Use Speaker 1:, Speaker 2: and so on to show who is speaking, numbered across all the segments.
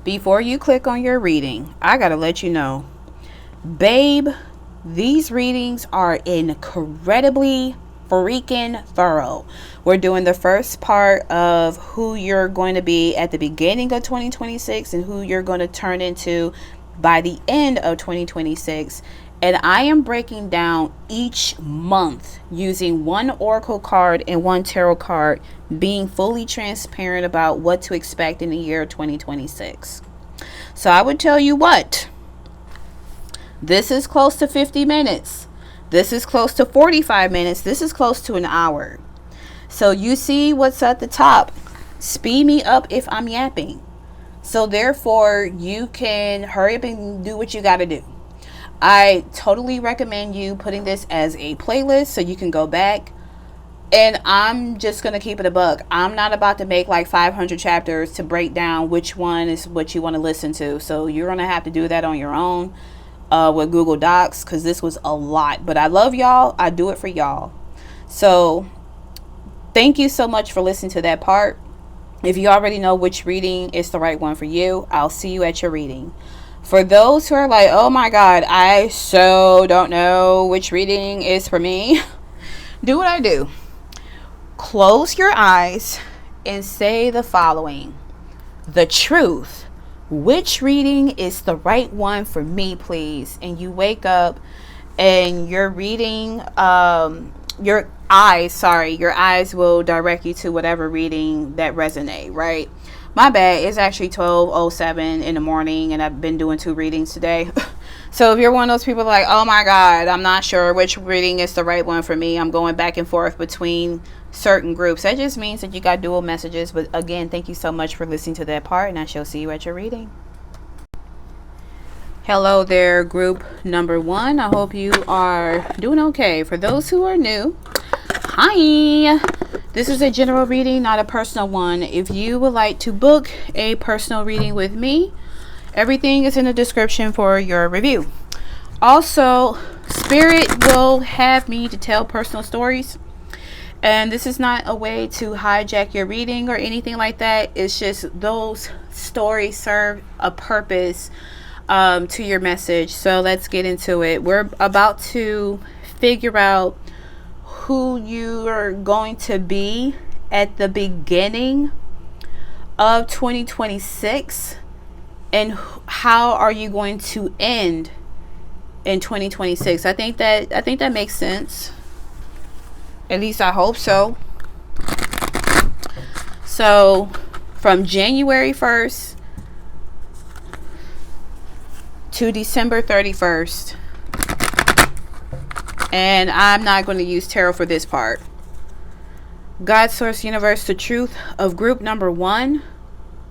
Speaker 1: Before you click on your reading, I gotta let you know, babe, these readings are incredibly freaking thorough. We're doing the first part of who you're going to be at the beginning of 2026 and who you're going to turn into by the end of 2026. And I am breaking down each month using one oracle card and one tarot card, being fully transparent about what to expect in the year 2026. So I would tell you what, this is close to 50 minutes. This is close to 45 minutes. This is close to an hour. So you see what's at the top. Speed me up if I'm yapping. So therefore, you can hurry up and do what you got to do. I totally recommend you putting this as a playlist so you can go back. And I'm just going to keep it a buck. I'm not about to make like 500 chapters to break down which one is what you want to listen to. So you're going to have to do that on your own with Google Docs, because this was a lot. But I love y'all. I do it for y'all. So thank you so much for listening to that part. If you already know which reading is the right one for you, I'll see you at your reading. For those who are like, oh my God, I so don't know which reading is for me, do what I do. Close your eyes and say the following: the truth. Which reading is the right one for me, please? And you wake up and you're reading, your eyes will direct you to whatever reading that resonate, right? My bad, it's actually 12:07 in the morning and I've been doing 2 readings today. So if you're one of those people like, oh my God, I'm not sure which reading is the right one for me, I'm going back and forth between certain groups, that just means that you got dual messages. But again, thank you so much for listening to that part, and I shall see you at your reading. Hello there, group number 1. I hope you are doing okay. For those who are new, hi. This is a general reading, not a personal one. If you would like to book a personal reading with me, everything is in the description for your review. Also, Spirit will have me to tell personal stories. And this is not a way to hijack your reading or anything like that. It's just those stories serve a purpose to your message. So let's get into it. We're about to figure out who you are going to be at the beginning of 2026 and how are you going to end in 2026. I think that makes sense. At least I hope so. So from January 1st to December 31st. And I'm not going to use tarot for this part. God, Source, Universe, the truth of group number 1.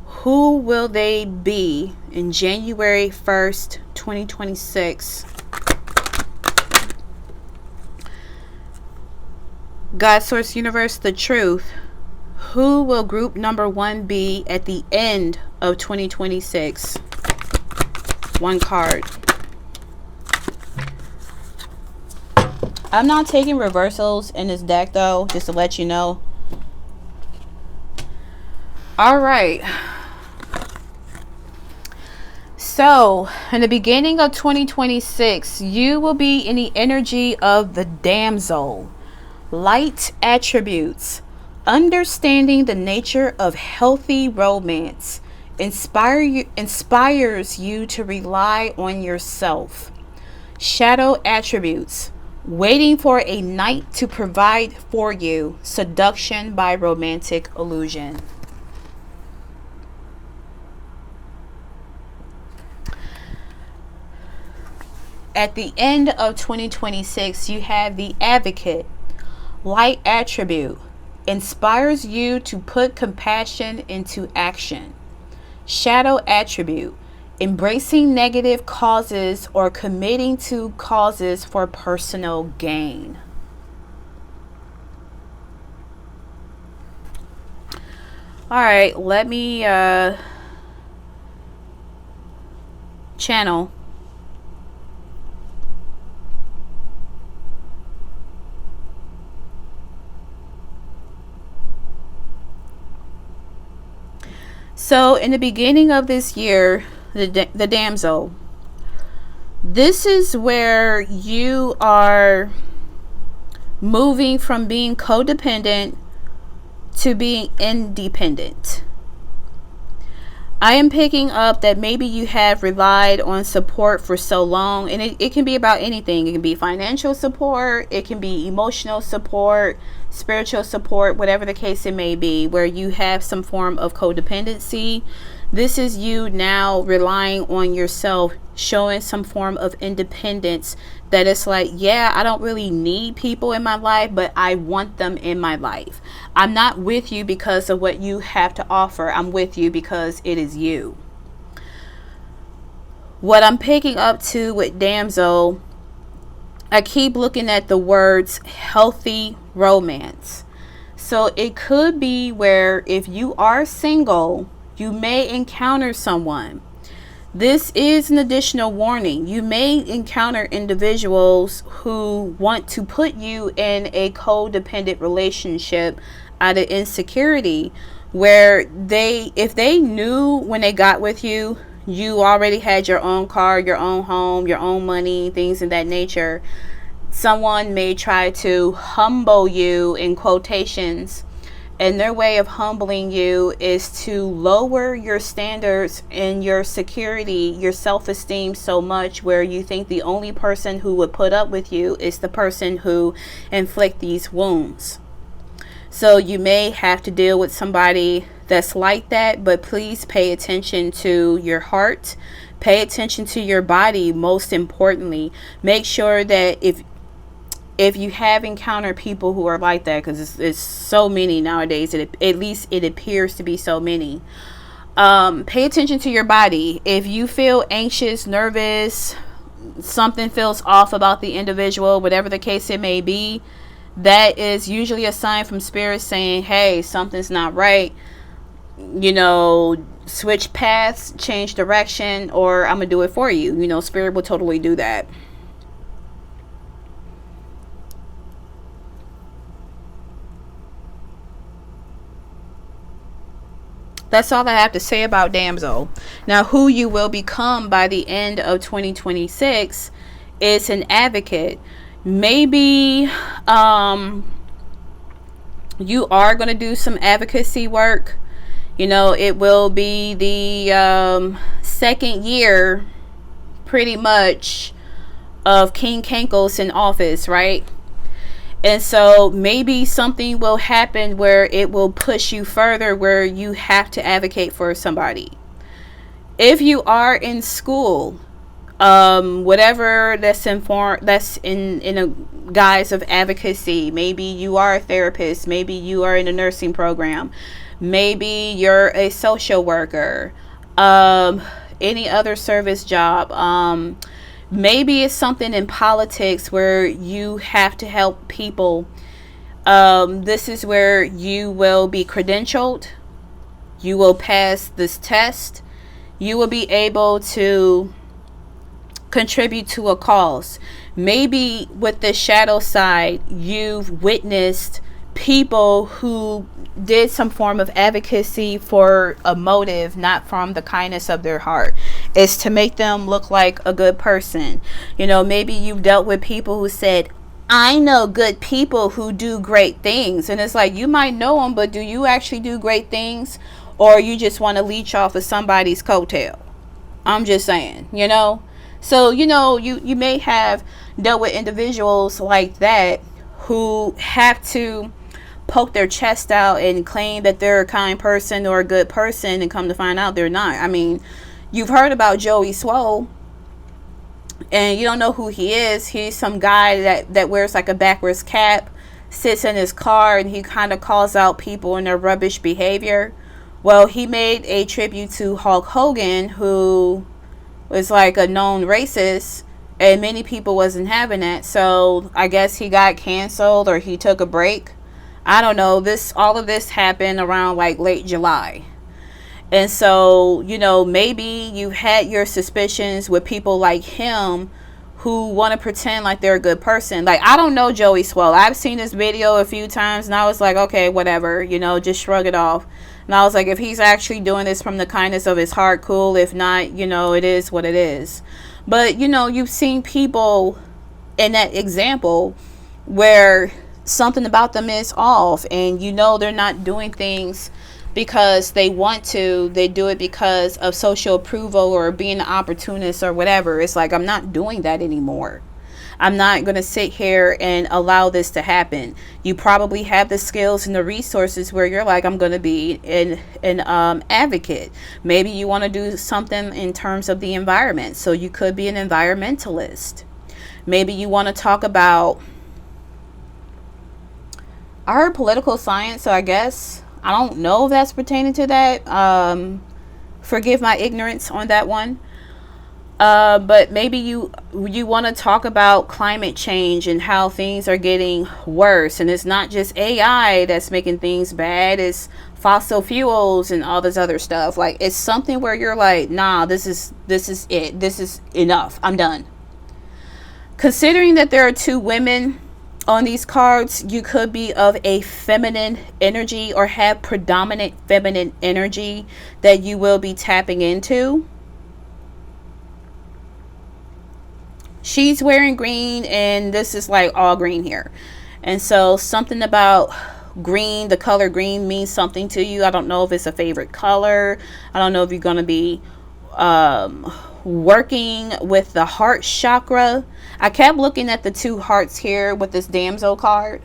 Speaker 1: Who will they be in January 1st, 2026? God, Source, Universe, the truth. Who will group number 1 be at the end of 2026? One card. I'm not taking reversals in this deck though, just to let you know. All right. So, in the beginning of 2026, you will be in the energy of the damsel. Light attributes. Understanding the nature of healthy romance inspires you to rely on yourself. Shadow attributes. Waiting for a knight to provide for you. Seduction by romantic illusion. At the end of 2026, you have the Advocate. Light attribute. Inspires you to put compassion into action. Shadow attribute. Embracing negative causes or committing to causes for personal gain. All right, let me channel. So in the beginning of this year, the damsel, this is where you are moving from being codependent to being independent. I am picking up that maybe you have relied on support for so long, and it can be about anything. It can be financial support, it can be emotional support, spiritual support, whatever the case it may be, where you have some form of codependency. This is you now relying on yourself, showing some form of independence, that it's like, yeah, I don't really need people in my life, but I want them in my life. I'm not with you because of what you have to offer. I'm with you because it is you. What I'm picking up to with damsel, I keep looking at the words healthy romance. So it could be where if you are single, you may encounter someone. This is an additional warning. You may encounter individuals who want to put you in a codependent relationship out of insecurity, where if they knew when they got with you, you already had your own car, your own home, your own money, things of that nature, someone may try to humble you, in quotations. And their way of humbling you is to lower your standards and your security, your self-esteem so much where you think the only person who would put up with you is the person who inflict these wounds. So you may have to deal with somebody that's like that, but please pay attention to your heart. Pay attention to your body, most importantly. Make sure that if you have encountered people who are like that, because it's so many nowadays, at least it appears to be so many, pay attention to your body. If you feel anxious, nervous, something feels off about the individual, whatever the case it may be, that is usually a sign from spirit saying, hey, something's not right. Switch paths, change direction, or I'm gonna do it for you. Spirit will totally do that. That's all I have to say about damsel. Now, who you will become by the end of 2026 is an advocate. Maybe you are going to do some advocacy work. It will be the second year, pretty much, of King Kankles in office, right? And so maybe something will happen where it will push you further, where you have to advocate for somebody. If you are in school, whatever that's in a guise of advocacy, maybe you are a therapist, maybe you are in a nursing program, maybe you're a social worker, any other service job, maybe it's something in politics where you have to help people. This is where you will be credentialed. You will pass this test. You will be able to contribute to a cause. Maybe with the shadow side, you've witnessed people who did some form of advocacy for a motive, not from the kindness of their heart. It's to make them look like a good person. Maybe you've dealt with people who said, I know good people who do great things. And it's like, you might know them, but do you actually do great things? Or you just want to leech off of somebody's coattail? I'm just saying, So, you may have dealt with individuals like that who have to poke their chest out and claim that they're a kind person or a good person, and come to find out they're not. I mean, you've heard about Joey Swole, and you don't know who he is. He's some guy that wears like a backwards cap, sits in his car, and he kind of calls out people in their rubbish behavior. Well, he made a tribute to Hulk Hogan, who was like a known racist, and many people wasn't having that. So I guess he got canceled, or he took a break. I don't know. All of this happened around like late July. And so, maybe you had your suspicions with people like him who want to pretend like they're a good person. Like, I don't know Joey Swell. I've seen this video a few times and I was like, okay, whatever, you know, just shrug it off. And I was like, if he's actually doing this from the kindness of his heart, cool. If not, you know, it is what it is. But, you know, you've seen people in that example where something about them is off, and you know they're not doing things because they want to. They do it because of social approval or being an opportunist or whatever. It's like, I'm not doing that anymore. I'm not going to sit here and allow this to happen. You probably have the skills and the resources where you're like, I'm going to be an advocate. Maybe you want to do something in terms of the environment. So you could be an environmentalist. Maybe you want to talk about, I heard political science, so I guess, I don't know if that's pertaining to that. Forgive my ignorance on that one. But maybe you want to talk about climate change and how things are getting worse. And it's not just AI that's making things bad. It's fossil fuels and all this other stuff. Like, it's something where you're like, nah, this is it. This is enough. I'm done. Considering that there are 2 women on these cards, you could be of a feminine energy or have predominant feminine energy that you will be tapping into. She's wearing green, and this is like all green here. And so something about green, the color green means something to you. I don't know if it's a favorite color. I don't know if you're going to be working with the heart chakra. I kept looking at the 2 hearts here with this damsel card.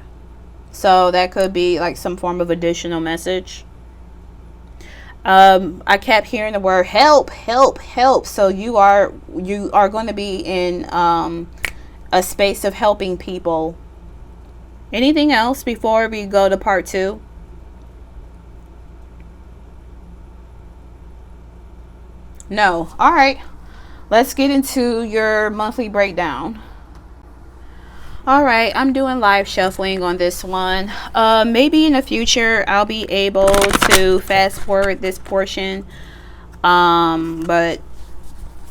Speaker 1: So that could be like some form of additional message. I kept hearing the word help, help, help. So you are going to be in a space of helping people. Anything else before we go to part 2? No. All right. Let's get into your monthly breakdown. All right, I'm doing live shuffling on this one. Maybe in the future I'll be able to fast forward this portion. But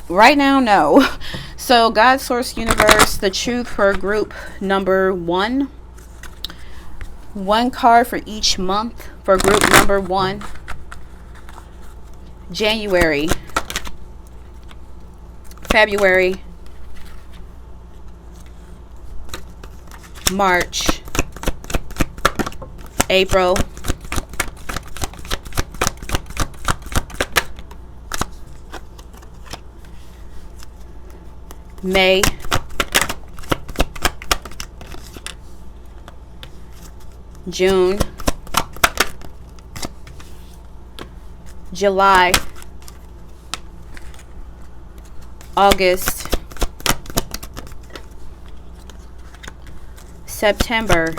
Speaker 1: right now, no. So God, Source, Universe, the truth for group number 1. 1 card for each month for group number 1. January, February, March, April, May, June, July, August, September,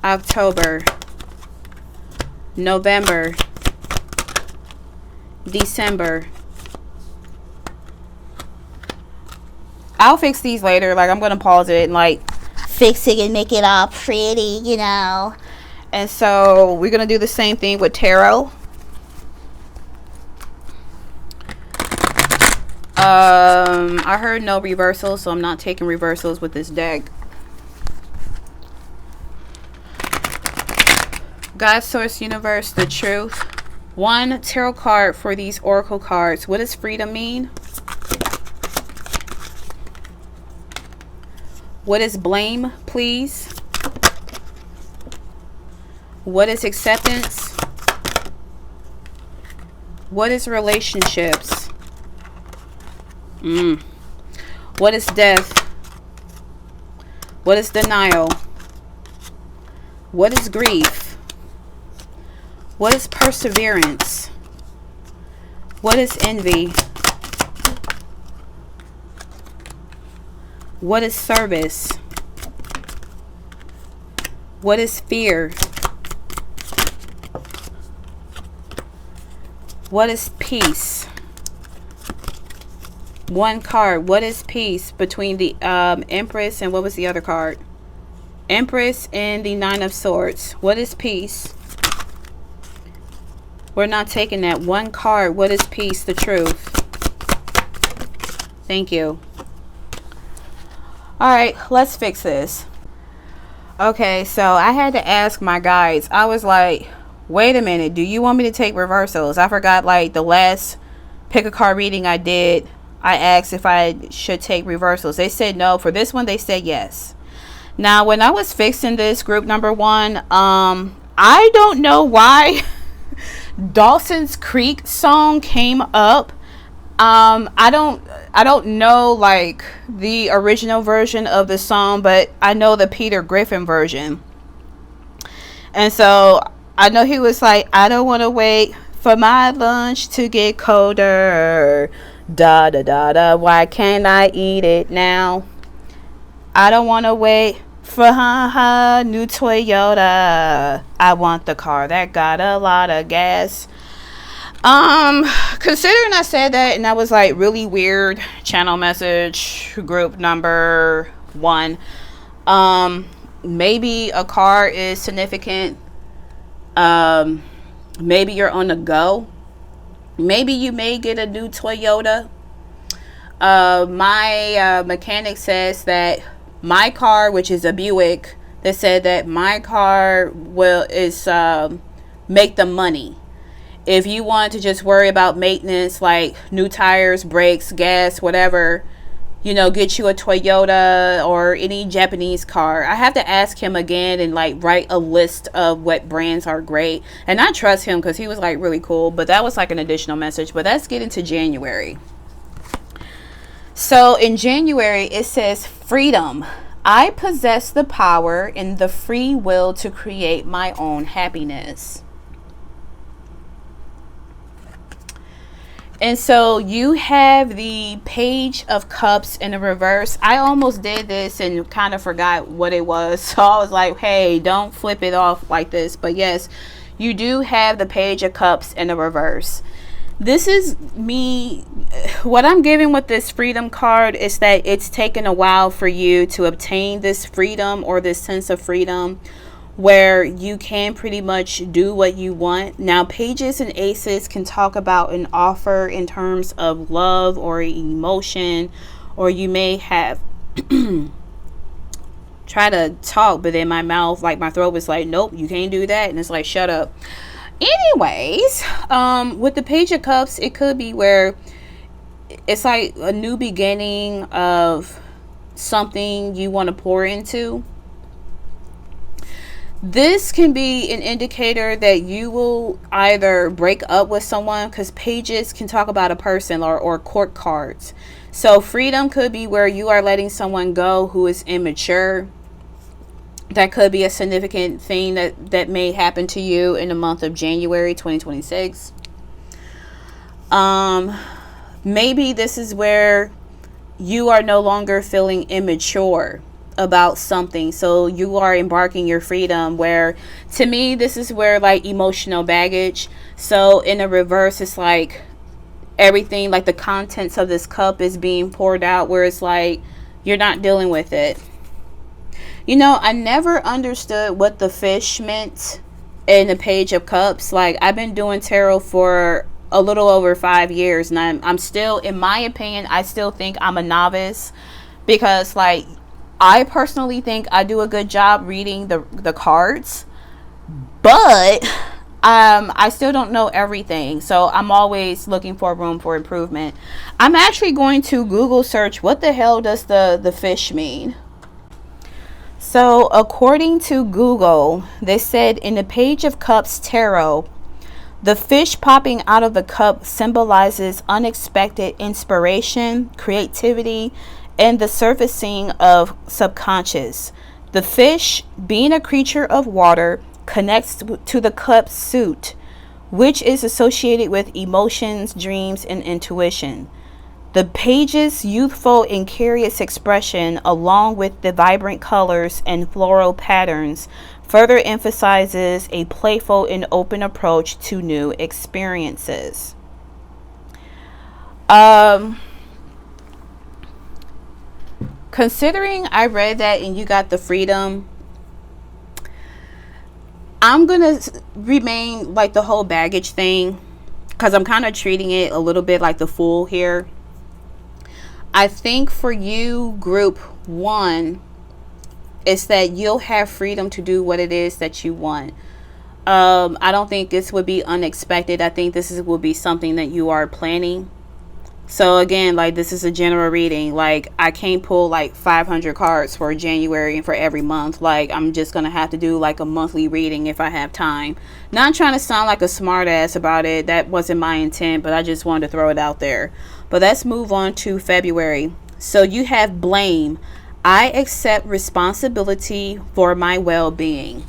Speaker 1: October, November, December. I'll fix these later. Like, I'm going to pause it and like fix it and make it all pretty, you know. And so we're going to do the same thing with tarot. I heard no reversals, so I'm not taking reversals with this deck. God, Source, Universe, the truth. 1 tarot card for these oracle cards. What does freedom mean? What is blame, please? What is acceptance? What is relationships? What is death? What is denial? What is grief? What is perseverance? What is envy? What is service? What is fear? What is peace? 1 card. What is peace between the Empress and what was the other card? Empress and the 9 of Swords. What is peace? We're not taking that. 1 card. What is peace? The truth. Thank you. right, let's fix this. Okay, so I had to ask my guides. I was like, wait a minute, do you want me to take reversals? I forgot, like, the last pick a card reading I did, I asked if I should take reversals. They said no. For this one, they said yes. Now, when I was fixing this group number 1, I don't know why Dawson's Creek song came up. I don't know like the original version of the song, but I know the Peter Griffin version. And so I know he was like, I don't want to wait for my lunch to get colder. Da da da da. Why can't I eat it now? I don't want to wait for new Toyota. I want the car that got a lot of gas. Considering I said that and that was like really weird channel message group number 1, maybe a car is significant. Maybe you're on the go. Maybe you may get a new Toyota. My mechanic says that my car, which is a Buick, they said that my car is make the money. If you want to just worry about maintenance like new tires, brakes, gas, whatever, you know, get you a Toyota or any Japanese car. I have to ask him again and like write a list of what brands are great. And I trust him because he was like really cool. But that was like an additional message. But let's get into January. So in January, it says freedom. I possess the power and the free will to create my own happiness. And so you have the Page of Cups in the reverse. I almost did this and kind of forgot what it was. So I was like, hey, don't flip it off like this. But yes, you do have the Page of Cups in the reverse. This is me. What I'm giving with this freedom card is that it's taken a while for you to obtain this freedom or this sense of freedom, where you can pretty much do what you want. Now, pages and aces can talk about an offer in terms of love or emotion, or you may have try to talk, but then my mouth, like my throat was like, nope, you can't do that. And it's like, shut up. Anyways, with the Page of Cups, it could be where it's like a new beginning of something you want to pour into. This can be an indicator that you will either break up with someone, because pages can talk about a person, or court cards. So freedom could be where you are letting someone go who is immature. That could be a significant thing that may happen to you in the month of January 2026. Maybe this is where you are no longer feeling immature about something, so you are embarking your freedom, where to me this is where like emotional baggage. So in the reverse, it's like everything, like the contents of this cup is being poured out, where it's like you're not dealing with it. You know, I never understood what the fish meant in the Page of Cups. Like, I've been doing tarot for a little over 5 years, and I'm still, in my opinion, I still think I'm a novice, because like I personally think I do a good job reading the cards, but I still don't know everything. So I'm always looking for room for improvement. I'm actually going to Google search what the hell does the fish mean. So according to Google, they said in the Page of Cups tarot, the fish popping out of the cup symbolizes unexpected inspiration, creativity, and the surfacing of subconscious. The fish, being a creature of water, connects to the cup suit, which is associated with emotions, dreams, and intuition. The page's youthful and curious expression, along with the vibrant colors and floral patterns, further emphasizes a playful and open approach to new experiences. Considering I read that and you got the freedom, I'm going to remain like the whole baggage thing, because I'm kind of treating it a little bit like the Fool here. I think for you, group 1, it's that you'll have freedom to do what it is that you want. I don't think this would be unexpected. I think will be something that you are planning. So again, like, this is a general reading. Like, I can't pull like 500 cards for January and for every month. Like, I'm just gonna have to do like a monthly reading if I have time. Not trying to sound like a smart ass about it. That wasn't my intent, but I just wanted to throw it out there. But let's move on to February. So you have blame. I accept responsibility for my well-being.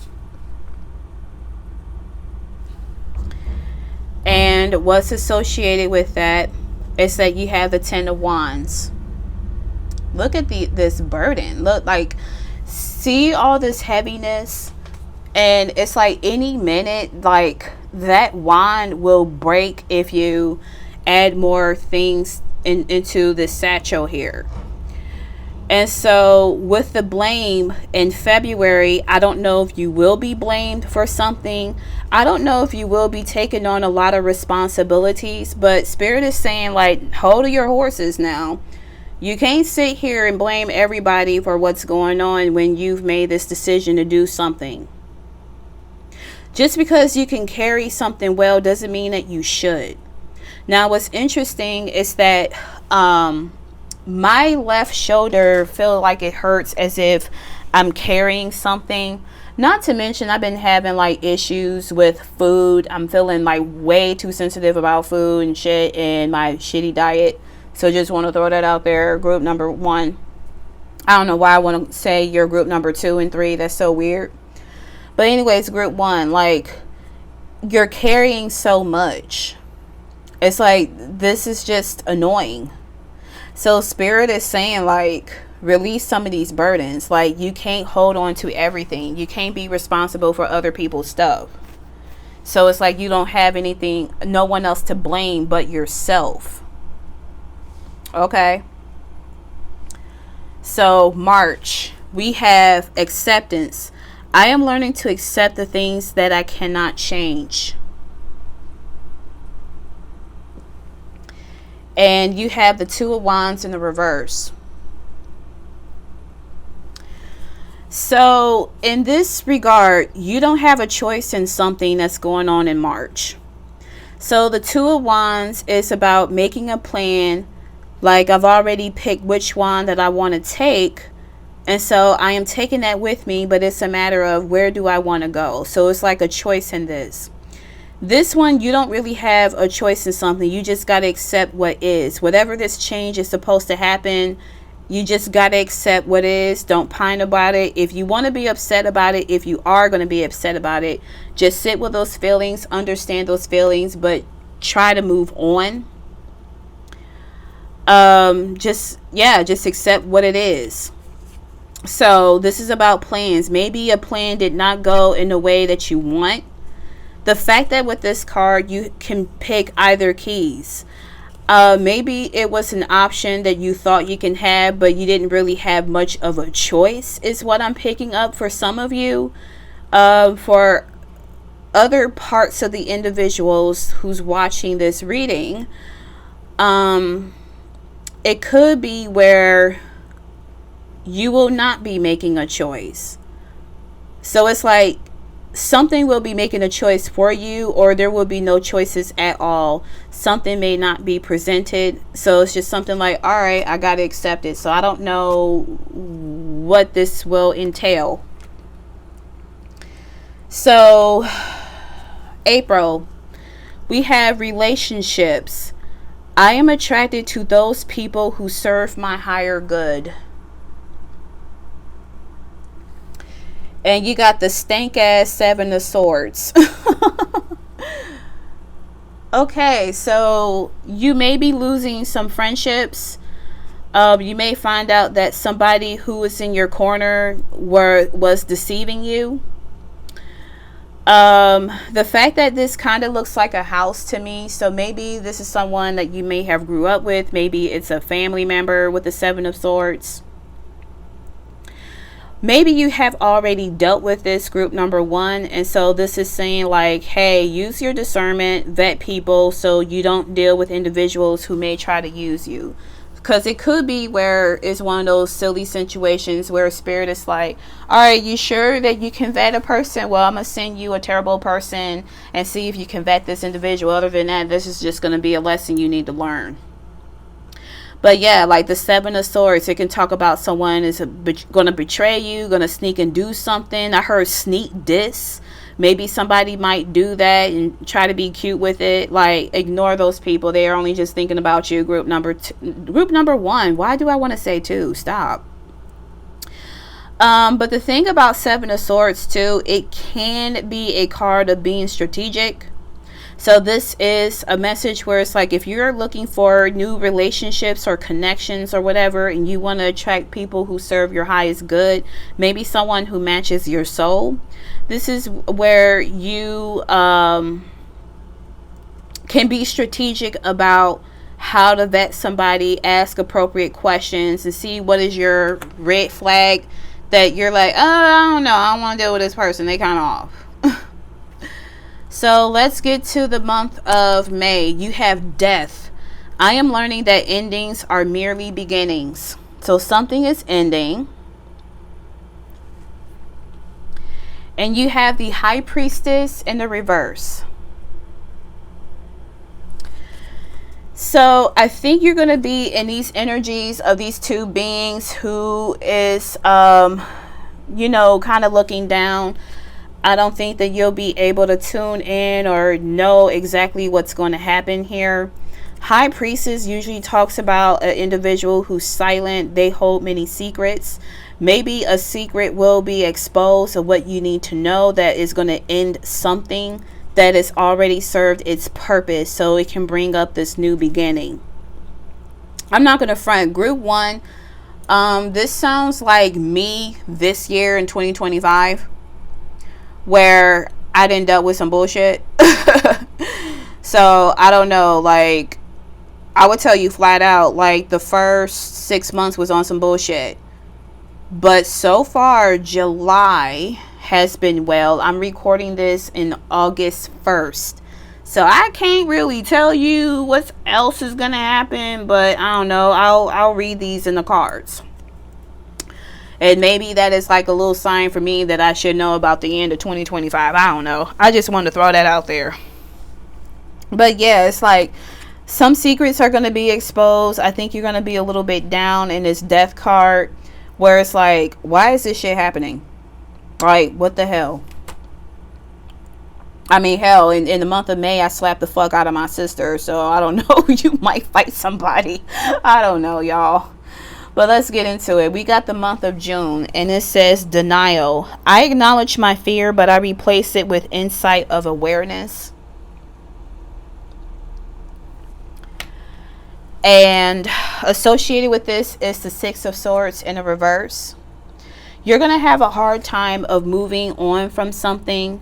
Speaker 1: And what's associated with that is that you have the 10 of Wands. Look at this burden. Look, like, see all this heaviness, and it's like any minute, like, that wand will break if you add more things into this satchel here. And so with the blame in February, I don't know if you will be blamed for something. I don't know if you will be taking on a lot of responsibilities, but Spirit is saying, like, hold your horses now. You can't sit here and blame everybody for what's going on when you've made this decision to do something. Just because you can carry something well doesn't mean that you should. Now, what's interesting is that my left shoulder feel like it hurts as if I'm carrying something. Not to mention, I've been having like issues with food. I'm feeling like way too sensitive about food and shit and my shitty diet. So just want to throw that out there. Group number 1. I don't know why I want to say you're group number 2 and 3. That's so weird. But anyways, group 1, like, you're carrying so much. It's like, this is just annoying. So Spirit is saying, like, release some of these burdens. Like, you can't hold on to everything. You can't be responsible for other people's stuff. So it's like you don't have anything, no one else to blame but yourself. Okay. So March, we have acceptance. I am learning to accept the things that I cannot change. And you have the 2 of Wands in the reverse. So in this regard, you don't have a choice in something that's going on in March. So the 2 of Wands is about making a plan. Like, I've already picked which wand that I want to take. And so I am taking that with me, but it's a matter of where do I want to go. So it's like a choice in this. This one, you don't really have a choice in something. You just got to accept what is. Whatever this change is supposed to happen, you just got to accept what is. Don't pine about it. If you want to be upset about it, if you are going to be upset about it, just sit with those feelings, understand those feelings, but try to move on. Just accept what it is. So this is about plans. Maybe a plan did not go in the way that you want. The fact that with this card you can pick either keys. Maybe it was an option that you thought you can have, but you didn't really have much of a choice, is what I'm picking up for some of you. For other parts of the individuals who's watching this reading, it could be where you will not be making a choice. So it's like something will be making a choice for you, or there will be no choices at all. Something may not be presented. So it's just something like, all right, I got to accept it. So I don't know what this will entail. So April, we have relationships. I am attracted to those people who serve my higher good. And you got the stank ass 7 of Swords. Okay, so you may be losing some friendships. You may find out that somebody who was in your corner was deceiving you. The fact that this kind of looks like a house to me, so maybe this is someone that you may have grew up with. Maybe it's a family member with the 7 of Swords. Maybe you have already dealt with this, group number 1, and so this is saying like, hey, use your discernment, vet people so you don't deal with individuals who may try to use you. Because it could be where it's one of those silly situations where spirit is like, all right, you sure that you can vet a person? Well, I'm going to send you a terrible person and see if you can vet this individual. Other than that, this is just going to be a lesson you need to learn. But yeah, like the Seven of Swords, it can talk about someone is going to betray you, going to sneak and do something. I heard sneak diss. Maybe somebody might do that and try to be cute with it. Like, ignore those people. They are only just thinking about you. Group number one. Why do I want to say two? Stop. But the thing about Seven of Swords too, it can be a card of being strategic. So this is a message where it's like, if you're looking for new relationships or connections or whatever, and you want to attract people who serve your highest good, maybe someone who matches your soul, this is where you can be strategic about how to vet somebody, ask appropriate questions, and see what is your red flag that you're like, oh, I don't know, I don't want to deal with this person, they kind of off. So let's get to the month of May. You have death. I am learning that endings are merely beginnings. So something is ending. And you have the High Priestess in the reverse. So I think you're going to be in these energies of these two beings who is, kind of looking down. I don't think that you'll be able to tune in or know exactly what's going to happen here. High Priestess usually talks about an individual who's silent. They hold many secrets. Maybe a secret will be exposed of what you need to know that is going to end something that has already served its purpose, so it can bring up this new beginning. I'm not going to front. Group 1, this sounds like me this year in 2025. Where I done dealt with some bullshit. So I don't know, like, I would tell you flat out, like, the first 6 months was on some bullshit. But so far, July has been well. I'm recording this in August 1st. So I can't really tell you what else is gonna happen, but I don't know. I'll read these in the cards. And maybe that is like a little sign for me that I should know about the end of 2025. I don't know. I just wanted to throw that out there. But yeah, it's like some secrets are going to be exposed. I think you're going to be a little bit down in this death card where it's like, why is this shit happening? Like, what the hell? I mean, hell, in the month of May, I slapped the fuck out of my sister. So I don't know. You might fight somebody. I don't know, y'all. But let's get into it. We got the month of June, and it says denial. I acknowledge my fear, but I replace it with insight of awareness. And associated with this is the Six of Swords in the reverse. You're going to have a hard time of moving on from something.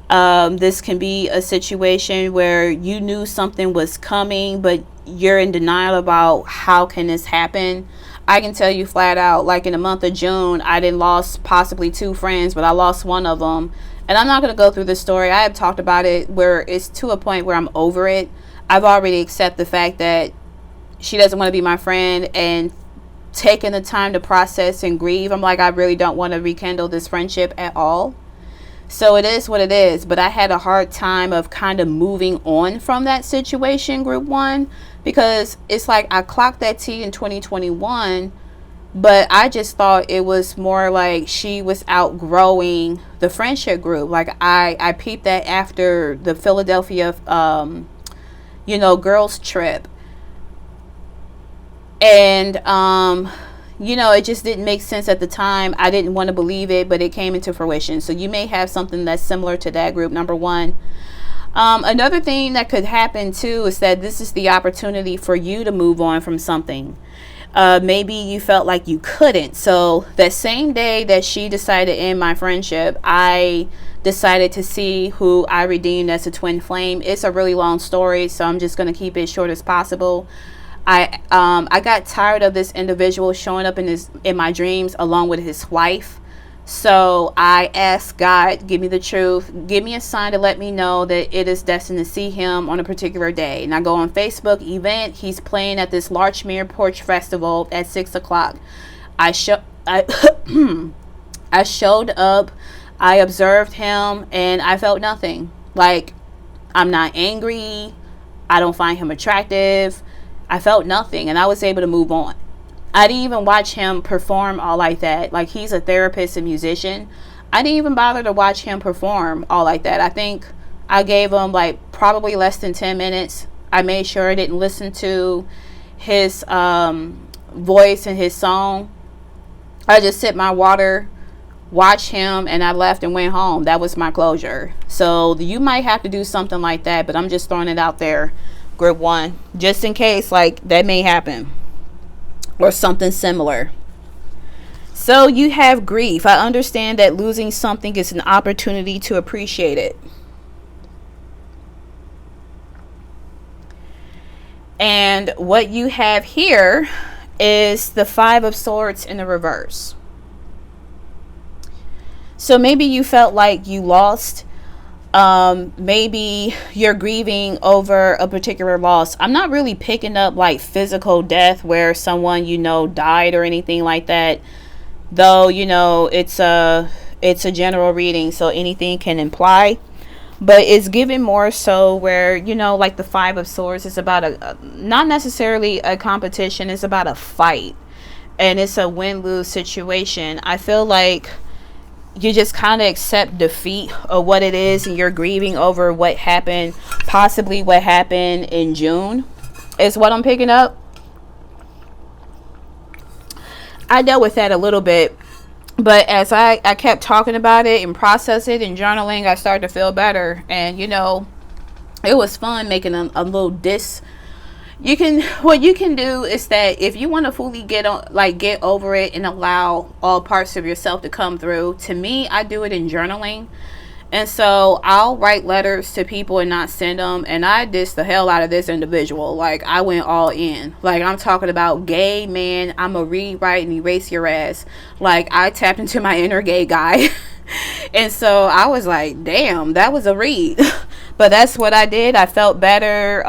Speaker 1: This can be a situation where you knew something was coming, but you're in denial about how can this happen. I can tell you flat out, like in the month of June, I done lost possibly 2 friends, but I lost one of them. And I'm not going to go through the story. I have talked about it where it's to a point where I'm over it. I've already accepted the fact that she doesn't want to be my friend, and taking the time to process and grieve. I'm like, I really don't want to rekindle this friendship at all. So it is what it is. But I had a hard time of kind of moving on from that situation, group 1. Because it's like I clocked that T in 2021, but I just thought it was more like she was outgrowing the friendship group. Like I peeped that after the Philadelphia, girls trip. And, it just didn't make sense at the time. I didn't want to believe it, but it came into fruition. So you may have something that's similar to that, group number 1. Another thing that could happen too is that this is the opportunity for you to move on from something. Maybe you felt like you couldn't. So that same day that she decided to end my friendship, I decided to see who I redeemed as a twin flame. It's a really long story, so I'm just going to keep it short as possible. I got tired of this individual showing up in my dreams along with his wife. So I asked God, give me the truth, give me a sign to let me know that it is destined to see him on a particular day. And I go on Facebook event. He's playing at this Larchmere Porch Festival at 6 o'clock. I I showed up. I observed him, and I felt nothing. Like, I'm not angry. I don't find him attractive. I felt nothing, and I was able to move on. I didn't even watch him perform all like that. Like, he's a therapist and musician. I didn't even bother to watch him perform all like that. I think I gave him like probably less than 10 minutes. I made sure I didn't listen to his voice and his song. I just sipped my water, watched him, and I left and went home. That was my closure. So you might have to do something like that, but I'm just throwing it out there, group one, just in case like that may happen or something similar. So you have grief. I understand that losing something is an opportunity to appreciate it. And what you have here is the Five of Swords in the reverse. So maybe you felt like you lost. Maybe you're grieving over a particular loss. I'm not really picking up like physical death where someone died or anything like that. Though, it's a general reading, so anything can imply. But it's given more so where, like the Five of Swords is about not necessarily a competition, it's about a fight. And it's a win-lose situation. I feel like you just kind of accept defeat of what it is, and you're grieving over what happened, possibly what happened in June, is what I'm picking up. I dealt with that a little bit. But as I kept talking about it and process it and journaling, I started to feel better. And, it was fun making a little diss. What you can do is that if you want to fully get over it and allow all parts of yourself to come through, to me, I do it in journaling. And so I'll write letters to people and not send them. And I diss the hell out of this individual. Like, I went all in. Like, I'm talking about gay man. I'm going to rewrite and erase your ass. Like, I tapped into my inner gay guy. And so I was like, damn, that was a read. But that's what I did. I felt better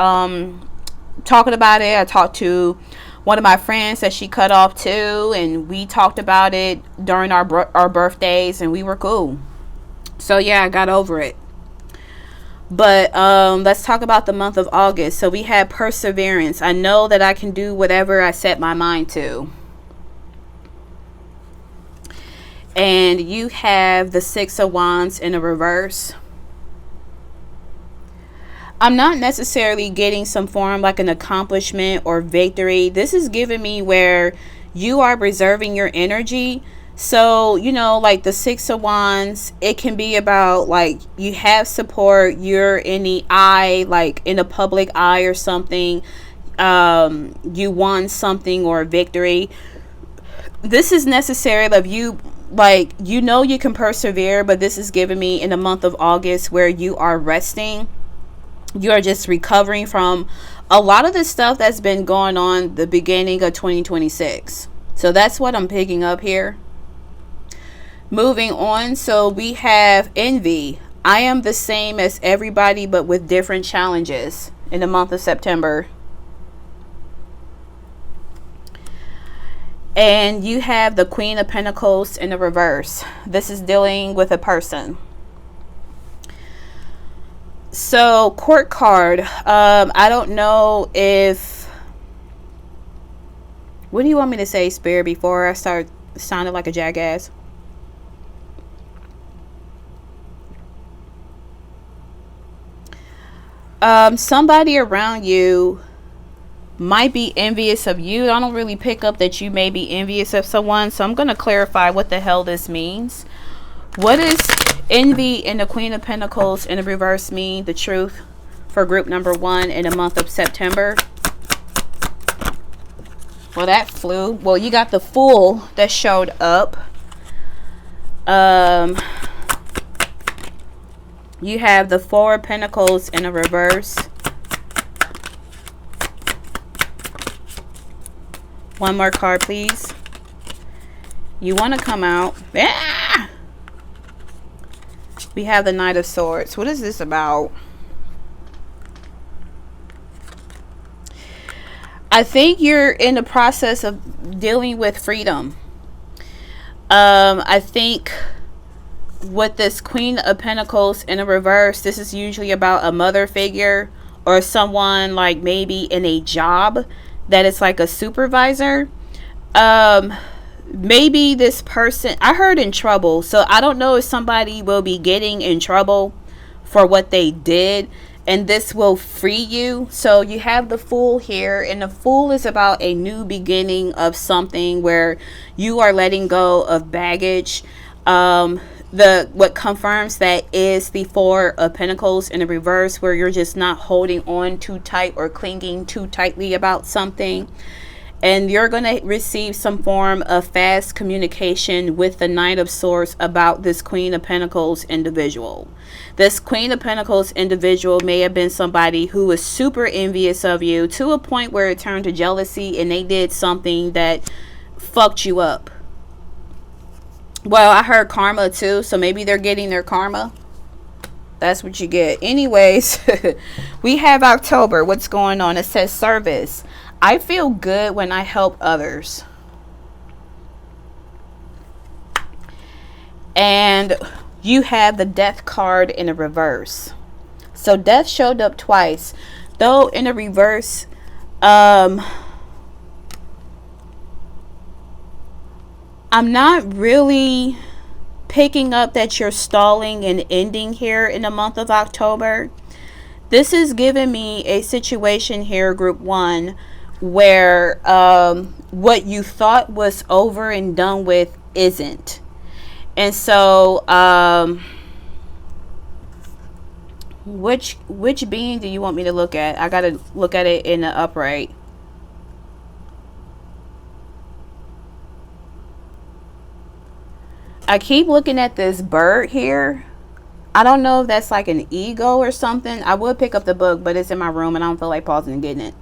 Speaker 1: talking about it. I talked to one of my friends that she cut off too. And we talked about it during our birthdays. And we were cool. So yeah, I got over it. But let's talk about the month of August. So we had perseverance. I know that I can do whatever I set my mind to. And you have the Six of Wands in a reverse. I'm not necessarily getting some form like an accomplishment or victory. This is giving me where you are reserving your energy. So, like the Six of Wands, it can be about like you have support, you're in the eye, like in a public eye or something. You won something or a victory. This is necessary of you, like, you can persevere, but this is giving me in the month of August where you are resting. You are just recovering from a lot of the stuff that's been going on the beginning of 2026. So that's what I'm picking up here. Moving on, so we have envy. I am the same as everybody, but with different challenges in the month of September. And you have the Queen of Pentacles in the reverse. This is dealing with a person. So, Court card. I don't know if... What do you want me to say, Spirit, before I start sounding like a jackass? Somebody around you might be envious of you. I don't really pick up that you may be envious of someone, so I'm going to clarify what the hell this means. What does envy in the Queen of Pentacles in the reverse mean? The truth for group number one in the month of September. Well, that flew. Well, you got the Fool that showed up. You have the Four of Pentacles in a reverse. One more card, please. You want to come out. Ah! We have the Knight of Swords. What is this about? I think you're in the process of dealing with freedom. I think with this Queen of Pentacles in a reverse, this is usually about a mother figure or someone like maybe in a job that is like a supervisor. Maybe this person, I heard in trouble, so I don't know if somebody will be getting in trouble for what they did, and this will free you. So you have the Fool here, and the Fool is about a new beginning of something where you are letting go of baggage. What confirms that is the Four of Pentacles in the reverse, where you're just not holding on too tight or clinging too tightly about something. And you're going to receive some form of fast communication with the Knight of Swords about this Queen of Pentacles individual. This Queen of Pentacles individual may have been somebody who was super envious of you to a point where it turned to jealousy, and they did something that fucked you up. Well, I heard karma too, so maybe they're getting their karma. That's what you get. Anyways, we have October. What's going on? It says service. I feel good when I help others. And you have the Death card in a reverse. So death showed up twice. Though in a reverse, I'm not really picking up that you're stalling and ending here in the month of October. This is giving me a situation here, group 1, where what you thought was over and done with isn't. And so which being do you want me to look at? I gotta look at it in the upright. I keep looking at this bird here. I don't know if that's like an ego or something. I would pick up the book, but it's in my room and I don't feel like pausing and getting it.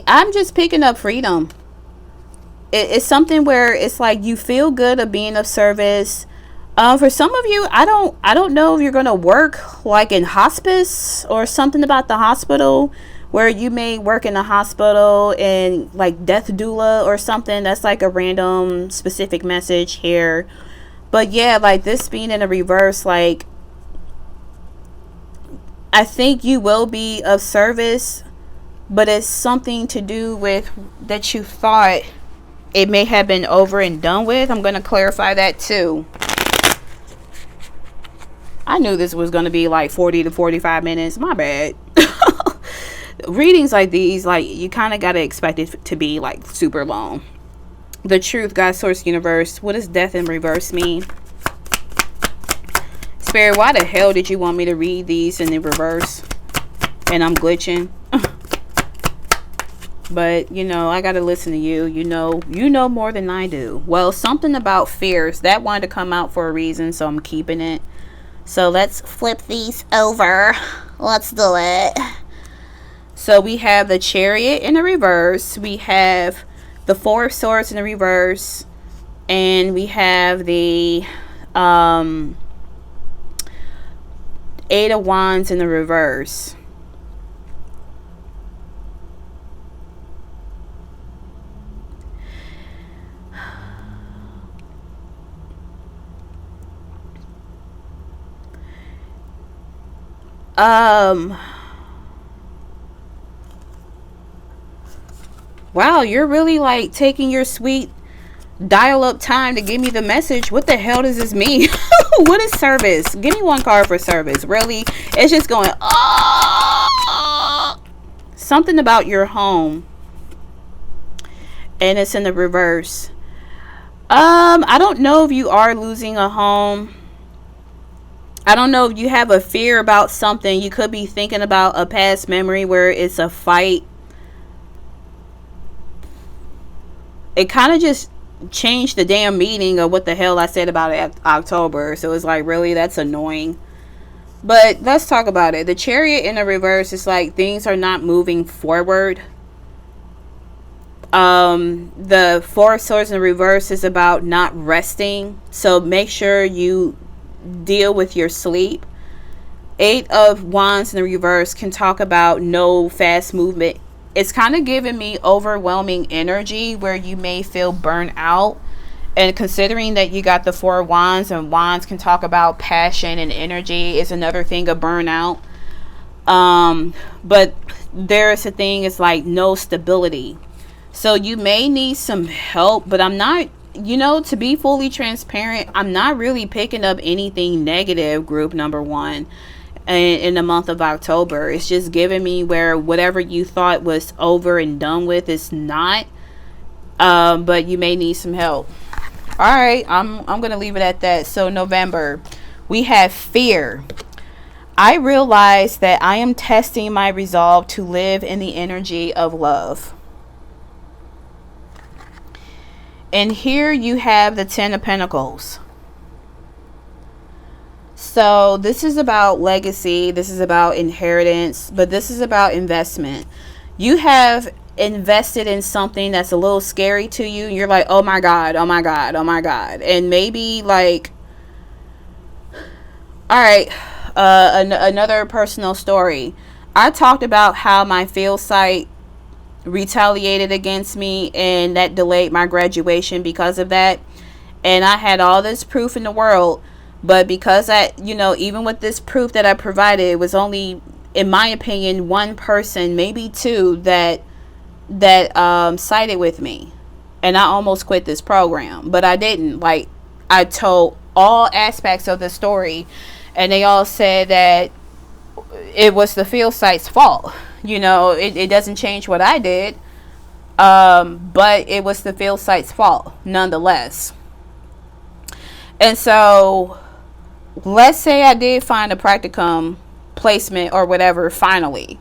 Speaker 1: I'm just picking up freedom. It's something where it's like you feel good of being of service. For some of you, I don't know if you're gonna work like in hospice or something about the hospital, where you may work in a hospital and like death doula or something. That's like a random specific message here. But yeah, like this being in a reverse, like I think you will be of service, but it's something to do with that you thought it may have been over and done with. I'm going to clarify that too. I knew this was going to be like 40 to 45 minutes. My bad. Readings like these, like you kind of got to expect it to be like super long. The Truth, God, Source, Universe. What does death in reverse mean? Spirit, why the hell did you want me to read these in the reverse? And I'm glitching. But, you know, I got to listen to you. You know more than I do. Well, something about fears. That wanted to come out for a reason, so I'm keeping it. So let's flip these over. Let's do it. So we have the Chariot in the reverse. We have the Four of Swords in the reverse. And we have the Eight of Wands in the reverse. Wow, you're really like taking your sweet dial up time to give me the message. What the hell does this mean? What is service? Give me one card for service. Really? It's just going, oh, something about your home. And it's in the reverse. I don't know if you are losing a home. I don't know if you have a fear about something. You could be thinking about a past memory where it's a fight. It kind of just changed the damn meaning of what the hell I said about it October. So it's like, really, that's annoying. But let's talk about it. The Chariot in the reverse is like things are not moving forward. The Four of Swords in reverse is about not resting. So make sure you deal with your sleep. Eight of Wands in the reverse can talk about no fast movement. It's kind of giving me overwhelming energy where you may feel burnt out. And considering that you got the Four of Wands, and Wands can talk about passion and energy, is another thing of burnout. But there's a thing, it's like no stability. So you may need some help, but I'm not, to be fully transparent, I'm not really picking up anything negative, group number one, in the month of October. It's just giving me where whatever you thought was over and done with is not. But you may need some help. All right, I'm going to leave it at that. So November, we have fear. I realize that I am testing my resolve to live in the energy of love. And here you have the Ten of Pentacles. So this is about legacy. This is about inheritance. But this is about investment. You have invested in something that's a little scary to you. You're like, oh my God, oh my God, oh my God. And maybe like, all right, another personal story. I talked about how my field site retaliated against me, and that delayed my graduation because of that. And I had all this proof in the world, but because even with this proof that I provided, it was only, in my opinion, one person, maybe two, that sided with me, and I almost quit this program, but I didn't. Like, I told all aspects of the story, and they all said that it was the field site's fault. It doesn't change what I did, but it was the field site's fault nonetheless. And so let's say I did find a practicum placement or whatever finally,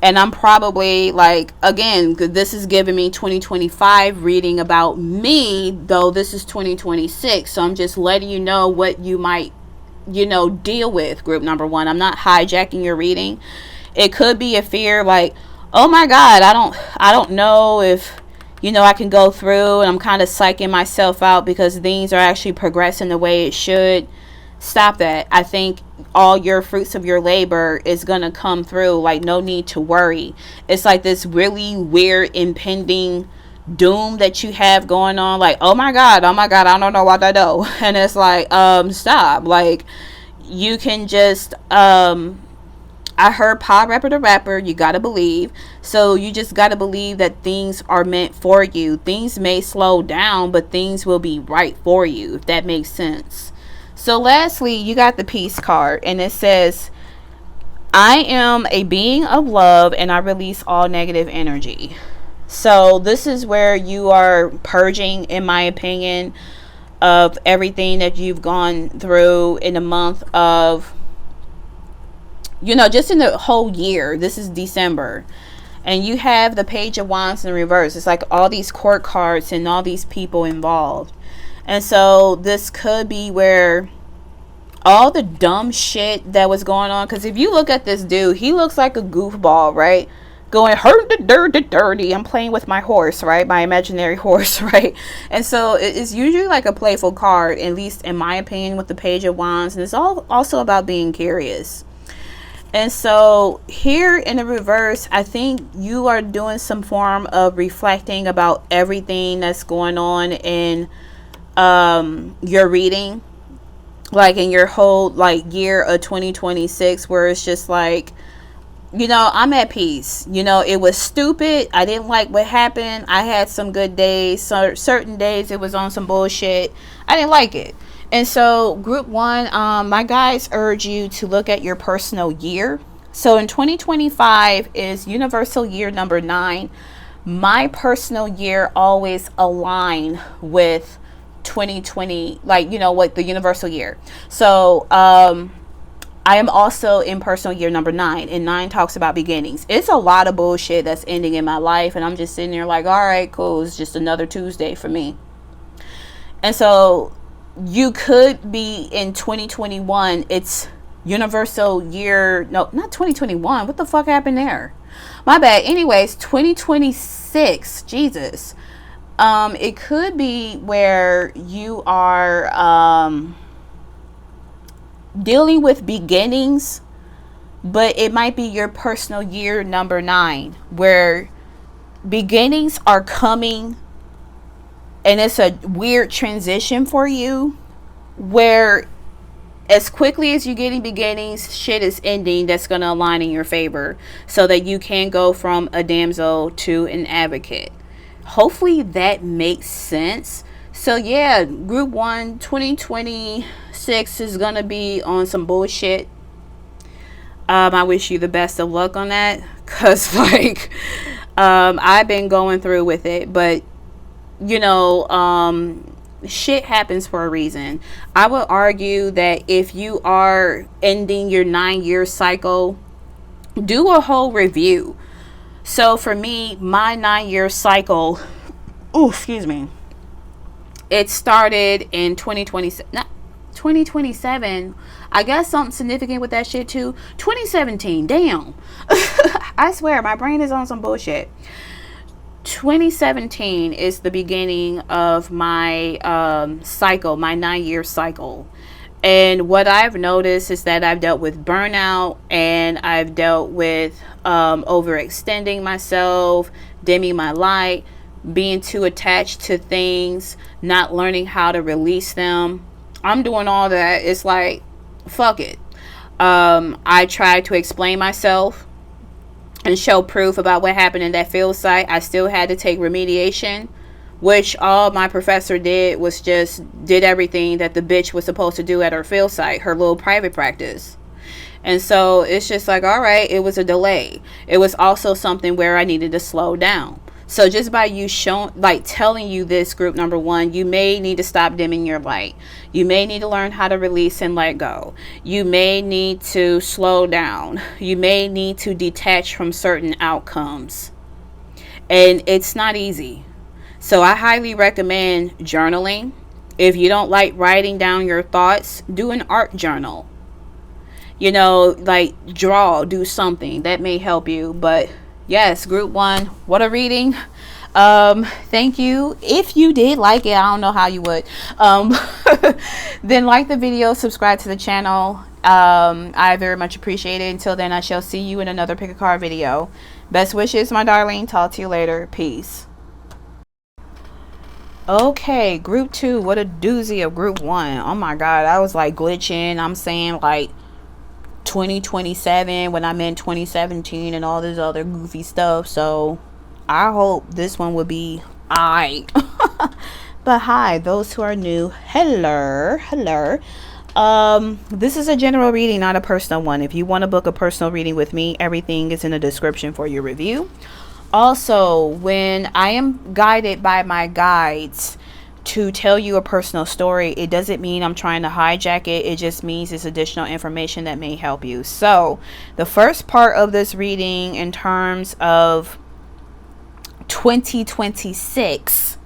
Speaker 1: and I'm probably like, again, this is giving me 2025 reading about me, though this is 2026, so I'm just letting you know what you might deal with, group number one. I'm not hijacking your reading. It could be a fear like, oh my God, I don't know if I can go through, and I'm kind of psyching myself out because things are actually progressing the way it should. Stop that. I think all your fruits of your labor is going to come through. Like, no need to worry. It's like this really weird impending doom that you have going on. Like, oh my God, I don't know what to do. And it's like, stop. Like, you can just, I heard Pa Rapper the Rapper, you gotta believe. So you just gotta believe that things are meant for you. Things may slow down, but things will be right for you, if that makes sense. So lastly, you got the Peace card, and it says, I am a being of love, and I release all negative energy. So this is where you are purging, in my opinion, of everything that you've gone through in the month of, just in the whole year. This is December. And you have the Page of Wands in reverse. It's like all these court cards and all these people involved. And so this could be where all the dumb shit that was going on. Because if you look at this dude, he looks like a goofball, right? Going, hurt the dirty. I'm playing with my horse, right? My imaginary horse, right? And so it's usually like a playful card, at least in my opinion, with the Page of Wands. And it's all also about being curious. And so here in the reverse, I think you are doing some form of reflecting about everything that's going on in your reading, like in your whole year of 2026, where it's just like, I'm at peace. It was stupid. I didn't like what happened. I had some good days. So certain days it was on some bullshit. I didn't like it. And so group one, my guys urge you to look at your personal year. So in 2025 is universal year number 9. My personal year always align with 2020, what the universal year. So I am also in personal year number 9, and 9 talks about beginnings. It's a lot of bullshit that's ending in my life, and I'm just sitting there like, all right, cool. It's just another Tuesday for me. And so you could be in 2021. It's universal year. No, not 2021. What the fuck happened there? My bad. Anyways, 2026. Jesus. It could be where you are dealing with beginnings, but it might be your personal year number 9, where beginnings are coming, and it's a weird transition for you, where as quickly as you're getting beginnings, shit is ending that's going to align in your favor, so that you can go from a damsel to an advocate. Hopefully that makes sense. So yeah, group 1, 2026 is going to be on some bullshit. I wish you the best of luck on that, because like I've been going through with it, but you know, shit happens for a reason. I would argue that if you are ending your 9-year cycle, do a whole review. So for me, my 9-year cycle, excuse me, it started in 2027. Not 2027. I got something significant with that shit too. 2017. Damn. I swear my brain is on some bullshit. 2017 is the beginning of my cycle, my 9-year cycle. And what I've noticed is that I've dealt with burnout, and I've dealt with overextending myself, dimming my light, being too attached to things, not learning how to release them. I'm doing all that. It's like, fuck it. I tried to explain myself and show proof about what happened in that field site. I still had to take remediation, which all my professor did was just did everything that the bitch was supposed to do at her field site, her little private practice. And so it's just like, all right, it was a delay. It was also something where I needed to slow down. So just by you showing, like telling you this, group number 1, you may need to stop dimming your light. You may need to learn how to release and let go. You may need to slow down. You may need to detach from certain outcomes. And it's not easy. So I highly recommend journaling. If you don't like writing down your thoughts, do an art journal. You know, like draw, do something that may help you. But yes, group 1, what a reading. Thank you. If you did like it, I don't know how you would, then like the video, subscribe to the channel. I very much appreciate it. Until then, I shall see you in another pick a card video. Best wishes, my darling. Talk to you later. Peace. Okay, group 2, what a doozy of group 1. Oh my god, I was like glitching. I'm saying like 2027 when I meant 2017 and all this other goofy stuff. So I hope this one will be alright. But hi, those who are new, hello. This is a general reading, not a personal one. If you want to book a personal reading with me, everything is in the description for your review. Also, when I am guided by my guides to tell you a personal story, it doesn't mean I'm trying to hijack it. It just means it's additional information that may help you. So the first part of this reading in terms of 2026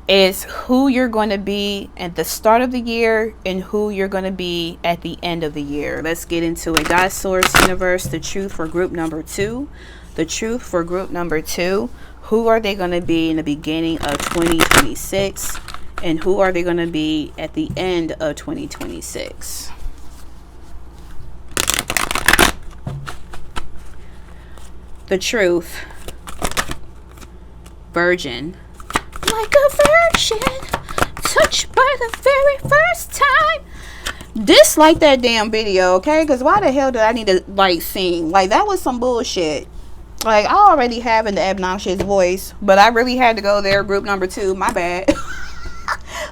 Speaker 1: is who you're going to be at the start of the year and who you're going to be at the end of the year. Let's get into it. God, Source, Universe, the truth for group number 2. The truth for group number 2. Who are they going to be in the beginning of 2026? And who are they going to be at the end of 2026? The truth. Virgin. Like a virgin, touched by the very first time. Dislike that damn video, okay? Because why the hell did I need to like sing? Like, that was some bullshit. Like, I already have an obnoxious voice, but I really had to go there. Group number 2, my bad.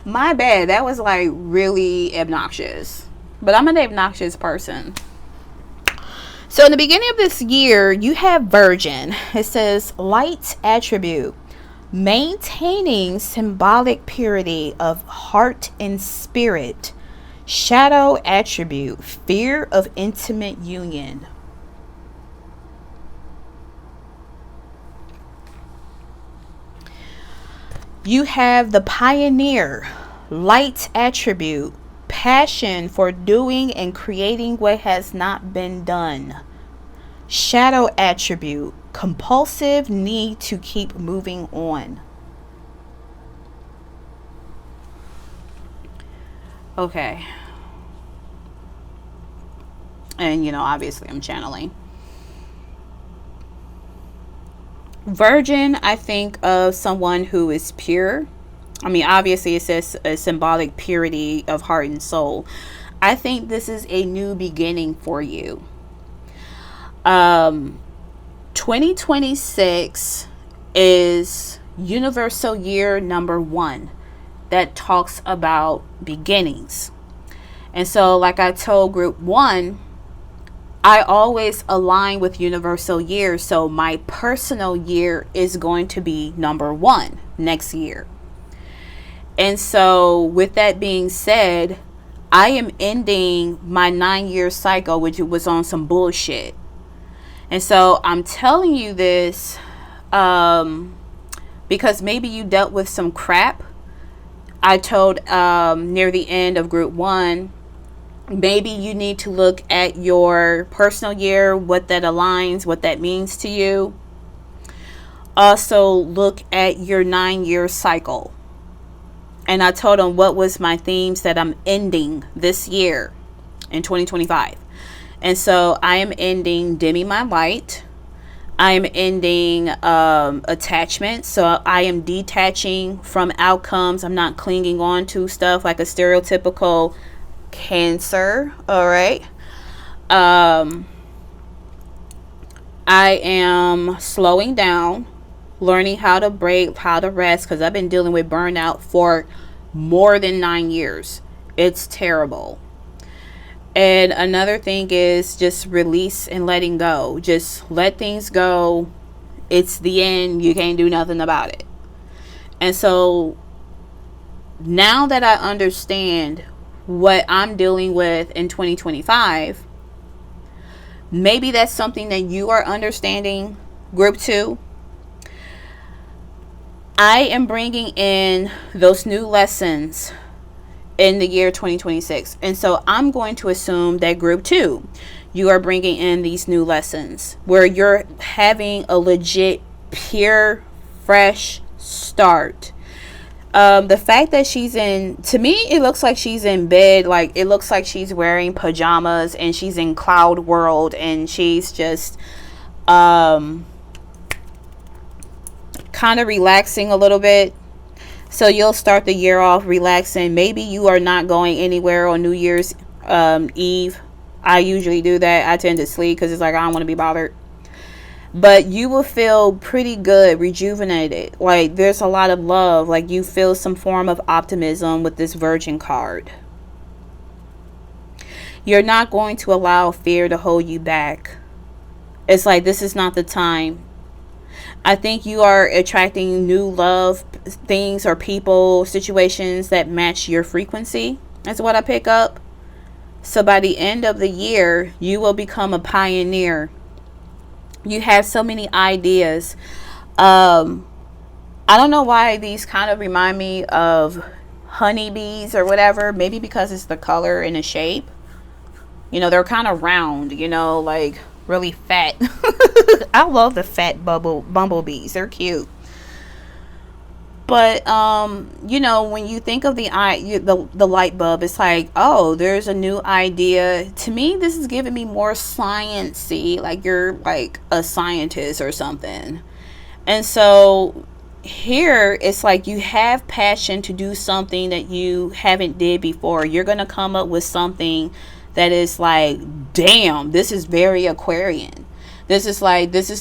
Speaker 1: My bad. That was like really obnoxious, but I'm an obnoxious person. So in the beginning of this year, you have Virgin. It says light attribute, maintaining symbolic purity of heart and spirit. Shadow attribute, fear of intimate union. You have the Pioneer, light attribute, passion for doing and creating what has not been done. Shadow attribute, compulsive need to keep moving on. Okay. And, obviously I'm channeling. Virgin, I think of someone who is pure. I mean, obviously it says a symbolic purity of heart and soul. I think this is a new beginning for you. 2026 is universal year number 1 that talks about beginnings. And so, like I told group 1, I always align with universal years. So my personal year is going to be number 1 next year. And so with that being said, I am ending my 9-year cycle, which was on some bullshit. And so I'm telling you this because maybe you dealt with some crap. I told near the end of group 1, maybe you need to look at your personal year, what that aligns, what that means to you. Also look at your 9-year cycle. And I told them what was my themes that I'm ending this year in 2025. And so I am ending dimming my light. I am ending attachment. So I am detaching from outcomes. I'm not clinging on to stuff like a stereotypical Cancer. All right. I am slowing down, learning how to break, how to rest, because I've been dealing with burnout for more than 9 years. It's terrible. And another thing is just release and letting go. Just let things go. It's the end. You can't do nothing about it. And so now that I understand what I'm dealing with in 2025, maybe that's something that you are understanding, group 2. I am bringing in those new lessons in the year 2026. And so I'm going to assume that group 2, you are bringing in these new lessons where you're having a legit, pure, fresh start. The fact that she's to me, it looks like she's in bed. Like, it looks like she's wearing pajamas and she's in cloud world and she's just, kind of relaxing a little bit. So you'll start the year off relaxing. Maybe you are not going anywhere on New Year's Eve. I usually do that. I tend to sleep because it's like, I don't want to be bothered. But you will feel pretty good, rejuvenated. Like, there's a lot of love. Like, you feel some form of optimism with this Virgin card. You're not going to allow fear to hold you back. It's like, this is not the time. I think you are attracting new love things or people, situations that match your frequency. That's what I pick up. So by the end of the year, you will become a pioneer. You have so many ideas. I don't know why these kind of remind me of honeybees or whatever. Maybe because it's the color and the shape. They're kind of round, like really fat. I love the fat bumblebees. They're cute. But when you think of the light bulb, it's like, oh, there's a new idea. To me, this is giving me more science-y, like you're like a scientist or something. And so here it's like you have passion to do something that you haven't did before. You're gonna come up with something that is like, damn, this is very Aquarian. This is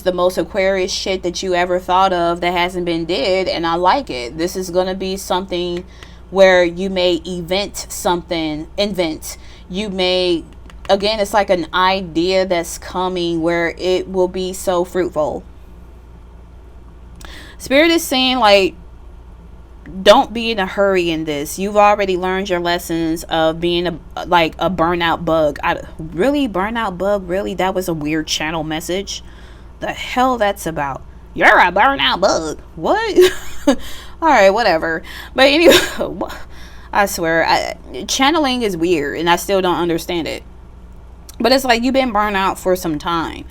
Speaker 1: the most Aquarius shit that you ever thought of that hasn't been did, and I like it. This is going to be something where you may invent. You may, again, it's like an idea that's coming where it will be so fruitful. Spirit is saying, like, don't be in a hurry in this. You've already learned your lessons of being a burnout bug. Burnout bug? Really? That was a weird channel message. The hell that's about? You're a burnout bug. What? All right, whatever. But anyway, I swear, channeling is weird, and I still don't understand it. But it's like you've been burnt out for some time.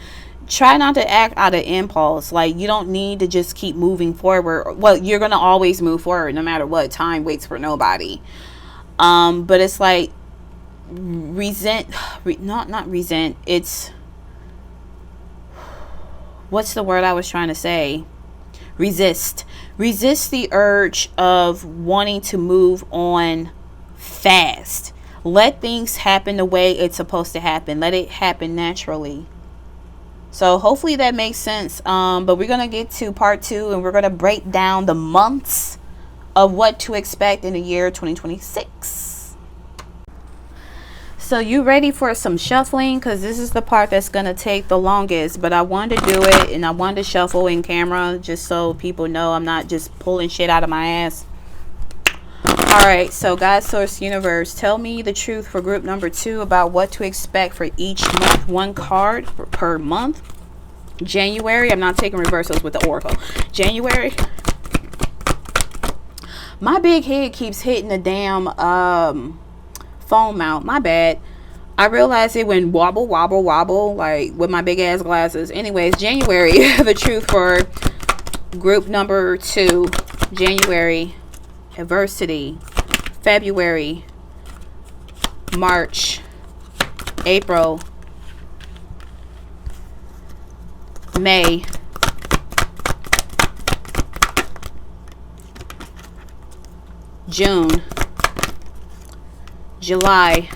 Speaker 1: Try not to act out of impulse. Like, you don't need to just keep moving forward. Well, you're gonna always move forward no matter what. Time waits for nobody. But it's like not resent. It's, what's the word I was trying to say? Resist the urge of wanting to move on fast. Let things happen the way it's supposed to happen. Let it happen naturally. So hopefully that makes sense. But we're gonna get to part 2, and we're gonna break down the months of what to expect in the year 2026. So you ready for some shuffling? Because this is the part that's going to take the longest. But I wanted to do it, and I wanted to shuffle in camera just so people know I'm not just pulling shit out of my ass. Alright, so God, Source, Universe, tell me the truth for group number 2 about what to expect for each month. One card per month. January. I'm not taking reversals with the Oracle. January. My big head keeps hitting the damn phone mount. My bad. I realized it went wobble, wobble, wobble, like with my big ass glasses. Anyways, January, the truth for group number 2. January, adversity. February, March, April, May, June, July,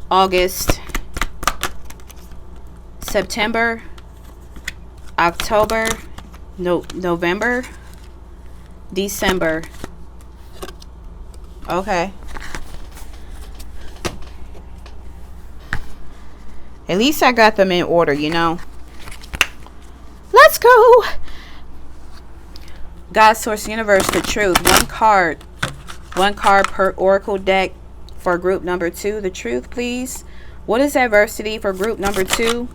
Speaker 1: August, September, October, November, December. Okay. At least I got them in order, you know. Let's go. God, Source, Universe, the truth. One card per Oracle deck for group number 2. The truth, please. What is adversity for group number 2?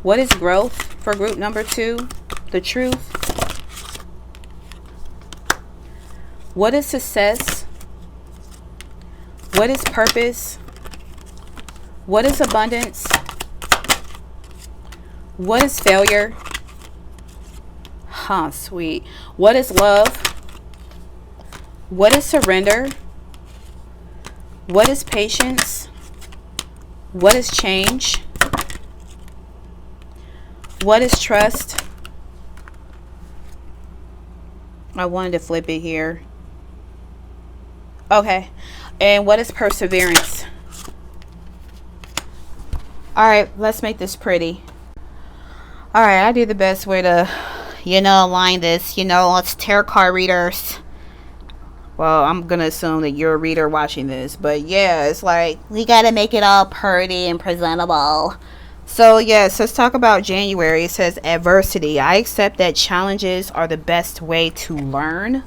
Speaker 1: What is growth for group number 2? The truth. What is success? What is purpose? What is abundance? What is failure? Sweet. What is love? What is surrender? What is patience? What is change? What is trust? I wanted to flip it here. Okay. And what is perseverance? Alright, let's make this pretty. Alright, I do the best way to, align this. It's tarot card readers. Well, I'm going to assume that you're a reader watching this. But yeah, it's like, we got to make it all pretty and presentable. So yes, let's talk about January. It says adversity. I accept that challenges are the best way to learn.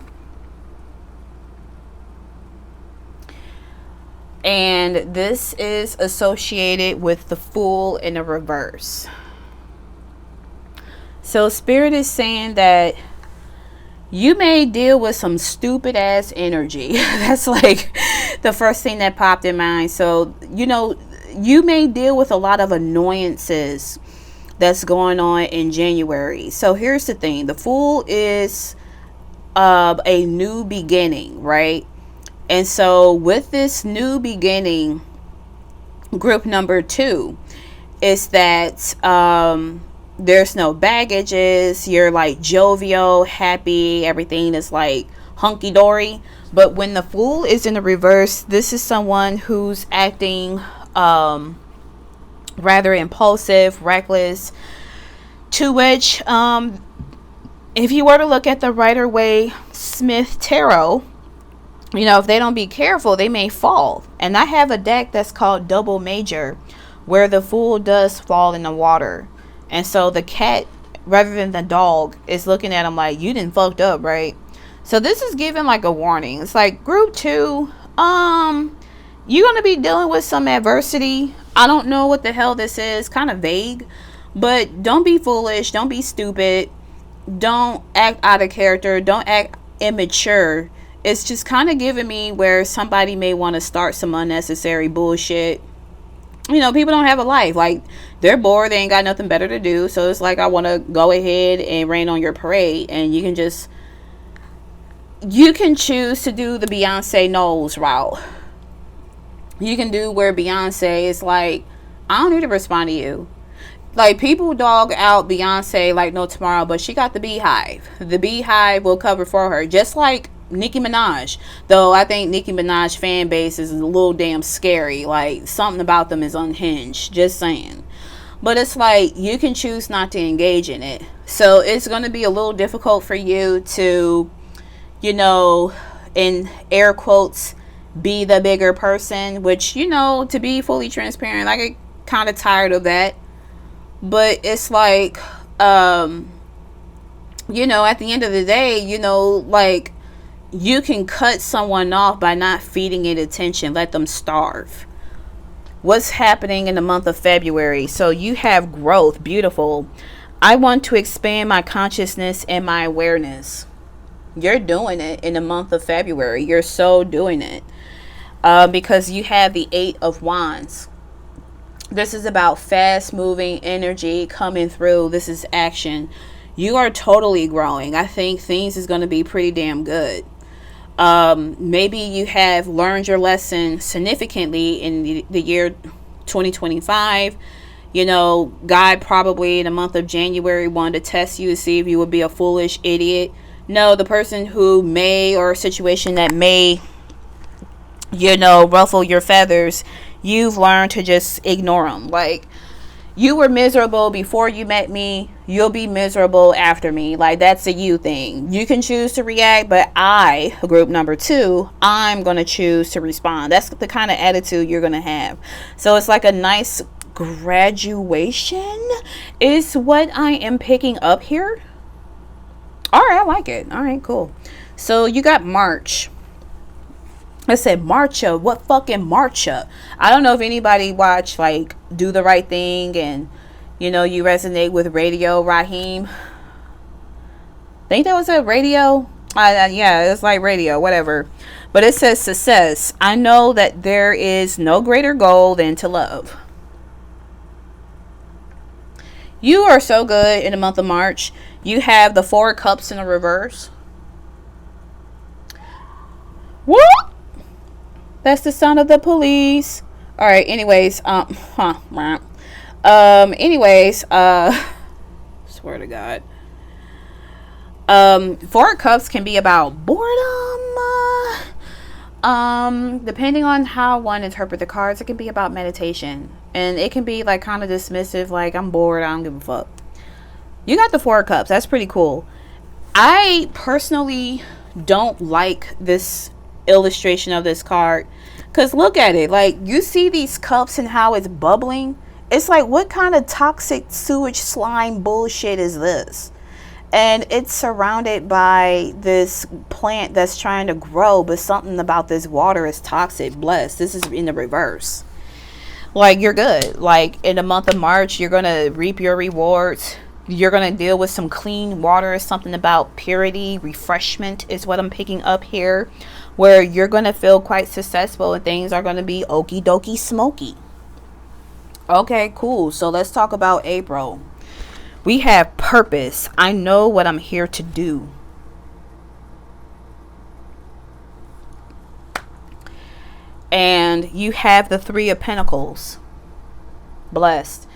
Speaker 1: And this is associated with the Fool in the reverse. So Spirit is saying that you may deal with some stupid ass energy. That's like the first thing that popped in mind. So, you may deal with a lot of annoyances that's going on in January. So here's the thing. The Fool is a new beginning, right? And so with this new beginning, group number 2 is that there's no baggages. You're like jovial, happy. Everything is like hunky-dory. But when the Fool is in the reverse, this is someone who's acting rather impulsive, reckless. To which, if you were to look at the Rider-Waite-Smith Tarot, if they don't be careful, they may fall. And I have a deck that's called Double Major, where the Fool does fall in the water. And so the cat, rather than the dog, is looking at him like, you done fucked up, right? So this is giving like a warning. It's like, group 2, you're going to be dealing with some adversity. I don't know what the hell this is. Kind of vague. But don't be foolish. Don't be stupid. don't act out of character, don't act immature. It's just kind of giving me where somebody may want to start some unnecessary bullshit. You know, people don't have a life. Like, they're bored, they ain't got nothing better to do. So it's like, I want to go ahead and rain on your parade. And you can choose to do the Beyonce Knowles route. You can do where Beyonce is like, I don't need to respond to you. Like, people dog out Beyonce like no tomorrow, but she got the beehive. The beehive will cover for her. Just like Nicki Minaj. Though I think Nicki Minaj fan base is a little damn scary. Like, something about them is unhinged. Just saying. But it's like, you can choose not to engage in it. So it's going to be a little difficult for you to, you know, in air quotes, be the bigger person. Which, you know, to be fully transparent, I get kind of tired of that. But it's like, you know, at the end of the day, you know, like, you can cut someone off by not feeding it attention. Let them starve. What's happening in the month of February? So you have growth. Beautiful. I want to expand my consciousness and my awareness. You're doing it in the month of February. You're so doing it. Because you have the 8 of Wands. This is about fast moving energy coming through. This is action. You are totally growing. I think things is going to be pretty damn good. Maybe you have learned your lesson significantly in the year 2025. You know, God probably in the month of January wanted to test you to see if you would be a foolish idiot. No, the person who may, or a situation that may, you know, ruffle your feathers, you've learned to just ignore them. Like, you were miserable before you met me, you'll be miserable after me. Like, that's a you thing. You can choose to react, but I, group number 2, I'm going to choose to respond. That's the kind of attitude you're going to have. So it's like a nice graduation is what I am picking up here. All right, I like it. All right, cool. So you got March. I said Marcha. What fucking Marcha? I don't know if anybody watched like Do the Right Thing and, you know, you resonate with Radio Raheem. Think that was a radio? Yeah, it's like radio, whatever. But it says success. I know that there is no greater goal than to love. You are so good in the month of March. You have the 4 cups in the reverse. What? That's the sound of the police. All right. Anyways, swear to God. 4 cups can be about boredom. Depending on how one interpret the cards, it can be about meditation, and it can be like kind of dismissive, like I'm bored, I don't give a fuck. You got the 4 cups. That's pretty cool. I personally don't like this illustration of this card, because look at it. Like, you see these cups and how it's bubbling. It's like, what kind of toxic sewage slime bullshit is this? And it's surrounded by this plant that's trying to grow, but something about this water is toxic. Bless. This is in the reverse. Like, you're good. Like, in the month of March, you're gonna reap your rewards. You're going to deal with some clean water. Something about purity, refreshment is what I'm picking up here. Where you're going to feel quite successful and things are going to be okie dokie smoky. Okay, cool. So let's talk about April. We have purpose. I know what I'm here to do. And you have the 3 of Pentacles. Blessed.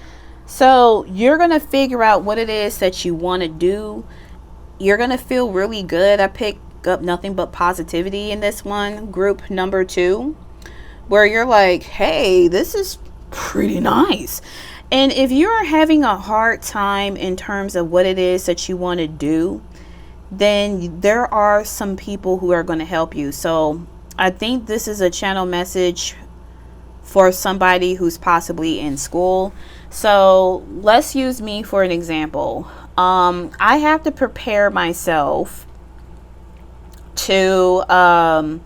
Speaker 1: So you're going to figure out what it is that you want to do. You're going to feel really good. I picked up nothing but positivity in this one. Group number 2. Where you're like, hey, this is pretty nice. And if you're having a hard time in terms of what it is that you want to do, then there are some people who are going to help you. So I think this is a channel message for somebody who's possibly in school. So let's use me for an example. I have to prepare myself to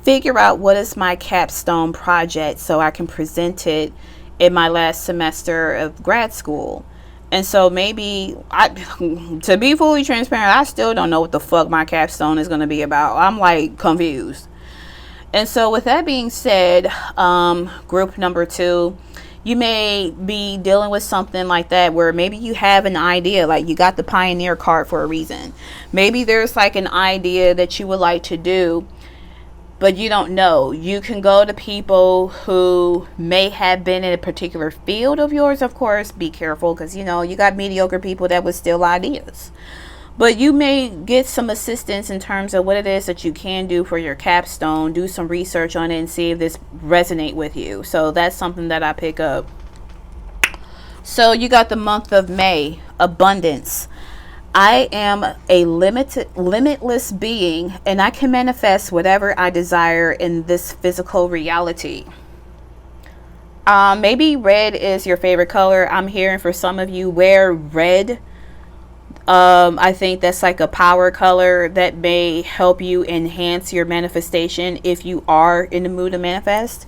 Speaker 1: figure out what is my capstone project so I can present it in my last semester of grad school. And so maybe to be fully transparent, I still don't know what the fuck my capstone is going to be about. I'm like confused. And so with that being said, group number 2, you may be dealing with something like that where maybe you have an idea, like you got the pioneer card for a reason. Maybe there's like an idea that you would like to do, but you don't know. You can go to people who may have been in a particular field of yours. Of course, be careful, because you got mediocre people that would steal ideas. But you may get some assistance in terms of what it is that you can do for your capstone. Do some research on it and see if this resonate with you. So that's something that I pick up. So you got the month of May, abundance. I am a limitless being, and I can manifest whatever I desire in this physical reality. Maybe red is your favorite color. I'm hearing for some of you wear red. I think that's like a power color that may help you enhance your manifestation if you are in the mood to manifest.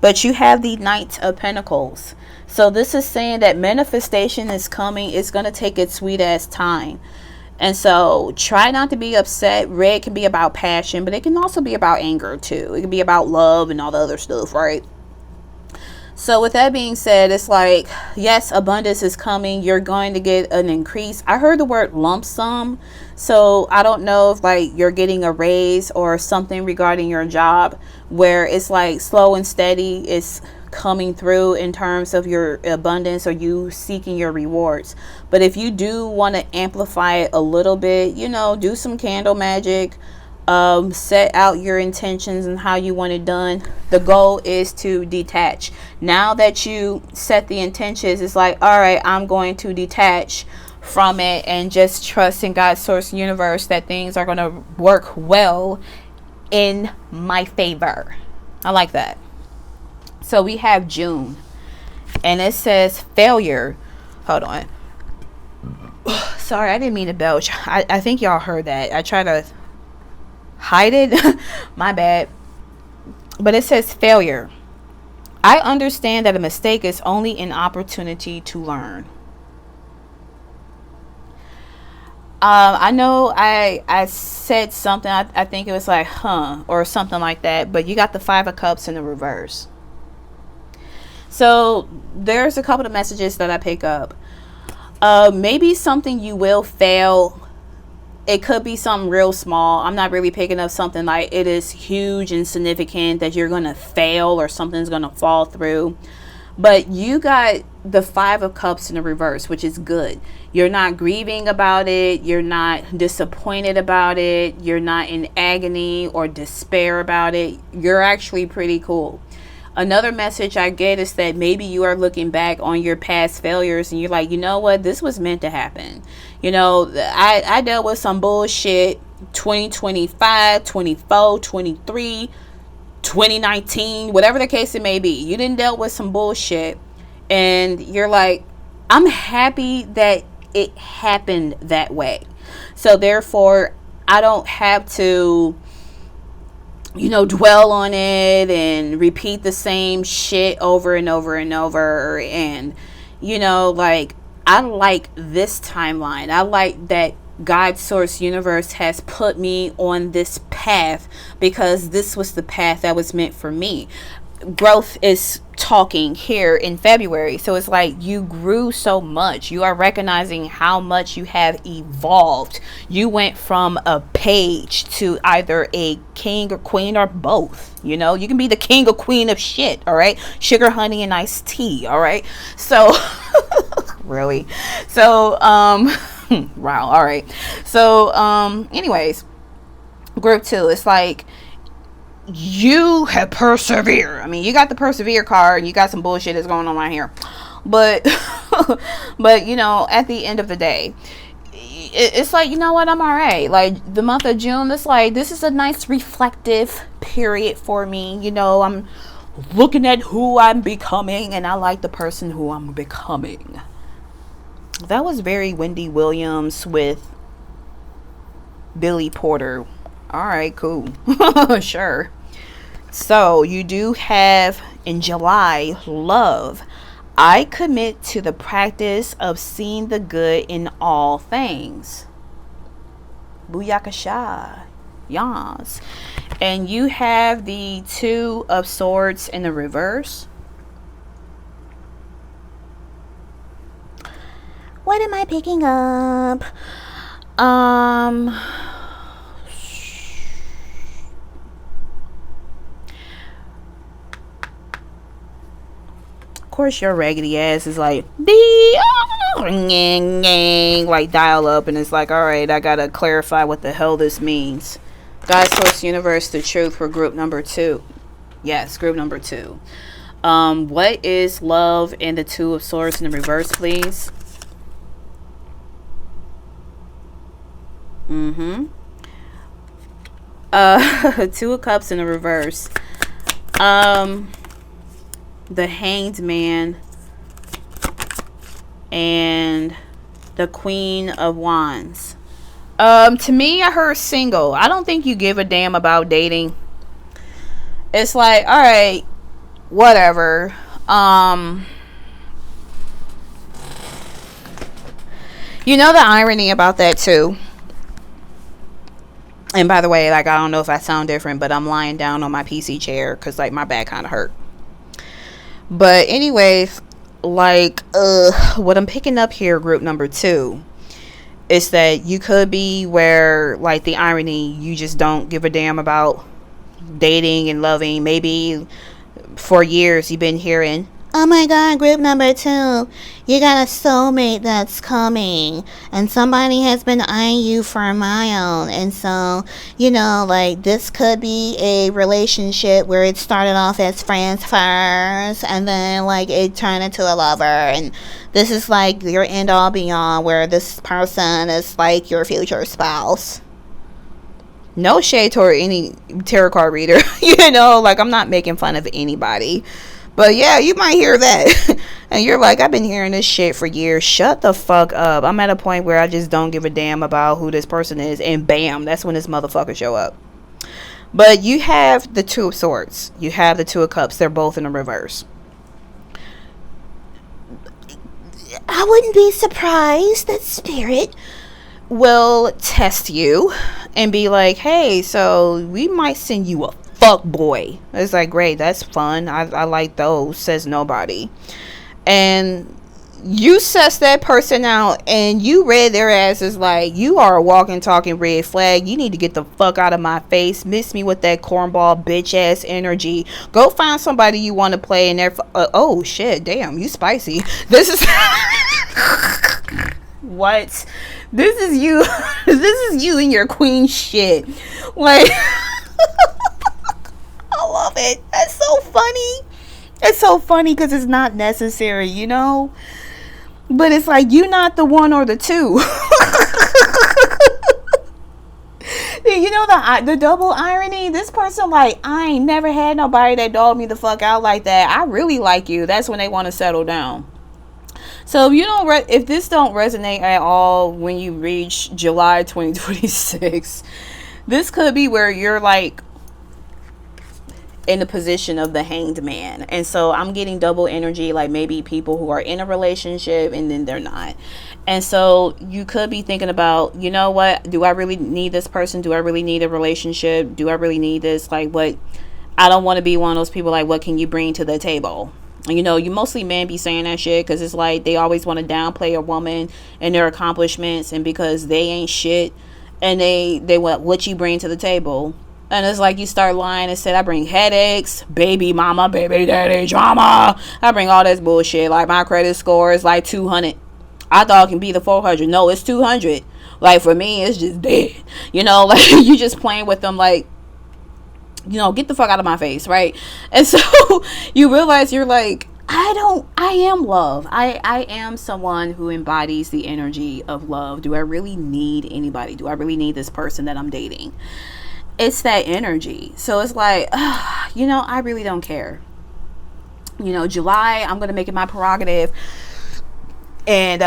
Speaker 1: But you have the Knight of Pentacles. So this is saying that manifestation is coming. It's going to take its sweet ass time. And so try not to be upset. Red can be about passion, but it can also be about anger too. It can be about love and all the other stuff, right? So with that being said, it's like, yes, abundance is coming. You're going to get an increase. I heard the word lump sum. So I don't know if like you're getting a raise or something regarding your job where it's like slow and steady is coming through in terms of your abundance or you seeking your rewards. But if you do want to amplify it a little bit, do some candle magic. Set out your intentions and how you want it done. The goal is to detach. Now that you set the intentions, it's like, all right, I'm going to detach from it and just trust in God's source universe that things are going to work well in my favor. I like that. So we have June, and it says failure. Hold on. Sorry, I didn't mean to belch. I think y'all heard that. I try to hide it. My bad. But it says failure. I understand that a mistake is only an opportunity to learn. I know I said something. I think it was like or something like that. But you got the 5 of Cups in the reverse. So there's a couple of messages that I pick up. Maybe something you will fail. It could be something real small. I'm not really picking up something like it is huge and significant that you're going to fail or something's going to fall through. But you got the 5 of Cups in the reverse, which is good. You're not grieving about it. You're not disappointed about it. You're not in agony or despair about it. You're actually pretty cool. Another message I get is that maybe you are looking back on your past failures and you're like, you know what? This was meant to happen. I dealt with some bullshit 2025, 24, 23, 2019, whatever the case it may be. You didn't deal with some bullshit and you're like, I'm happy that it happened that way. So therefore, I don't have to dwell on it and repeat the same shit over and over and over. And, I like this timeline. I like that God's source universe has put me on this path because this was the path that was meant for me. Growth is talking here in February. So it's like you grew so much. You are recognizing how much you have evolved. You went from a page to either a king or queen or both. You can be the king or queen of shit. All right. Sugar, honey, and iced tea. All right. So really. So, wow. All right. So, anyways, group 2, it's like, you have persevered. I mean, you got the persevere card and you got some bullshit that's going on right here. But, at the end of the day, it's like, you know what? I'm all right. Like the month of June, it's like, this is a nice reflective period for me. I'm looking at who I'm becoming and I like the person who I'm becoming. That was very Wendy Williams with Billy Porter. All right, cool. Sure. So you do have in July, love. I commit to the practice of seeing the good in all things. Booyakasha. Yas. And you have the Two of Swords in the reverse. What am I picking up? Of course your raggedy ass is like like dial up, and it's like, all right, I gotta clarify what the hell this means. God, Source, Universe, the truth for group number 2. Yes, group number 2. What is love in the Two of Swords in the reverse, please? Two of Cups in the reverse. The Hanged Man and the Queen of Wands. To me, I heard single. I don't think you give a damn about dating. It's like, all right, whatever. You know the irony about that too. And by the way, like, I don't know if I sound different, but I'm lying down on my PC chair because, like, my back kind of hurt. But anyways, like, what I'm picking up here, group number 2, is that you could be where, like, the irony, you just don't give a damn about dating and loving. Maybe for years you've been hearing, oh my god, group number 2, you got a soulmate that's coming, and somebody has been eyeing you for a mile. And so, you know, like, this could be a relationship where it started off as friends first, and then, like, it turned into a lover, and this is like your end all beyond, where this person is like your future spouse. No shade toward any tarot card reader. You know, like, I'm not making fun of anybody. But yeah, you might hear that. And you're like, I've been hearing this shit for years. Shut the fuck up. I'm at a point where I just don't give a damn about who this person is. And bam, that's when this motherfucker show up. But you have the Two of Swords. You have the Two of Cups. They're both in the reverse. I wouldn't be surprised that Spirit will test you and be like, hey, so we might send you a fuck boy. It's like, great, that's fun. I like those, says nobody. And you suss that person out and you read their asses like, you are a walking, talking red flag. You need to get the fuck out of my face. Miss me with that cornball bitch ass energy. Go find somebody you want to play in there. Oh shit, damn, you spicy. This is what? This is you. This is you and your queen shit. Like, I love it. That's so funny. It's so funny because it's not necessary, you know? But it's like, you're not the one or the two. You know the double irony? This person like, I ain't never had nobody that dogged me the fuck out like that. I really like you. That's when they want to settle down. So if you don't if this don't resonate at all when you reach July 2026, this could be where you're like in the position of the Hanged Man. And so I'm getting double energy, like maybe people who are in a relationship and then they're not. And so you could be thinking about, you know what, do I really need this person? Do I really need a relationship? Do I really need this? Like, what? I don't want to be one of those people like, what can you bring to the table? You know, you mostly men be saying that shit because it's like they always want to downplay a woman and their accomplishments, and because they ain't shit, and they want what you bring to the table. And it's like you start lying and said, I bring headaches, baby mama, baby daddy drama. I bring all this bullshit. Like, my credit score is like 200. I thought it can be the 400. No, it's 200. Like, for me, it's just dead. You know, like, you just playing with them like, you know, get the fuck out of my face, right? And so you realize you're like, I am love. I am someone who embodies the energy of love. Do I really need anybody? Do I really need this person that I'm dating? It's that energy. So it's like, you know, I really don't care. You know, July, I'm going to make it my prerogative and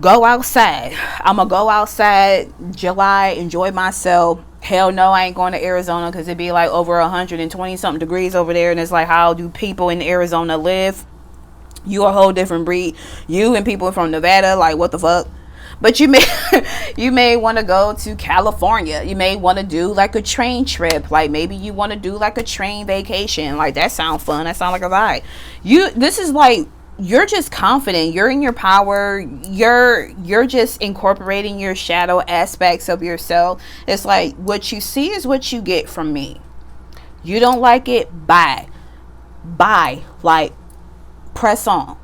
Speaker 1: go outside. I'm going to go outside July, enjoy myself. Hell no, I ain't going to Arizona because it'd be like over 120 something degrees over there. And it's like, how do people in Arizona live? You a whole different breed. You and people from Nevada, like, what the fuck? But you may you may want to go to California. You may want to do like a train trip. Like maybe you want to do like a train vacation. Like that sounds fun. That sounds like a vibe. This is like, you're just confident. You're in your power. You're just incorporating your shadow aspects of yourself. It's like what you see is what you get from me. You don't like it? Bye. Like, press on.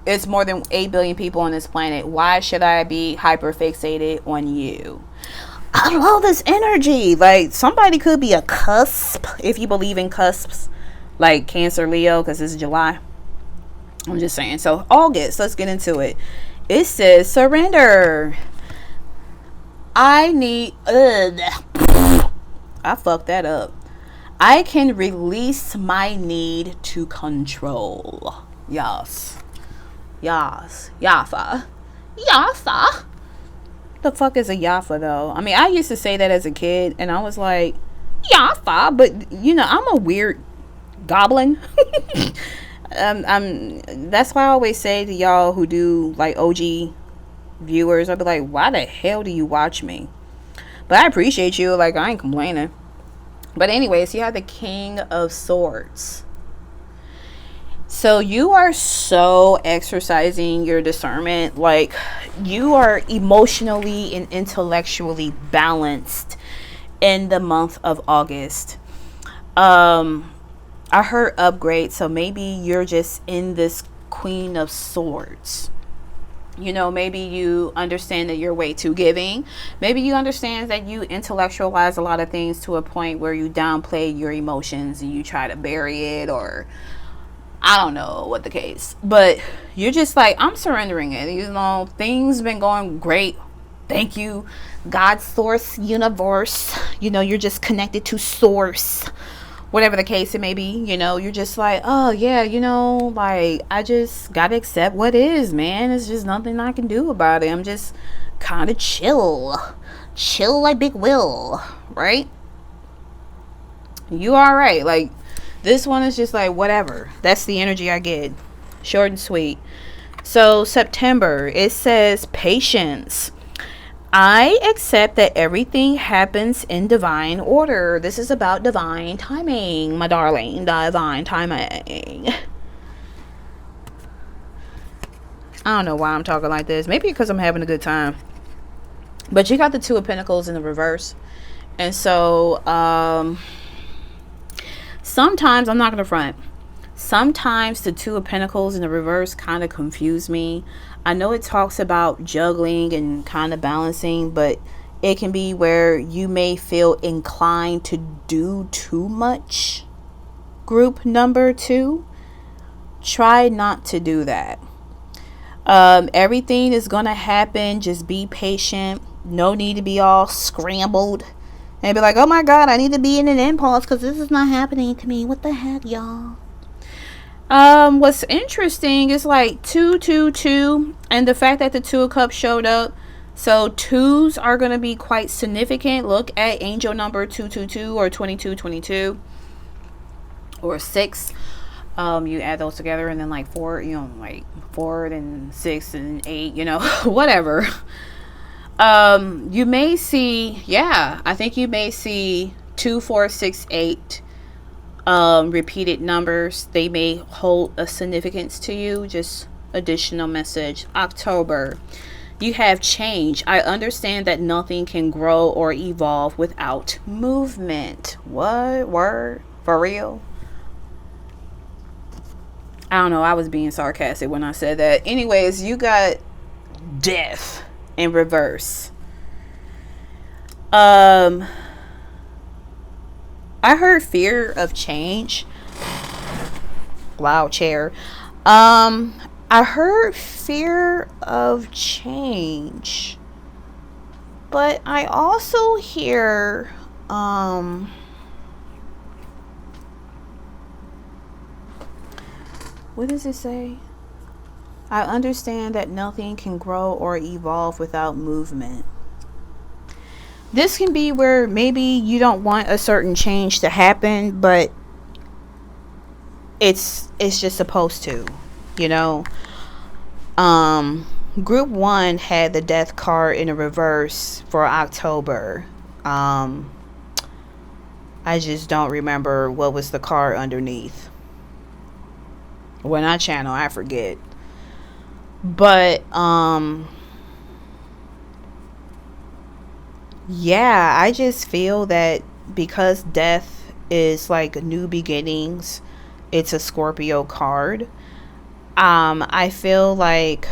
Speaker 1: It's more than 8 billion people on this planet. Why should I be hyper fixated on you? I love this energy. Like, somebody could be a cusp, if you believe in cusps, like Cancer, Leo, because this is July. I'm just saying. So August, let's get into it. It says surrender. I fucked that up. I can release my need to control. Yes. Yafa. The fuck is a Yafa though? I mean, I used to say that as a kid and I was like, Yafa, but you know, I'm a weird goblin. That's why I always say to y'all who do like OG viewers, I'll be like, why the hell do you watch me? But I appreciate you. Like, I ain't complaining. But anyways, you have the King of Swords. So you are so exercising your discernment. Like, you are emotionally and intellectually balanced in the month of August. I heard upgrade. So maybe you're just in this Queen of Swords. You know, maybe you understand that you're way too giving. Maybe you understand that you intellectualize a lot of things to a point where you downplay your emotions and you try to bury it, or I don't know what the case. But you're just like, I'm surrendering it. You know, things been going great. Thank you, God, source, universe. You know, you're just connected to source. Whatever the case it may be, you know, you're just like, oh yeah, you know, like, I just gotta accept what is, man. It's just nothing I can do about it. I'm just kind of chill like Big Will, right? You all right? Like, this one is just like, whatever. That's the energy I get. Short and sweet. So September, it says patience. I accept that everything happens in divine order. This is about divine timing, my darling. Divine timing. I don't know why I'm talking like this. Maybe because I'm having a good time. But you got the Two of Pentacles in the reverse. And so, sometimes, I'm not going to front. Sometimes the Two of Pentacles in the reverse kind of confuse me. I know it talks about juggling and kind of balancing, but it can be where you may feel inclined to do too much. Group number 2, try not to do that. Everything is going to happen. Just be patient. No need to be all scrambled and be like, oh my God, I need to be in an impulse because this is not happening to me. What the heck, y'all? What's interesting is like 2, 2, 2, and the fact that the Two of Cups showed up. So 2s are going to be quite significant. Look at angel number 222 or 2222 or 6. You add those together and then like 4, you know, like 4 and 6 and 8, you know, whatever. You may see, yeah, I think you may see 2, 4, 6, 8 repeated numbers. They may hold a significance to you. Just additional message. October, you have change. I understand that nothing can grow or evolve without movement. What? Word? For real? I don't know. I was being sarcastic when I said that. Anyways, you got death in reverse. I heard fear of change. Loud chair. I heard fear of change. But I also hear what does it say? I understand that nothing can grow or evolve without movement. This can be where maybe you don't want a certain change to happen, but it's just supposed to. you know. Group 1 had the death card in a reverse for October. I just don't remember what was the card underneath. When I channel, I forget. But yeah, I just feel that because death is like new beginnings, it's a Scorpio card. I feel like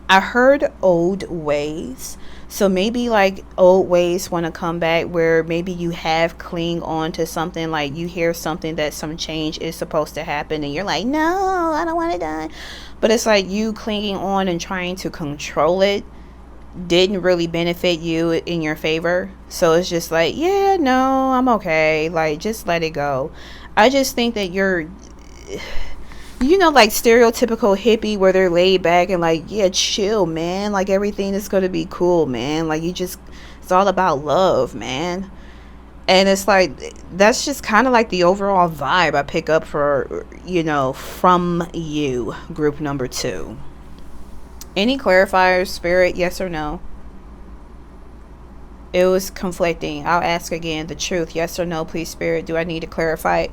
Speaker 1: I heard old ways. So maybe like old ways want to come back, where maybe you have cling on to something, like you hear something that some change is supposed to happen and you're like, no, I don't want it done. But it's like you clinging on and trying to control it didn't really benefit you in your favor. So it's just like, yeah, no, I'm okay. Like, just let it go. I just think that you're, like stereotypical hippie where they're laid back and like, yeah, chill, man. Like, everything is going to be cool, man. Like, it's all about love, man. And it's like, that's just kind of like the overall vibe I pick up for, from you, group number 2. Any clarifiers, Spirit, yes or no? It was conflicting. I'll ask again. The truth, yes or no, please, Spirit. Do I need to clarify it?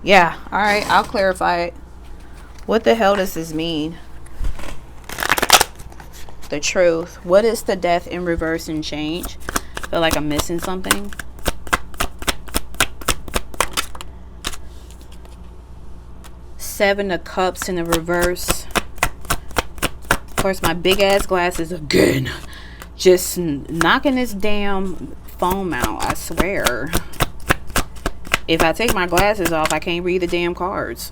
Speaker 1: Yeah, alright, I'll clarify it. What the hell does this mean? The truth. What is the death in reverse and change? I feel like I'm missing something. Seven of Cups in the reverse. Of course, my big ass glasses again. Just knocking this damn phone out, I swear. If I take my glasses off, I can't read the damn cards.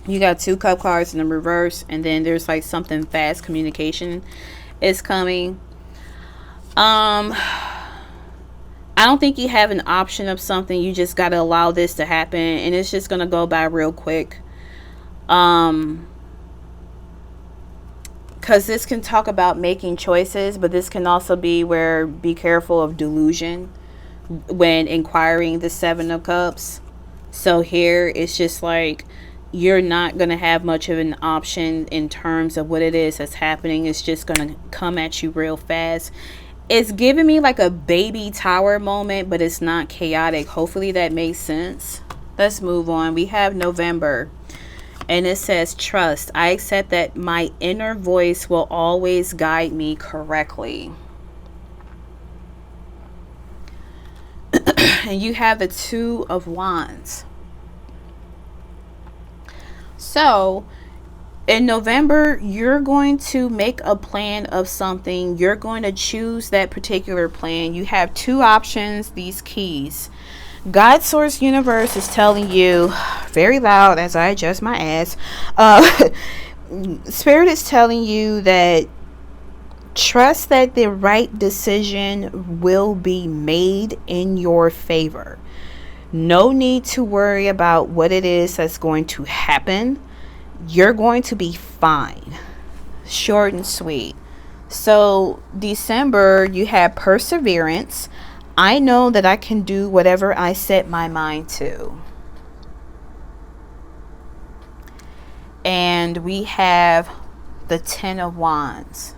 Speaker 1: You got 2 cup cards in the reverse, and then there's like something fast communication is coming. I don't think you have an option of something. You just got to allow this to happen, and it's just going to go by real quick. Because this can talk about making choices, but this can also be where be careful of delusion when inquiring the 7 of Cups. So here it's just like you're not going to have much of an option in terms of what it is that's happening. It's just going to come at you real fast. It's giving me like a baby tower moment, but it's not chaotic. Hopefully that makes sense. Let's move on. We have November. And it says, trust. I accept that my inner voice will always guide me correctly. And you have the 2 of Wands. So, in November, you're going to make a plan of something. You're going to choose that particular plan. You have 2 options, these keys. God Source Universe is telling you very loud as I adjust my ass. Spirit is telling you that trust that the right decision will be made in your favor. No need to worry about what it is that's going to happen. You're going to be fine. Short and sweet. So December, you have perseverance. I know that I can do whatever I set my mind to. And we have the 10 of Wands.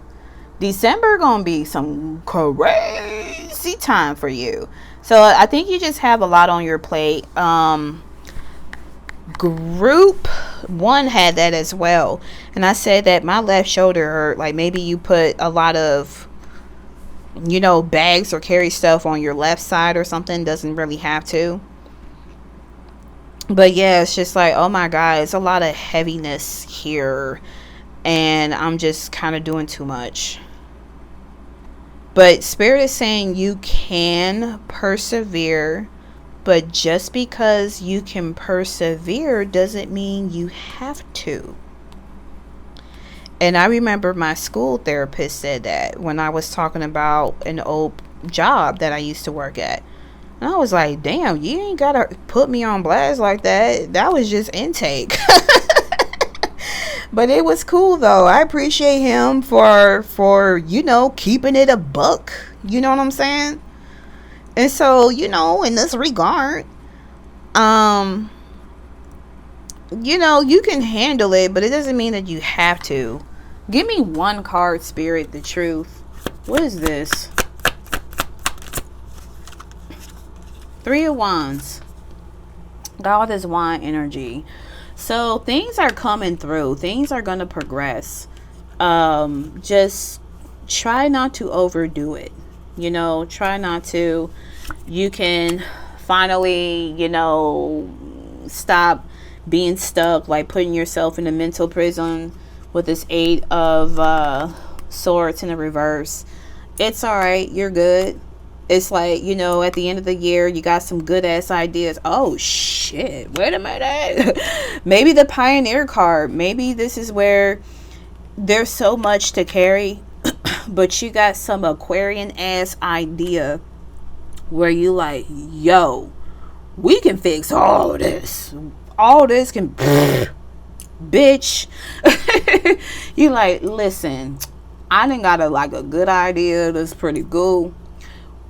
Speaker 1: December gonna be some crazy time for you. So I think you just have a lot on your plate. Group 1 had that as well. And I said that my left shoulder hurt. Like maybe you put a lot of bags or carry stuff on your left side or something. Doesn't really have to. But yeah, it's just like, oh my God, it's a lot of heaviness here. And I'm just kind of doing too much. But Spirit is saying you can persevere. But just because you can persevere doesn't mean you have to. And I remember my school therapist said that when I was talking about an old job that I used to work at. And I was like, damn, you ain't got to put me on blast like that. That was just intake. But it was cool, though. I appreciate him for keeping it a buck. You know what I'm saying? And so, in this regard, um, you can handle it, but it doesn't mean that you have to. Give me one card, Spirit, the truth. What is this? 3 of Wands. God is wine energy. So things are coming through. Things are going to progress. Just try not to overdo it. Try not to. You can finally, stop being stuck, like putting yourself in a mental prison with this 8 of swords in the reverse. It's all right. You're good. It's like, at the end of the year, you got some good ass ideas. Oh shit, wait a minute. Maybe the Pioneer card. Maybe this is where there's so much to carry, but you got some Aquarian ass idea where you like, yo, we can fix all of this. All this can, bitch. You like, listen, I done got a good idea that's pretty cool.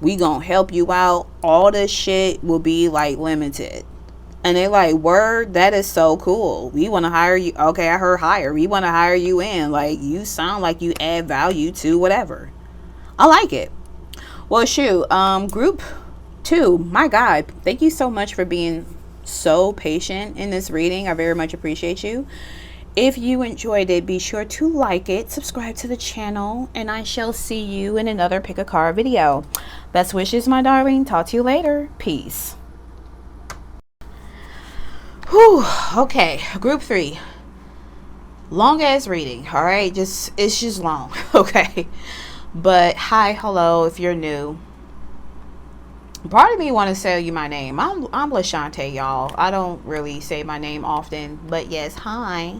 Speaker 1: We gonna help you out. All this shit will be like limited. And they like, word, that is so cool. We want to hire you. Okay, I heard hire. We want to hire you in. Like, you sound like you add value to whatever. I like it. Well, shoot. Group 2. My God, thank you so much for being so patient in this reading. I very much appreciate you. If you enjoyed it, be sure to like it, subscribe to the channel, and I shall see you in another pick a card video. Best wishes, my darling. Talk to you later. Peace. Whew. Okay, group 3. Long ass reading. All right, it's just long. Okay, but hi, hello. If you're new, part of me want to tell you my name. I'm LaShante, y'all. I don't really say my name often, but yes, hi.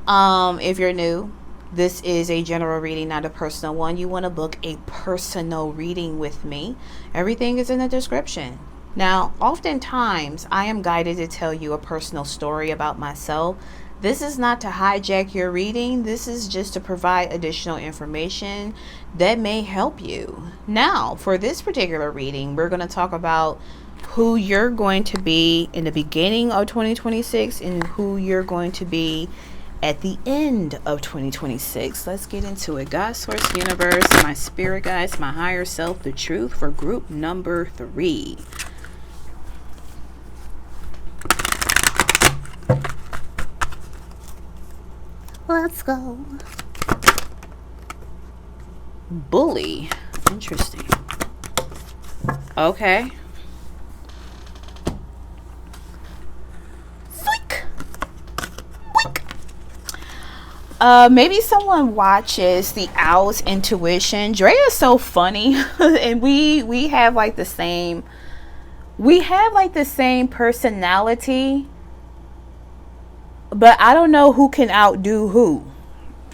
Speaker 1: If you're new, this is a general reading, not a personal one. You want to book a personal reading with me, everything is in the description. Now, oftentimes I am guided to tell you a personal story about myself. This is not to hijack your reading. This is just to provide additional information that may help you. Now, for this particular reading, we're going to talk about who you're going to be in the beginning of 2026 and who you're going to be at the end of 2026. Let's get into it. God, Source, Universe, my spirit guides, my higher self, the truth for group number 3. Let's go. Bully. Interesting. Okay. Sweek. Week. Maybe someone watches the Owl's Intuition. Drea is so funny. And we have like the same personality. But I don't know who can outdo who.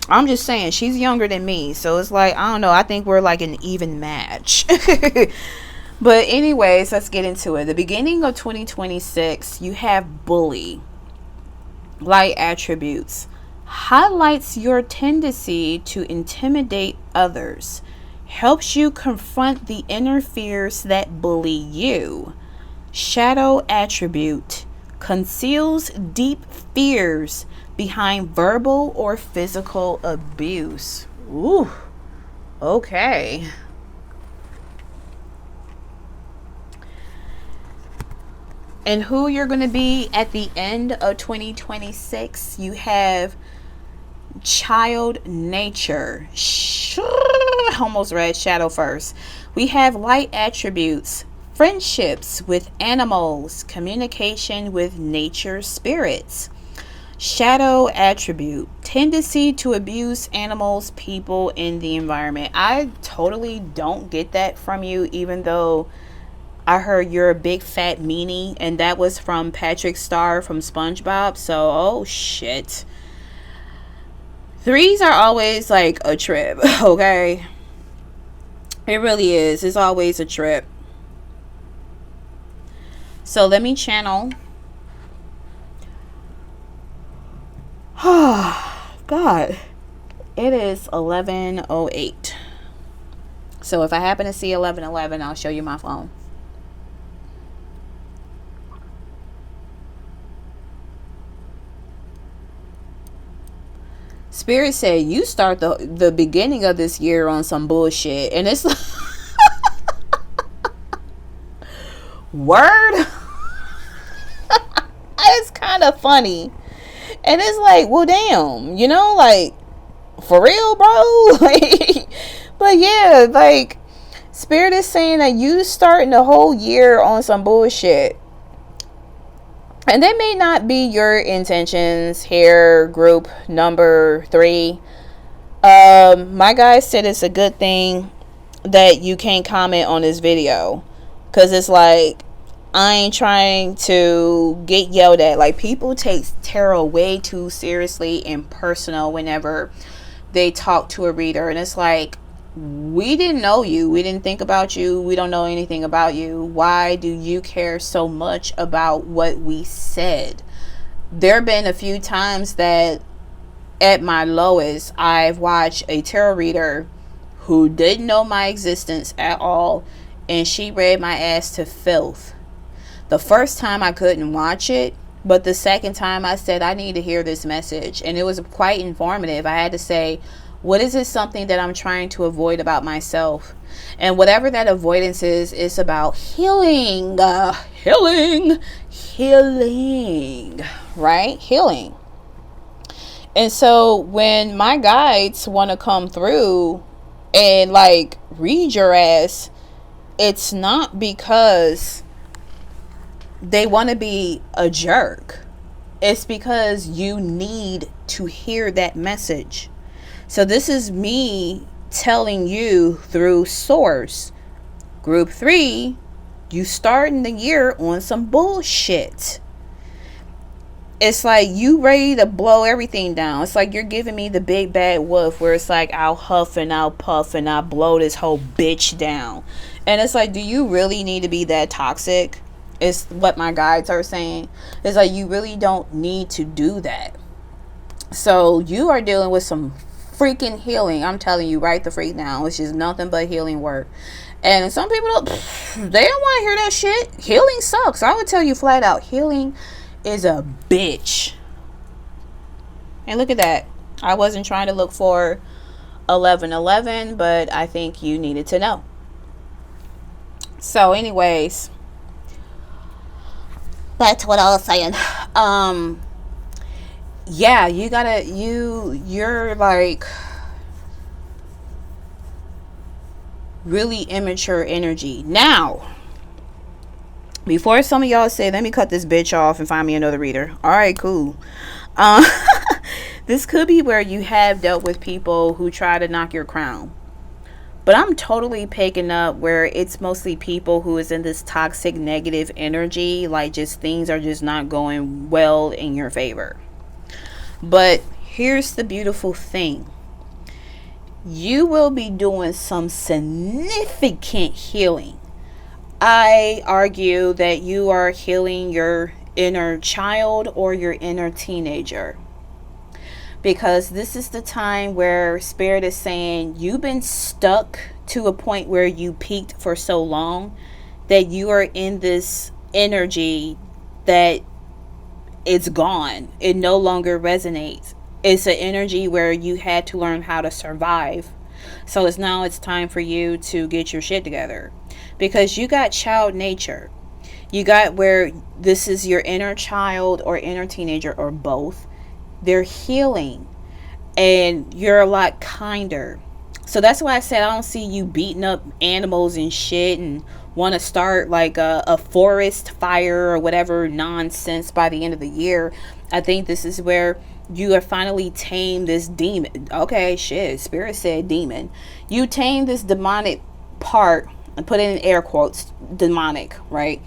Speaker 1: I'm just saying, she's younger than me. So it's like, I don't know. I think we're like an even match. But anyways, let's get into it. The beginning of 2026, you have bully. Light attributes. Highlights your tendency to intimidate others. Helps you confront the inner fears that bully you. Shadow attribute. Conceals deep fears behind verbal or physical abuse. Ooh, okay. And who you're going to be at the end of 2026, you have child nature. Almost read shadow first. We have light attributes. Friendships with animals, communication with nature spirits. Shadow attribute, tendency to abuse animals, people, in the environment. I totally don't get that from you, even though I heard you're a big fat meanie, and that was from Patrick Star from SpongeBob. So, oh shit. 3s are always like a trip, okay? It really is. It's always a trip. So let me channel. God, it is 11:08. So if I happen to see 11:11, I'll show you my phone. Spirit said you start the beginning of this year on some bullshit, and it's like, word. It's kind of funny, and it's like, well, damn, like, for real, bro. Like, but yeah, like, Spirit is saying that you starting the whole year on some bullshit. And they may not be your intentions here, group number 3. My guy said it's a good thing that you can't comment on this video. Because it's like, I ain't trying to get yelled at. Like, people take tarot way too seriously and personal whenever they talk to a reader. And it's like, we didn't know you. We didn't think about you. We don't know anything about you. Why do you care so much about what we said? There have been a few times that at my lowest, I've watched a tarot reader who didn't know my existence at all, and she read my ass to filth. The first time I couldn't watch it, but the second time I said, I need to hear this message. And it was quite informative. I had to say, what is it something that I'm trying to avoid about myself? And whatever that avoidance is, it's about healing. Healing. Right? Healing. And so when my guides want to come through and like read your ass, it's not because they want to be a jerk. It's because you need to hear that message. So this is me telling you through source. Group 3, you starting the year on some bullshit. It's like you ready to blow everything down. It's like you're giving me the big bad wolf where it's like, I'll huff and I'll puff and I'll blow this whole bitch down. And it's like, do you really need to be that toxic? It's what my guides are saying. It's like, you really don't need to do that. So you are dealing with some freaking healing. I'm telling you right the freak now. It's just nothing but healing work. And some people they don't want to hear that shit. Healing sucks. I would tell you flat out, healing is a bitch. And look at that. I wasn't trying to look for 1111, but I think you needed to know. So anyways, that's what I was saying. Yeah, you're like really immature energy. Now, before some of y'all say, let me cut this bitch off and find me another reader. All right, cool. This could be where you have dealt with people who try to knock your crown. But I'm totally picking up where it's mostly people who is in this toxic negative energy. Like, just things are just not going well in your favor. But here's the beautiful thing. You will be doing some significant healing. I argue that you are healing your inner child or your inner teenager. Because this is the time where Spirit is saying you've been stuck to a point where you peaked for so long that you are in this energy that it's gone. It no longer resonates. It's an energy where you had to learn how to survive. So it's time for you to get your shit together. Because you got child nature. You got where this is your inner child or inner teenager or both. They're healing. And you're a lot kinder. So that's why I said I don't see you beating up animals and shit and want to start like a forest fire or whatever nonsense by the end of the year. I think this is where you have finally tamed this demon. Okay, shit, Spirit said demon. You tamed this demonic part, and put it in air quotes, demonic, right?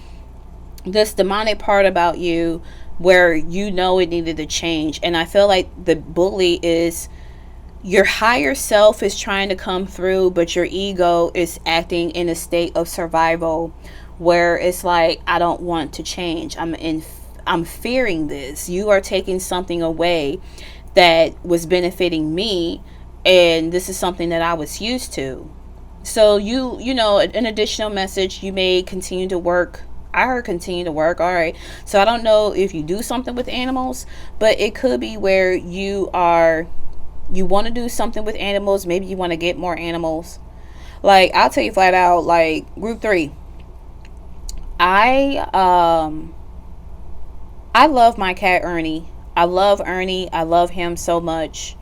Speaker 1: This demonic part about you where you know it needed to change. And I feel like the bully is your higher self is trying to come through, but your ego is acting in a state of survival where it's like, I don't want to change. I'm fearing this. You are taking something away that was benefiting me, and this is something that I was used to. So you know, an additional message, you may continue to work. I heard continue to work. All right. So I don't know if you do something with animals, but it could be where you are You want to do something with animals. Maybe you want to get more animals. Like, I'll tell you flat out, like, group 3. I love my cat Ernie. I love Ernie. I love him so much.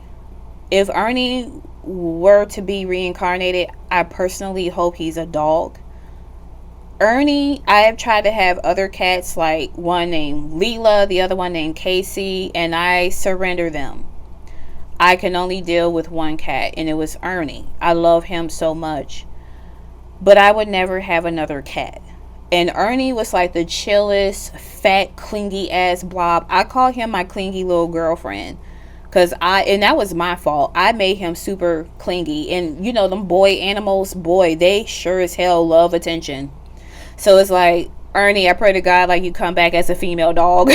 Speaker 1: If Ernie were to be reincarnated, I personally hope he's a dog. Ernie, I have tried to have other cats, like one named Leela, the other one named Casey, and I surrender them. I can only deal with one cat, and it was Ernie. I love him so much. But I would never have another cat. And Ernie was like the chillest, fat, clingy ass blob. I call him my clingy little girlfriend. And that was my fault. I made him super clingy. And you know, them boy animals, boy, they sure as hell love attention. So it's like, Ernie, I pray to God, like, you come back as a female dog.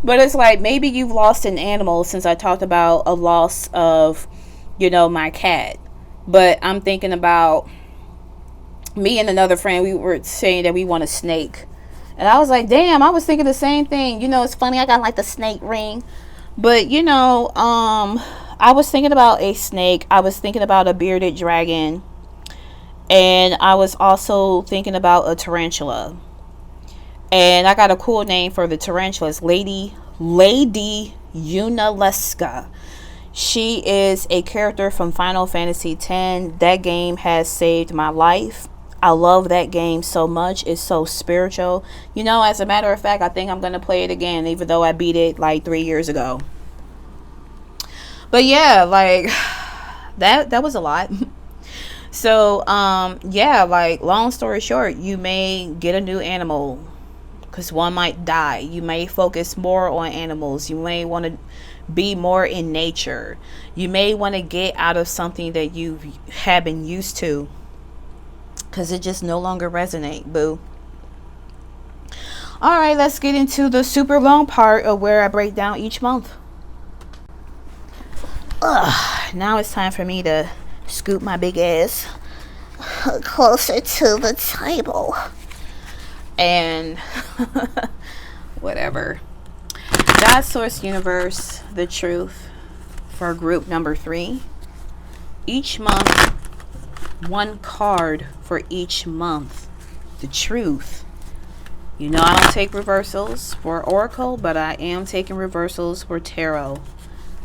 Speaker 1: But it's like, maybe you've lost an animal, since I talked about a loss of, you know, my cat. But I'm thinking about me and another friend. We were saying that we want a snake. And I was like, damn, I was thinking the same thing. You know, it's funny, I got like the snake ring. But, you know, I was thinking about a snake. I was thinking about a bearded dragon. And I was also thinking about a tarantula. And I got a cool name for the tarantulas. Lady Unaleska. She is a character from Final Fantasy X. That game has saved my life. I love that game so much. It's so spiritual. You know, as a matter of fact, I think I'm going to play it again, even though I beat it like 3 years ago. But yeah, like, that was a lot. So, yeah, like, long story short, you may get a new animal because one might die. You may focus more on animals. You may want to be more in nature. You may want to get out of something that you have been used to because it just no longer resonates, boo. All right, let's get into the super long part of where I break down each month. Now it's time for me to scoop my big ass closer to the table. And whatever. God, Source, Universe, the Truth for group number 3. Each month, one card for each month. The Truth. You know, I don't take reversals for Oracle, but I am taking reversals for Tarot.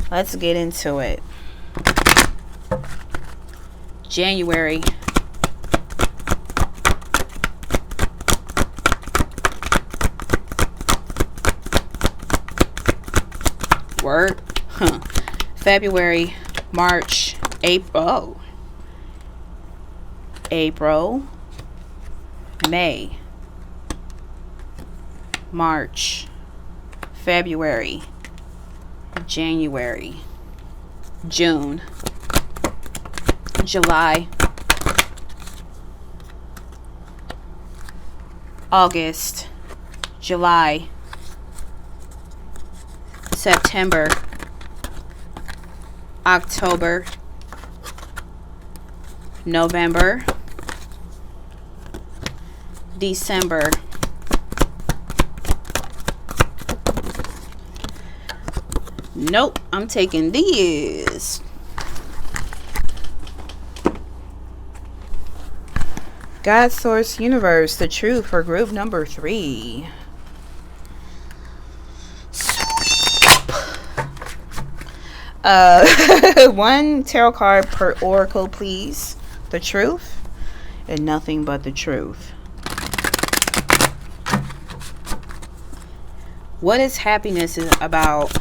Speaker 1: Let's get into it. January. Word. February, March, April, May, March, February, January, June, July, August, July, September, October, November, December, nope, I'm taking these. God, Source, Universe, the Truth for group number 3. One tarot card per oracle, please. The Truth and nothing but the truth. What is happiness about?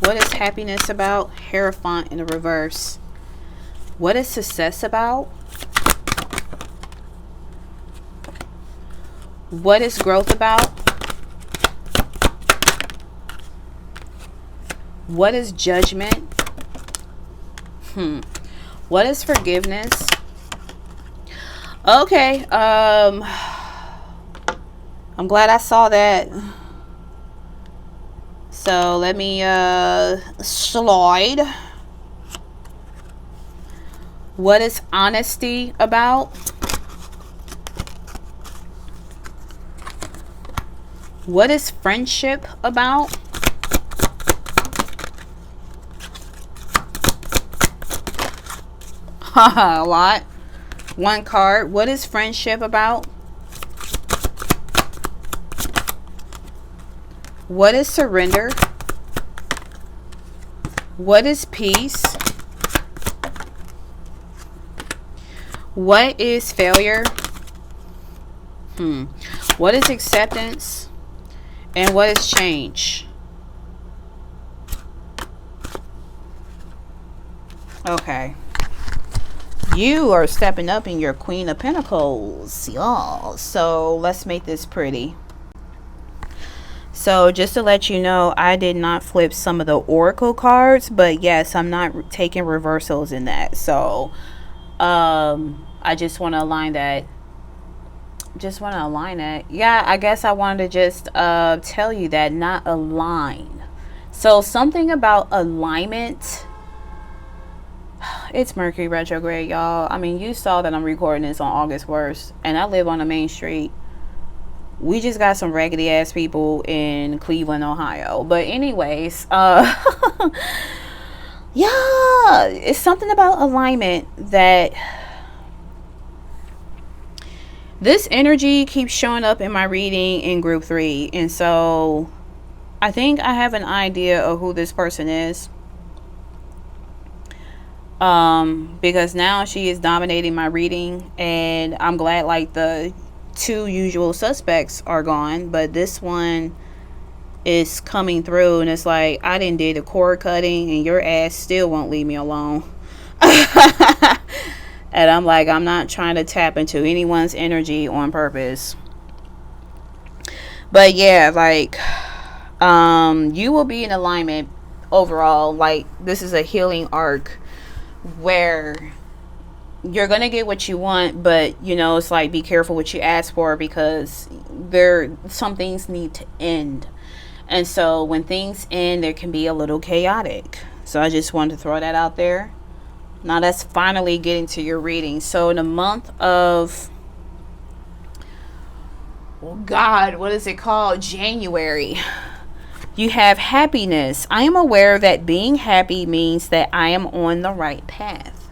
Speaker 1: What is happiness about? Hierophant in the reverse. What is success about? What is growth about? What is judgment? What is forgiveness? Okay, I'm glad I saw that. So let me slide. What is honesty about? What is friendship about? A lot. One card. What is friendship about? What is surrender? What is peace? What is failure? What is acceptance? And what is change? Okay. You are stepping up in your Queen of Pentacles, y'all. So let's make this pretty. So just to let you know, I did not flip some of the oracle cards, but yes, I'm not taking reversals in that. So I just want to align that. Yeah, I guess I wanted to just tell you that, not align. So something about alignment. It's Mercury retrograde, y'all. I mean, you saw that I'm recording this on August 1st, and I live on a main street. We just got some raggedy ass people in Cleveland, Ohio. But anyways, yeah, it's something about alignment that this energy keeps showing up in my reading in group 3. And so I think I have an idea of who this person is. Because now she is dominating my reading, and I'm glad like the 2 usual suspects are gone, but this one is coming through, and it's like, I didn't did a cord cutting and your ass still won't leave me alone. And I'm like, I'm not trying to tap into anyone's energy on purpose. But yeah, like you will be in alignment overall. Like, this is a healing arc where you're gonna get what you want, but you know, it's like, be careful what you ask for, because some things need to end. And so when things end, there can be a little chaotic. So I just wanted to throw that out there. Now that's finally getting to your reading. So in the month of, oh God, what is it called? January. You have happiness. I am aware that being happy means that I am on the right path.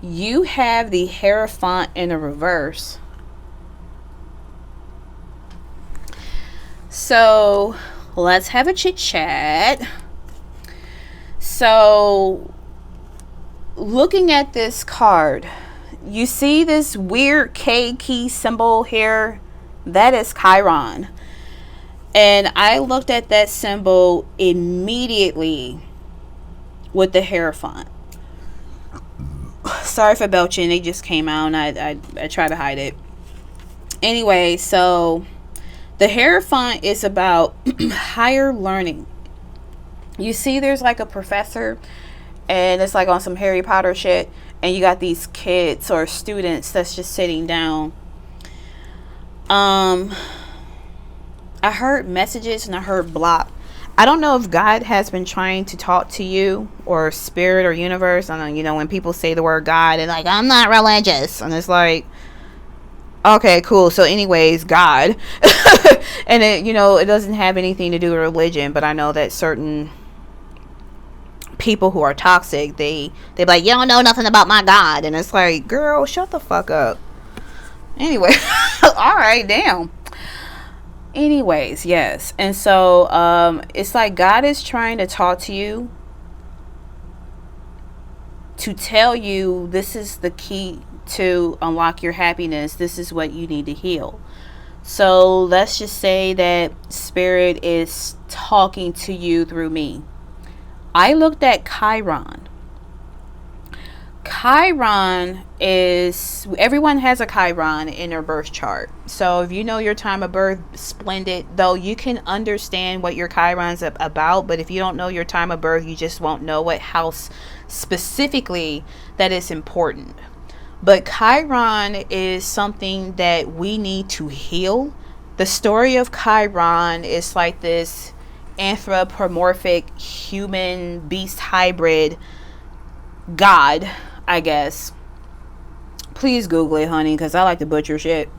Speaker 1: You have the Hierophant in the reverse. So let's have a chit chat. So looking at this card, you see this weird K key symbol here? That is Chiron. And I looked at that symbol immediately with the Hierophant. Sorry for belching, it just came out, and I try to hide it. Anyway, so the Hierophant is about higher learning. You see there's like a professor, and it's like on some Harry Potter shit, and you got these kids or students that's just sitting down. I heard messages and I heard block. I don't know if God has been trying to talk to you, or spirit or universe. I don't know, you know, when people say the word God, and like, I'm not religious, and it's like, okay, cool. So anyways, God. And it, you know, it doesn't have anything to do with religion, but I know that certain people who are toxic, they be like, you don't know nothing about my God. And it's like, girl, shut the fuck up. Anyway. All right, damn. Anyways, yes. And so it's like God is trying to talk to you, to tell you this is the key to unlock your happiness. This is what you need to heal. So let's just say that spirit is talking to you through me. I looked at Chiron. Chiron is, everyone has a Chiron in their birth chart. So if you know your time of birth, splendid. Though you can understand what your Chiron's about, but if you don't know your time of birth, you just won't know what house specifically that is important. But Chiron is something that we need to heal. The story of Chiron is like this anthropomorphic human beast hybrid god, I guess. Please Google it, honey, because I like to butcher shit.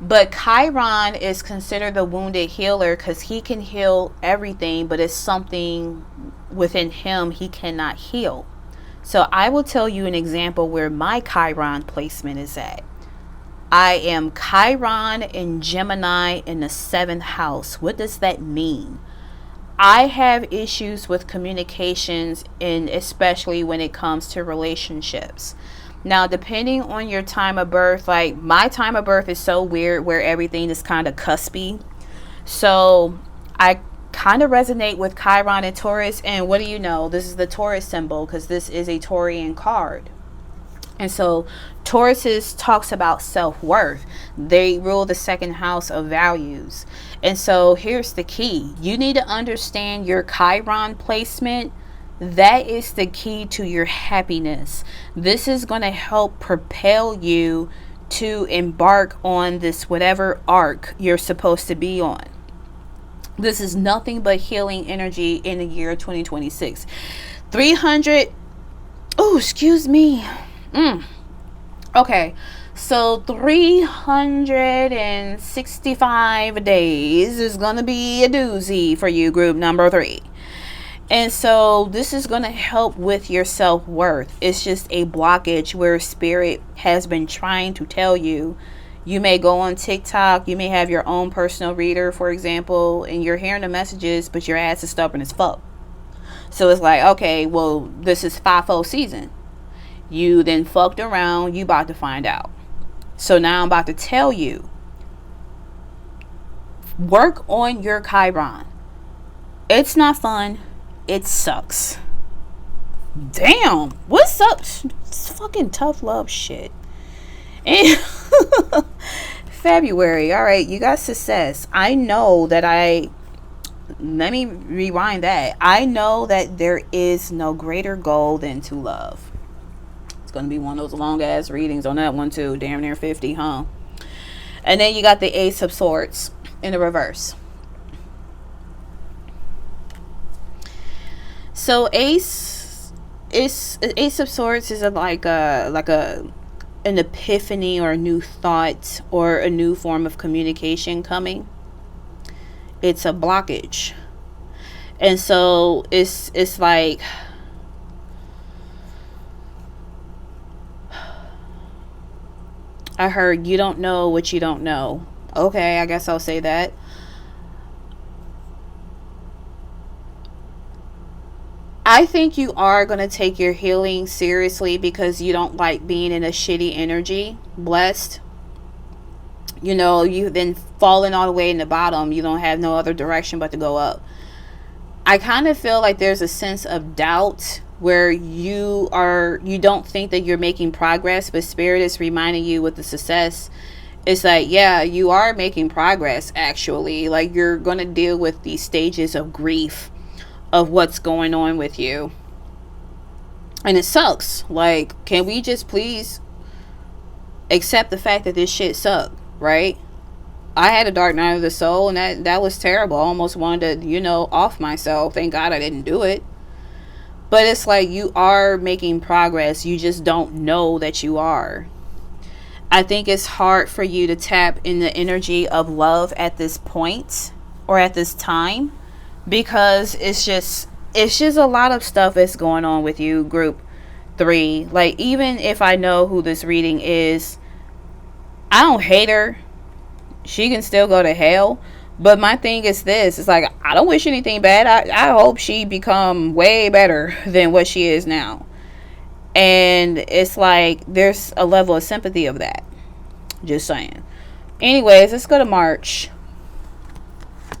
Speaker 1: But Chiron is considered the wounded healer because he can heal everything, but it's something within him he cannot heal. So I will tell you an example where my Chiron placement is at. I am Chiron in Gemini in the 7th house. What does that mean? I have issues with communications, and especially when it comes to relationships. Now, depending on your time of birth, like my time of birth is so weird where everything is kind of cuspy. So I kind of resonate with Chiron and Taurus. And what do you know? This is the Taurus symbol because this is a Taurian card. And so Taurus talks about self-worth. They rule the 2nd house of values. And so here's the key. You need to understand your Chiron placement. That is the key to your happiness. This is going to help propel you to embark on this whatever arc you're supposed to be on. This is nothing but healing energy in the year 2026. 300. Oh, excuse me. Okay. So 365 days is going to be a doozy for you, group number 3. And so this is going to help with your self-worth. It's just a blockage where spirit has been trying to tell you. You may go on TikTok. You may have your own personal reader, for example, and you're hearing the messages, but your ass is stubborn as fuck. So it's like, okay, well, this is 5-0 season. You then fucked around. You about to find out. So now I'm about to tell you. Work on your Chiron. It's not fun. It sucks. Damn. What's up? It's fucking tough love shit. And February. All right. You got success. I know that let me rewind that. I know that there is no greater goal than to love. It's going to be one of those long ass readings on that one too. Damn near 50, huh? And then you got the Ace of Swords in the reverse. So Ace of Swords is like an epiphany or a new thought or a new form of communication coming. It's a blockage. And so it's like I heard you don't know what you don't know. Okay, I guess I'll say that. I think you are going to take your healing seriously because you don't like being in a shitty energy. Blessed. You know, you've been falling all the way in the bottom. You don't have no other direction but to go up. I kind of feel like there's a sense of doubt where you don't think that you're making progress, but Spirit is reminding you with the success. It's like, yeah, you are making progress actually. Like you're going to deal with these stages of grief of what's going on with you. And it sucks. Like, can we just please accept the fact that this shit sucked, right? I had a dark night of the soul and that was terrible. I almost wanted to, off myself. Thank God I didn't do it. But it's like you are making progress. You just don't know that you are. I think it's hard for you to tap in the energy of love at this point or at this time. Because it's just a lot of stuff that's going on with you, group 3. Like, even if I know who this reading is, I don't hate her. She can still go to hell. But my thing is this. It's like, I don't wish anything bad. I hope she become way better than what she is now. And it's like, there's a level of sympathy of that. Just saying. Anyways, let's go to March.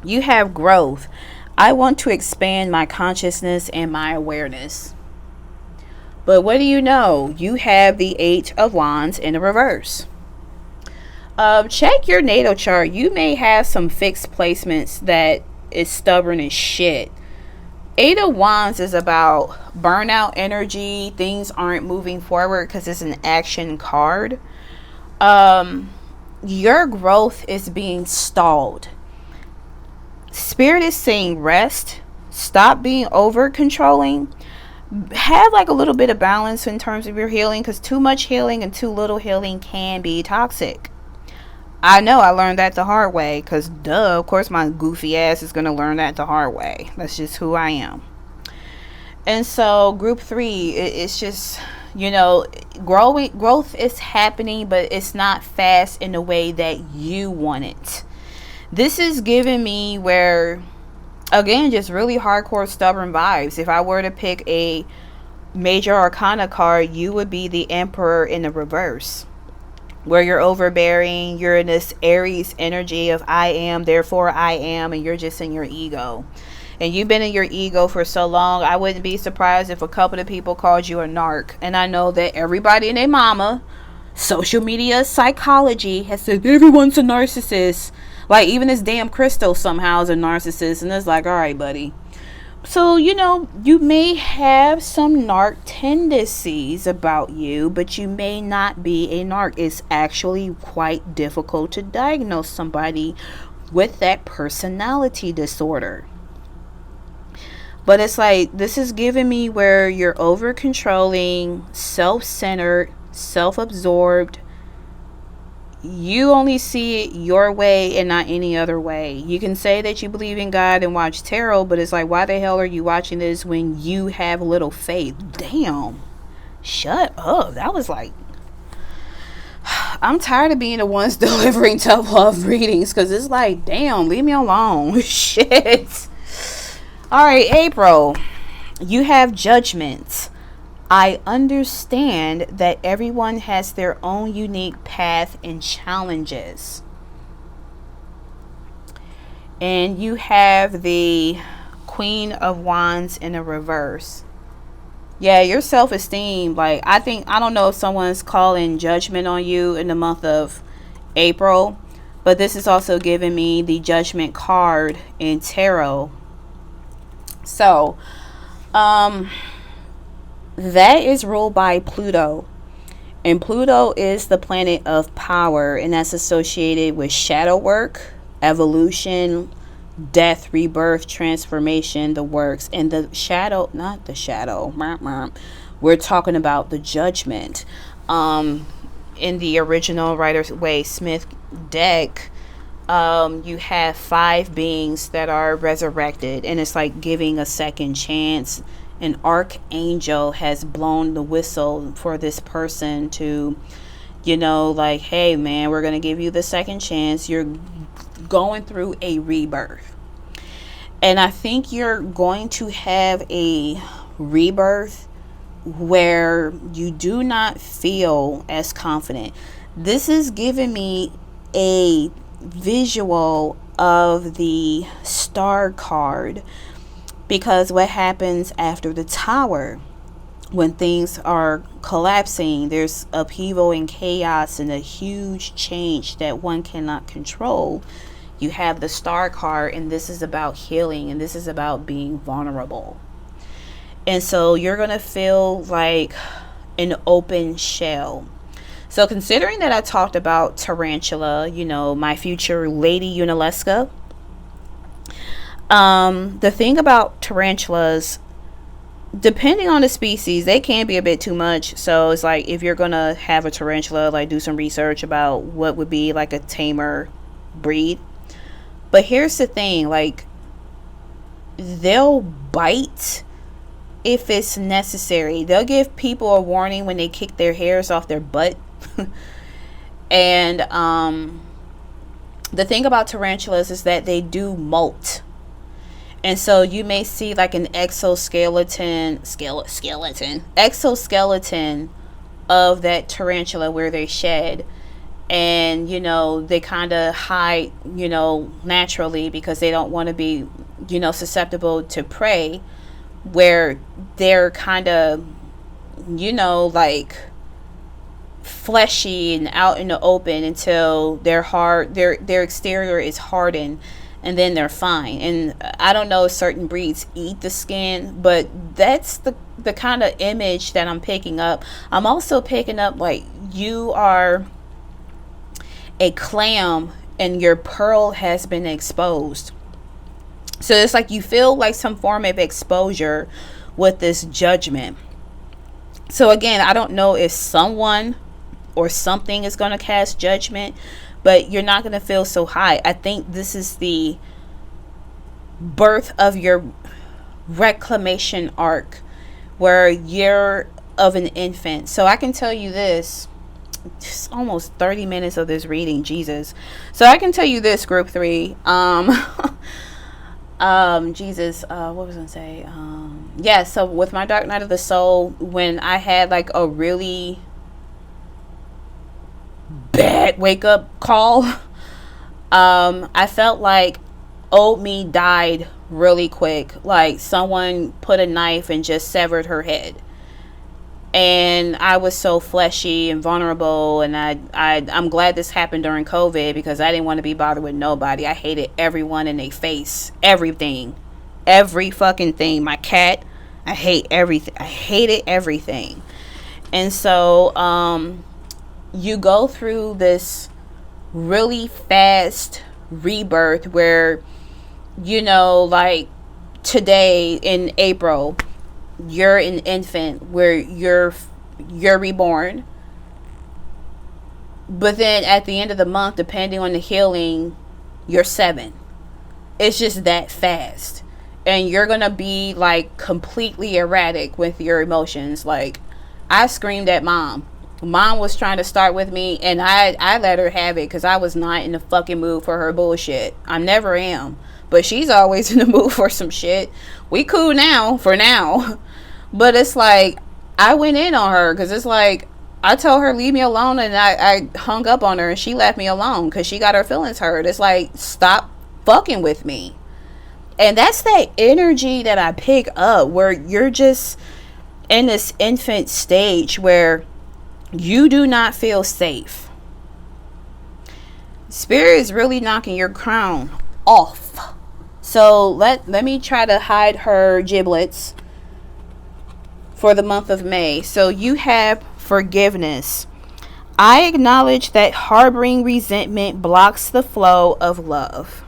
Speaker 1: You have growth. I want to expand my consciousness and my awareness. But what do you know? You have the 8 of Wands in the reverse. Check your natal chart. You may have some fixed placements that is stubborn as shit. 8 of Wands is about burnout energy. Things aren't moving forward because it's an action card. Your growth is being stalled. Spirit is saying rest. Stop being over controlling. Have like a little bit of balance in terms of your healing, because too much healing and too little healing can be toxic. I know I learned that the hard way, because duh, of course my goofy ass is going to learn that the hard way. That's just who I am. And so group 3, it's just, growth is happening, but it's not fast in the way that you want it. This is giving me where, again, just really hardcore stubborn vibes. If I were to pick a major arcana card, you would be the Emperor in the reverse, where you're overbearing, you're in this Aries energy of I am, therefore I am, and you're just in your ego. And you've been in your ego for so long, I wouldn't be surprised if a couple of people called you a narc. And I know that everybody and their mama, social media psychology, has said everyone's a narcissist. Like, even this damn Crystal somehow is a narcissist. And it's like, all right, buddy. So, you may have some narc tendencies about you, but you may not be a narc. It's actually quite difficult to diagnose somebody with that personality disorder. But it's like, this is giving me where you're over controlling, self-centered, self-absorbed. You only see it your way and not any other way. You can say that you believe in God and watch tarot, but it's like, why the hell are you watching this when you have little faith? Damn. Shut up. That was like, I'm tired of being the ones delivering tough love readings, because it's like, damn, leave me alone. Shit. All right, April, you have Judgment. I understand that everyone has their own unique path and challenges. And you have the Queen of Wands in the reverse. Yeah, your self-esteem, like, I don't know if someone's calling judgment on you in the month of April, but this is also giving me the Judgment card in tarot. So, that is ruled by Pluto. And Pluto is the planet of power, and that's associated with shadow work, evolution, death, rebirth, transformation, the works. And the shadow, not the shadow, we're talking about the Judgment. In the original Rider-Waite Smith deck, you have 5 beings that are resurrected, and it's like giving a second chance. An archangel has blown the whistle for this person to, like, hey man, we're going to give you the second chance. You're going through a rebirth. And I think you're going to have a rebirth where you do not feel as confident. This is giving me a visual of the Star card, because what happens after the Tower, when things are collapsing, there's upheaval and chaos and a huge change that one cannot control. You have the Star card, and this is about healing, and this is about being vulnerable. And so you're gonna feel like an open shell. So considering that I talked about Tarantula, my future Lady Unalesca, the thing about tarantulas, depending on the species, they can be a bit too much. So it's like, if you're going to have a tarantula, like, do some research about what would be like a tamer breed. But here's the thing, like, they'll bite if it's necessary. They'll give people a warning when they kick their hairs off their butt. And the thing about tarantulas is that they do molt. And so you may see like an exoskeleton of that tarantula where they shed. And, they kind of hide, naturally, because they don't want to be, susceptible to prey, where they're kind of, like fleshy and out in the open until their exterior is hardened, and then they're fine. And I don't know if certain breeds eat the skin, but that's the kind of image that I'm picking up. I'm also picking up like you are a clam and your pearl has been exposed. So it's like you feel like some form of exposure with this Judgment. So again, I don't know if someone or something is going to cast judgment, but you're not going to feel so high. I think this is the birth of your reclamation arc where you're of an infant. So I can tell you this, it's almost 30 minutes of this reading, Jesus. So I can tell you this, group 3. Jesus, what was I gonna say? Yeah, so with my dark night of the soul, when I had like a really bad wake up call, I felt like old me died really quick. Like someone put a knife and just severed her head. And I was so fleshy and vulnerable, and I'm glad this happened during COVID, because I didn't want to be bothered with nobody. I hated everyone in their face. Everything. Every fucking thing. My cat. I hate everything. I hated everything. And so you go through this really fast rebirth where, you know, like today in April, you're an infant, where you're reborn, but then at the end of the month, depending on the healing, you're 7. It's just that fast, and you're gonna be like completely erratic with your emotions. Like I screamed at mom was trying to start with me, and I let her have it, because I was not in the fucking mood for her bullshit. I never am, but she's always in the mood for some shit. We cool now, for now. But it's like, I went in on her, because it's like, I told her, leave me alone, and I hung up on her, and she left me alone, because she got her feelings hurt. It's like, stop fucking with me. And that's that energy that I pick up, where you're just in this infant stage where you do not feel safe. Spirit is really knocking your crown off. So let me try to hide her giblets for the month of May. So you have forgiveness. I acknowledge that harboring resentment blocks the flow of love.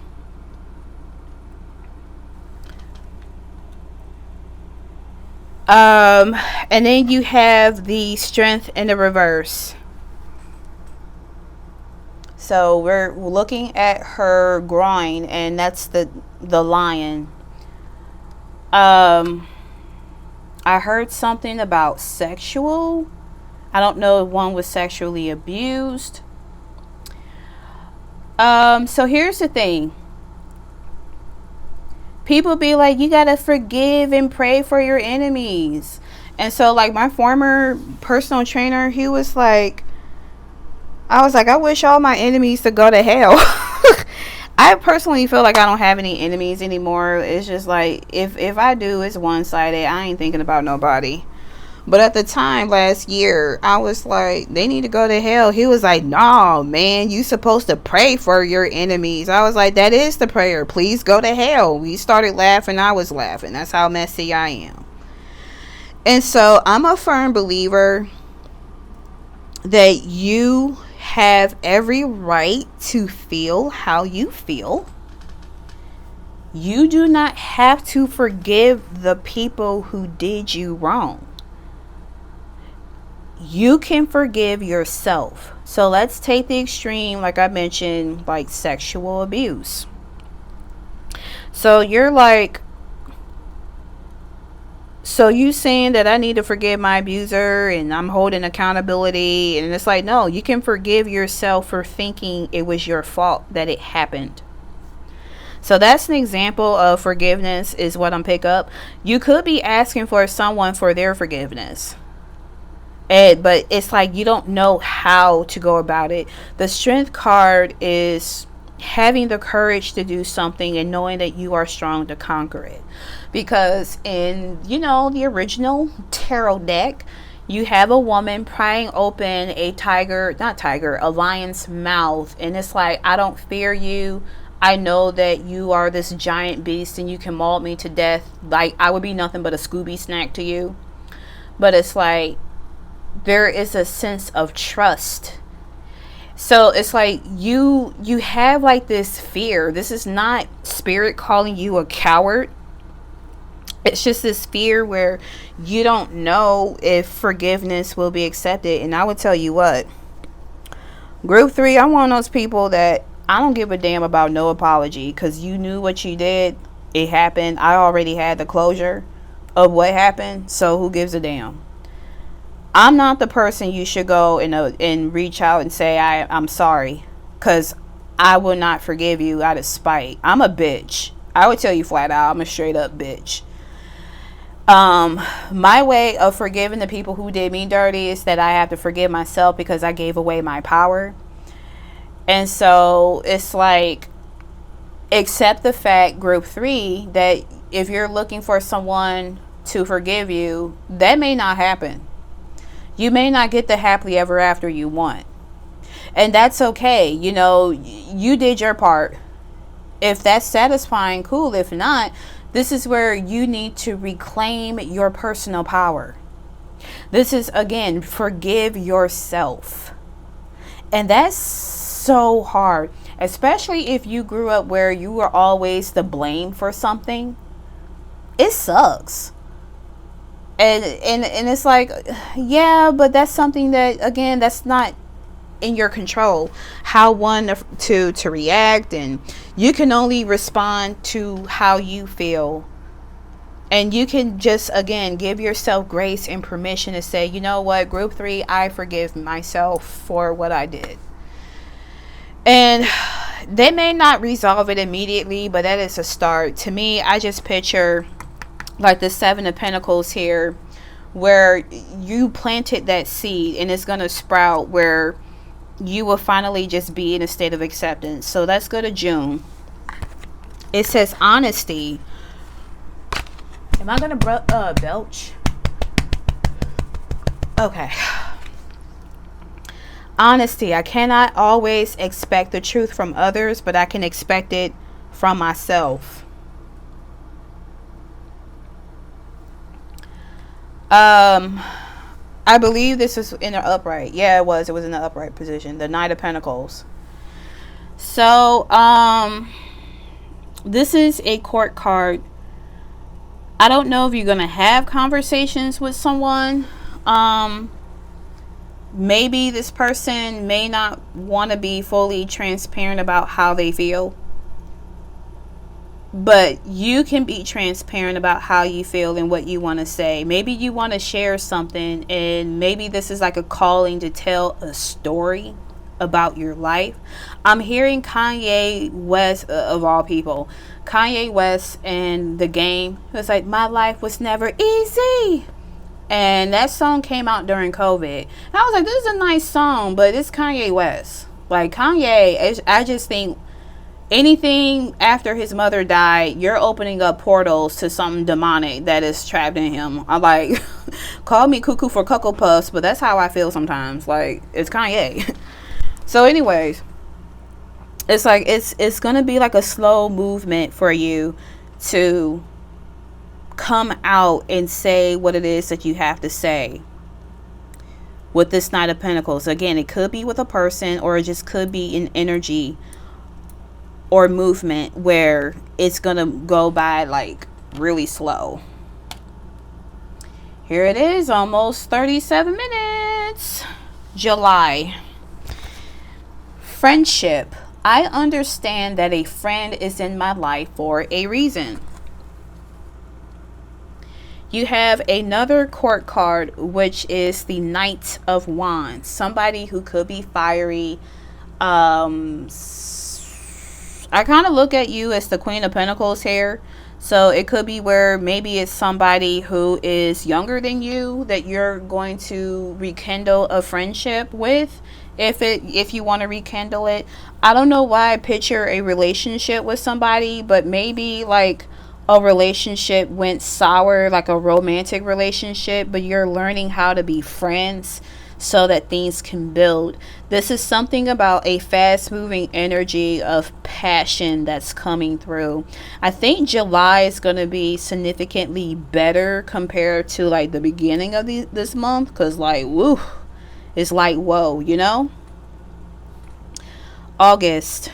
Speaker 1: And then you have the strength in the reverse. So we're looking at her groin, and that's the lion. I heard something about sexual. I don't know if one was sexually abused. So here's the thing. People be like, you gotta forgive and pray for your enemies. And so like my former personal trainer, he was like, I was like, I wish all my enemies to go to hell. I personally feel like I don't have any enemies anymore. It's just like, if I do, it's one-sided. I ain't thinking about nobody. But at the time last year, I was like, they need to go to hell. He was like, no, man, you supposed to pray for your enemies. I was like, that is the prayer. Please go to hell. We started laughing. I was laughing. That's how messy I am. And so I'm a firm believer that you have every right to feel how you feel. You do not have to forgive the people who did you wrong. You can forgive yourself. So let's take the extreme, like I mentioned, like sexual abuse. So you're like, so you saying that I need to forgive my abuser and I'm holding accountability, and it's like, no, you can forgive yourself for thinking it was your fault that it happened. So that's an example of forgiveness, is what I'm pick up. You could be asking for someone for their forgiveness, but it's like you don't know how to go about it. The strength card is having the courage to do something and knowing that you are strong to conquer it. Because in, the original tarot deck, you have a woman prying open a lion's mouth, and it's like, I don't fear you. I know that you are this giant beast and you can maul me to death. Like, I would be nothing but a Scooby snack to you. But it's like, there is a sense of trust. So it's like you have like this fear. This is not spirit calling you a coward. It's just this fear where you don't know if forgiveness will be accepted. And I would tell you what, Group 3, I'm one of those people that I don't give a damn about no apology, because you knew what you did. It happened. I already had the closure of what happened, so who gives a damn? I'm not the person you should go and reach out and say I'm sorry, because I will not forgive you out of spite. I'm a bitch. I would tell you flat out, I'm a straight up bitch. My way of forgiving the people who did me dirty is that I have to forgive myself, because I gave away my power. And so it's like, accept the fact, group 3, that if you're looking for someone to forgive you, that may not happen. You may not get the happily ever after you want. And that's okay. You know, you did your part. If that's satisfying, cool. If not, this is where you need to reclaim your personal power. This is, again, forgive yourself. And that's so hard, especially if you grew up where you were always the blame for something. It sucks. And it's like, yeah, but that's something that, again, that's not in your control, how one to react, and you can only respond to how you feel. And you can just, again, give yourself grace and permission to say, you know what, group 3, I forgive myself for what I did. And they may not resolve it immediately, but that is a start. To me, I just picture like the 7 of Pentacles here, where you planted that seed and it's going to sprout, where you will finally just be in a state of acceptance. So let's go to June. It says honesty. Am I going to belch? Okay. Honesty. I cannot always expect the truth from others, but I can expect it from myself. I believe this is in the upright. Yeah, it was in the upright position. The Knight of Pentacles. So, this is a court card. I don't know if you're going to have conversations with someone. Maybe this person may not want to be fully transparent about how they feel. But you can be transparent about how you feel and what you want to say. Maybe you want to share something, and maybe this is like a calling to tell a story about your life. I'm hearing Kanye West, of all people. Kanye West and The Game. It was like, my life was never easy. And that song came out during COVID. And I was like, this is a nice song, but it's Kanye West. Like, Kanye, I just think anything after his mother died, you're opening up portals to something demonic that is trapped in him. I like, call me cuckoo for Cocoa Puffs, but that's how I feel sometimes. Like, it's Kanye. So anyways, it's like, it's going to be like a slow movement for you to come out and say what it is that you have to say with this Knight of Pentacles. Again, it could be with a person, or it just could be an energy or movement where it's gonna go by like really slow. Here it is, almost 37 minutes. July. Friendship. I understand that a friend is in my life for a reason. You have another court card, which is the Knight of Wands. Somebody who could be fiery. I kind of look at you as the Queen of Pentacles here. So it could be where maybe it's somebody who is younger than you that you're going to rekindle a friendship with. If you want to rekindle it. I don't know why I picture a relationship with somebody, but maybe like a relationship went sour, like a romantic relationship, but you're learning how to be friends so that things can build. This is something about a fast moving energy of passion that's coming through. I think July is going to be significantly better compared to like the beginning of this month, because like, woo, it's like, whoa, you know. August.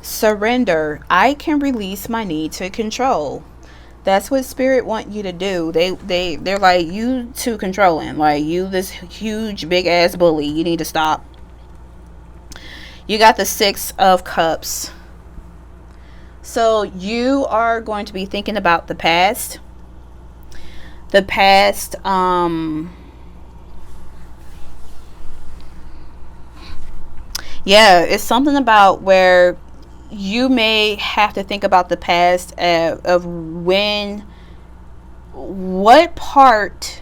Speaker 1: Surrender. I can release my need to control. That's what spirit want you to do. They're like, you too controlling. Like, you this huge big ass bully. You need to stop. You got the 6 of Cups. So you are going to be thinking about the past. The past, yeah, it's something about where you may have to think about the past of what part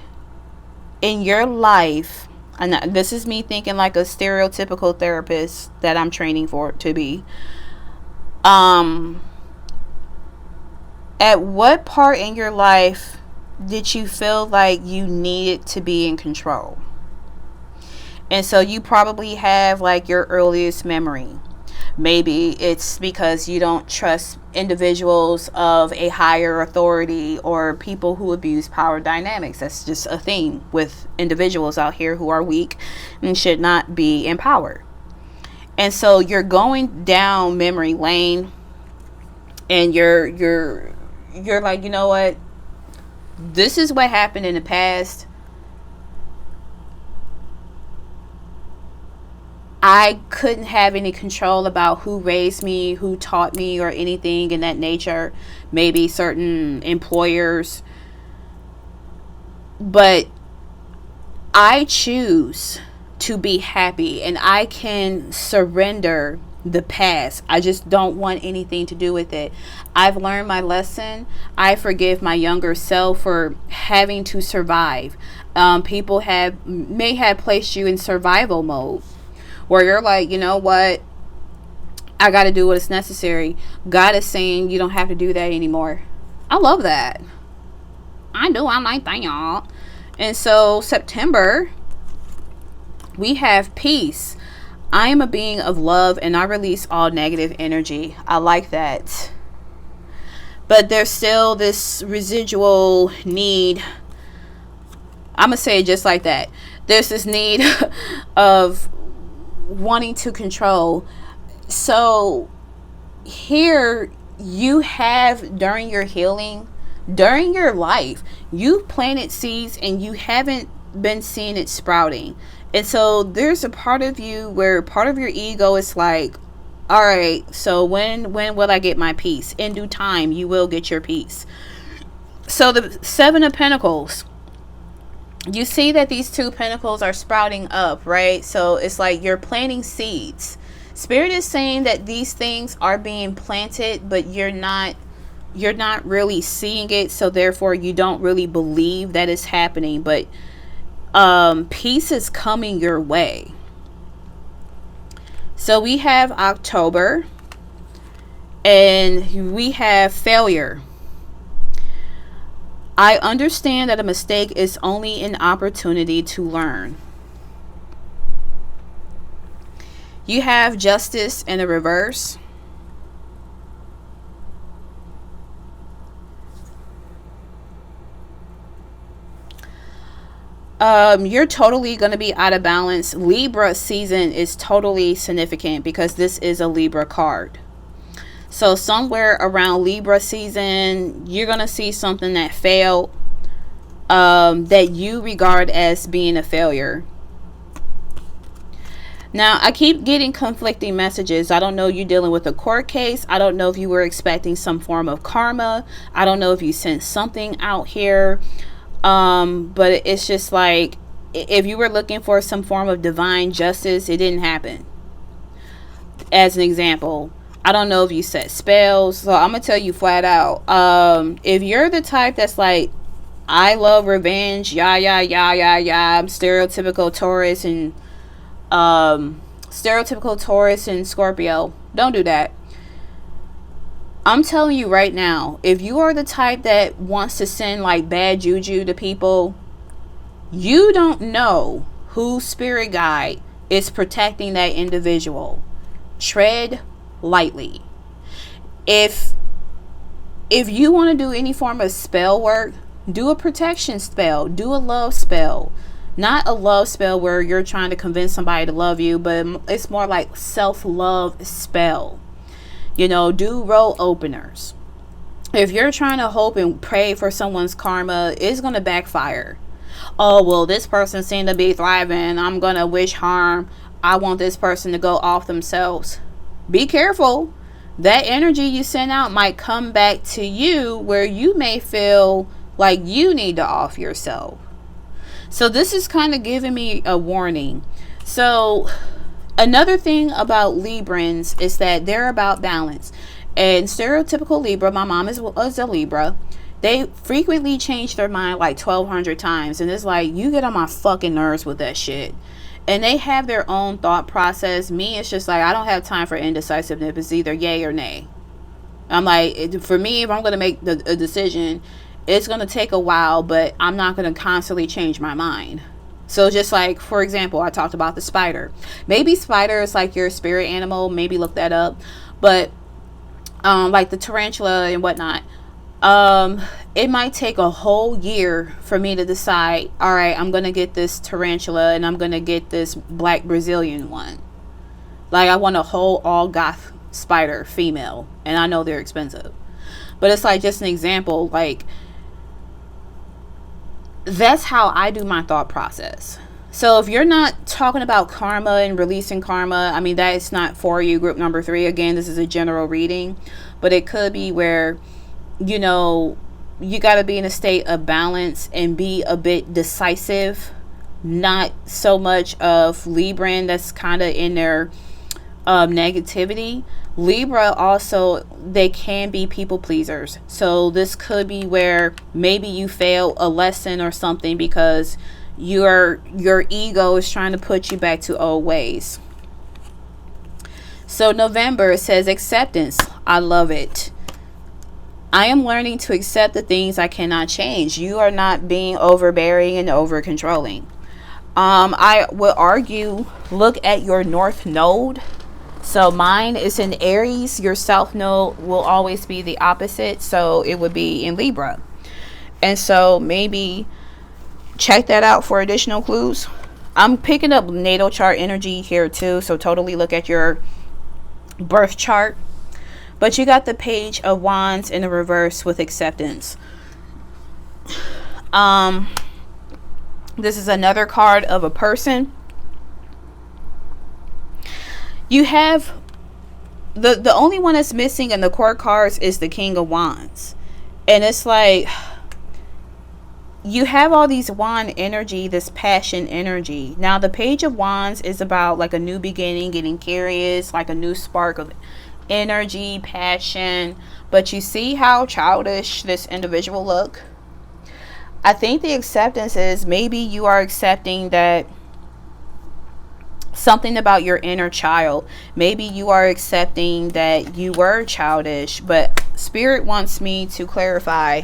Speaker 1: in your life, and this is me thinking like a stereotypical therapist that I'm training for to be, at what part in your life did you feel like you needed to be in control? And so you probably have like your earliest memory. Maybe it's because you don't trust individuals of a higher authority or people who abuse power dynamics. That's just a theme with individuals out here who are weak and should not be in power. And so you're going down memory lane, and you're like, you know what? This is what happened in the past. I couldn't have any control about who raised me, who taught me, or anything in that nature. Maybe certain employers. But I choose to be happy, and I can surrender the past. I just don't want anything to do with it. I've learned my lesson. I forgive my younger self for having to survive. People may have placed you in survival mode, where you're like, you know what, I got to do what is necessary. God is saying you don't have to do that anymore. I love that. I do. I like that, y'all. And so September, we have peace. I am a being of love, and I release all negative energy. I like that. But there's still this residual need. I'm going to say it just like that. There's this need of wanting to control. So here you have, during your healing, during your life, you've planted seeds and you haven't been seeing it sprouting. And so there's a part of you where part of your ego is like, all right, so when will I get my peace? In due time, you will get your peace. So the 7 of Pentacles, you see that these 2 pentacles are sprouting up, right? So it's like you're planting seeds. Spirit is saying that these things are being planted, but you're not really seeing it. So therefore you don't really believe that it's happening, but peace is coming your way. So we have October, and we have failure. I understand that a mistake is only an opportunity to learn. You have justice in the reverse. You're totally going to be out of balance. Libra season is totally significant because this is a Libra card. So somewhere around Libra season, you're going to see something that failed, that you regard as being a failure. Now, I keep getting conflicting messages. I don't know, you're dealing with a court case. I don't know if you were expecting some form of karma. I don't know if you sent something out here. But it's just like, if you were looking for some form of divine justice, it didn't happen. As an example, I don't know if you set spells. So I'm gonna tell you flat out, if you're the type that's like, I love revenge, I'm stereotypical Taurus and Scorpio, don't do that. I'm telling you right now, if you are the type that wants to send like bad juju to people, you don't know whose spirit guide is protecting that individual. Tread lightly. If you want to do any form of spell work, do a protection spell, do a love spell. Not a love spell where you're trying to convince somebody to love you, but it's more like self-love spell. You know, do roll openers. If you're trying to hope and pray for someone's karma, it's going to backfire. Oh, well, this person seemed to be thriving. I'm going to wish harm. I want this person to go off themselves. Be careful. That energy you send out might come back to you where you may feel like you need to off yourself. So this is kind of giving me a warning. So another thing about Librans is that they're about balance. And stereotypical Libra, my mom is a Libra, they frequently change their mind like 1,200 times. And it's like, you get on my fucking nerves with that shit. And they have their own thought process. Me, it's just like, I don't have time for indecisiveness. It's either yay or nay. I'm like, for me, if I'm going to make a decision, it's going to take a while, but I'm not going to constantly change my mind. So just like, for example, I talked about the spider. Maybe spider is like your spirit animal. Maybe look that up. But like the tarantula and whatnot, it might take a whole year for me to decide, all right, I'm going to get this tarantula and I'm going to get this black Brazilian one. Like, I want a whole all goth spider female, and I know they're expensive. But it's like just an example, like, that's how I do my thought process. So if you're not talking about karma and releasing karma, I mean, that is not for you, group number 3. Again, this is a general reading, but it could be where, you know, you got to be in a state of balance and be a bit decisive, not so much of Libran that's kind of in their negativity. Libra also, they can be people pleasers. So this could be where maybe you fail a lesson or something because your ego is trying to put you back to old ways. So November, it says acceptance. I love it. I am learning to accept the things I cannot change. You are not being overbearing and over controlling. I would argue, look at your north node. So mine is in Aries. Your south node will always be the opposite. So it would be in Libra. And so maybe check that out for additional clues. I'm picking up natal chart energy here too. So totally look at your birth chart. But you got the Page of Wands in the reverse with acceptance. This is another card of a person. You have the only one that's missing in the court cards is the King of Wands. And it's like, you have all these wand energy, this passion energy. Now the Page of Wands is about like a new beginning, getting curious, like a new spark of energy, passion. But you see how childish this individual look? I think the acceptance is maybe you are accepting that something about your inner child. Maybe you are accepting that you were childish, but Spirit wants me to clarify.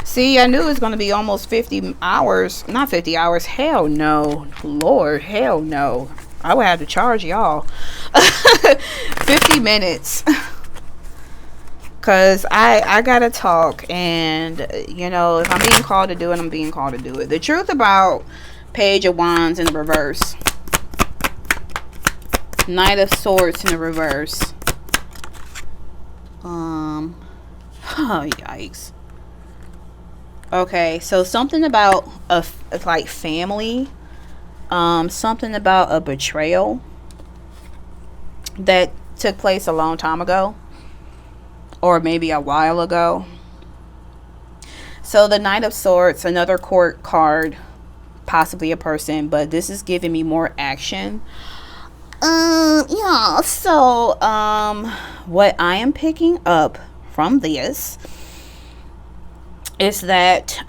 Speaker 1: See, I knew it was going to be almost 50 hours. Not 50 hours. Hell no. Lord, hell no. I would have to charge y'all 50 minutes. Because I got to talk. And, you know, if I'm being called to do it, I'm being called to do it. The truth about Page of Wands in the reverse. Knight of Swords in the reverse. Oh, yikes. Okay, so something about like family, something about a betrayal that took place a long time ago, or maybe a while ago. So the Knight of Swords, another court card, possibly a person, but this is giving me more action. Yeah, so what I am picking up from this is that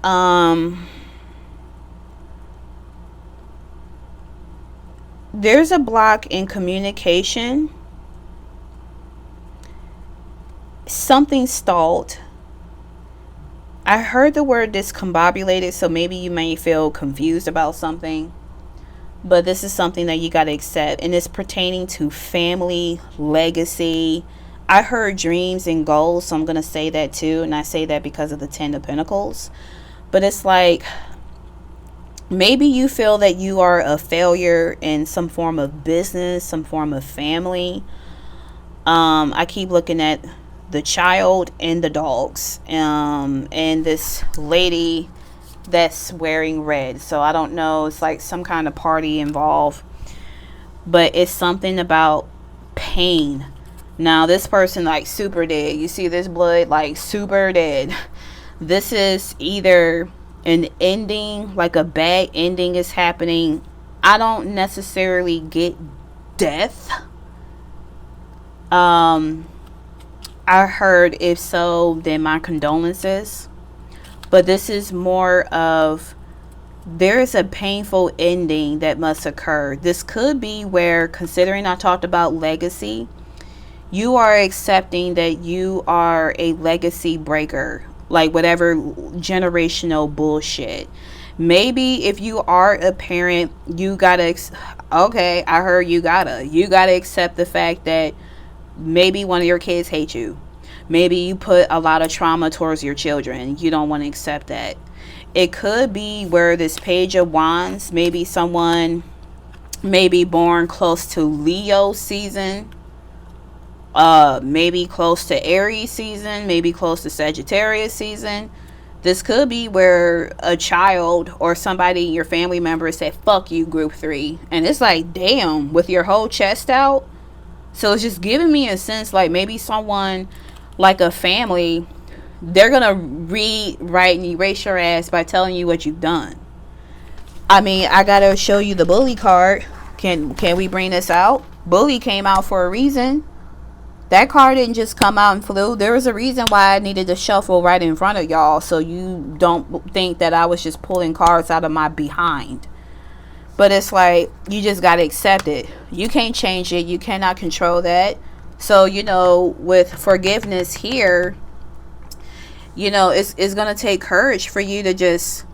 Speaker 1: there's a block in communication. Something stalled. I heard the word discombobulated, so maybe you may feel confused about something. But this is something that you got to accept, and it's pertaining to family, legacy. I heard dreams and goals, so I'm going to say that too. And I say that because of the 10 of Pentacles. But it's like, maybe you feel that you are a failure in some form of business, some form of family. I keep looking at the child and the dogs, and this lady that's wearing red. So I don't know, it's like some kind of party involved, but it's something about pain. Now this person like super dead. You see this blood, like super dead. This is either an ending, like a bad ending is happening. I don't necessarily get death. I heard if so, then my condolences. But this is more of, there is a painful ending that must occur. This could be where, considering I talked about legacy, you are accepting that you are a legacy breaker, like whatever generational bullshit. Maybe if you are a parent, you gotta okay, I heard you gotta accept the fact that maybe one of your kids hate you. Maybe you put a lot of trauma towards your children. You don't want to accept that. It could be where this Page of Wands, maybe someone may be born close to Leo season, maybe close to Aries season, maybe close to Sagittarius season. This could be where a child or somebody, your family member, said, fuck you, group 3. And it's like, damn, with your whole chest out. So it's just giving me a sense like maybe someone, like a family, they're going to rewrite and erase your ass by telling you what you've done. I mean, I got to show you the bully card. Can we bring this out? Bully came out for a reason. That card didn't just come out and flew. There was a reason why I needed to shuffle right in front of y'all, so you don't think that I was just pulling cards out of my behind. But it's like, you just got to accept it. You can't change it. You cannot control that. So, you know, with forgiveness here, you know, it's going to take courage for you to just